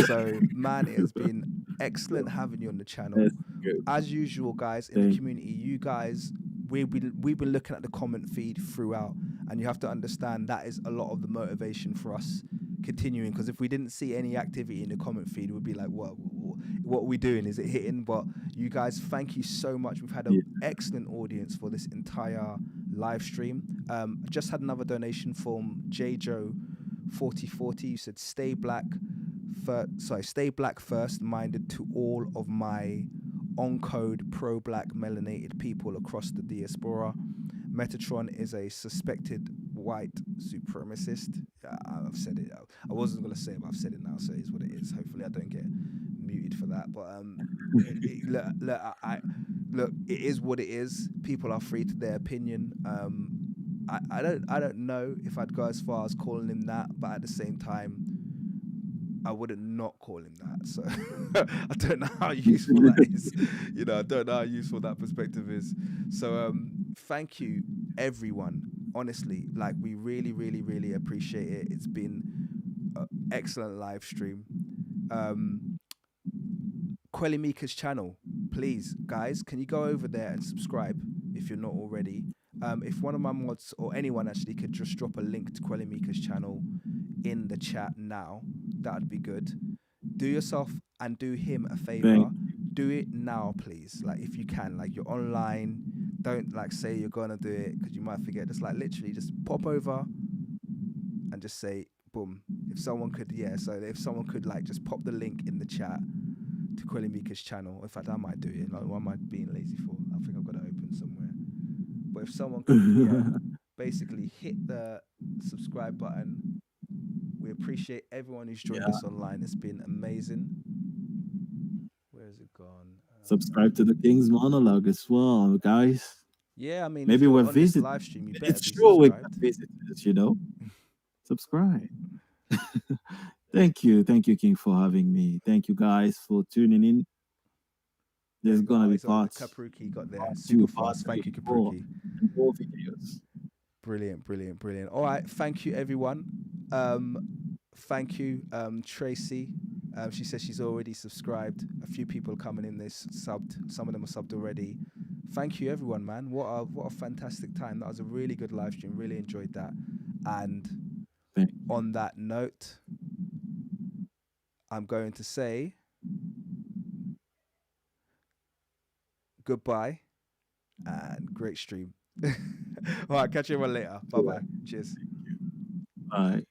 So, man, it has been excellent having you on the channel. That's good. As usual, guys, in the Thank community, you guys, we've been looking at the comment feed throughout, and you have to understand that is a lot of the motivation for us continuing. Because if we didn't see any activity in the comment feed, we'd be like, what are we doing? Is it hitting? But you guys, thank you so much. We've had you. an excellent audience for this entire live stream. Just had another donation from JJo 4040. You said stay black stay black first minded to all of my on code pro black melanated people across the diaspora. Metatron is a suspected white supremacist. I've said it. I wasn't gonna say it, but I've said it now, so it's what it is. Hopefully, I don't get muted for that. But look, it is what it is. People are free to their opinion. I don't know if I'd go as far as calling him that, but at the same time, I wouldn't not call him that. So I don't know how useful that is. I don't know how useful that perspective is. So thank you, everyone. Honestly, like we really, really, really appreciate it. It's been an excellent live stream. Kuellimika's channel, please, guys, can you go over there and subscribe if you're not already? If one of my mods or anyone actually could just drop a link to Kuellimika's channel in the chat now, that'd be good. Do yourself and do him a favor. Do it now, please. Like if you can, like you're online, don't like say you're gonna do it because you might forget. Just like literally just pop over and just say boom. If someone could like just pop the link in the chat to Kuellimika's channel. In fact, I might do it. Like, what am I being lazy for? I think I've got it open somewhere. But if someone could, basically hit the subscribe button. We appreciate everyone who's joined us online. It's been amazing. Where has it gone? Subscribe to the King's Monologue as well, guys. Yeah, I mean, if Maybe you're we're on this visiting. live stream, you better It's be true we got subscribed. visitors, Subscribe. Thank you, King, for having me. Thank you, guys, for tuning in. There's gonna be parts. Kapruki got there Part super 2, part fast. 3, Thank you, 4, Kapruki. and more videos. Brilliant. All right, thank you, everyone. Thank you, Tracy. She says she's already subscribed. A few people coming in, they subbed. Some of them are subbed already. Thank you, everyone, man. What a fantastic time. That was a really good live stream. Really enjoyed that. And on that note, I'm going to say goodbye and great stream. All right, catch you everyone later. Bye-bye. Cheers. Bye.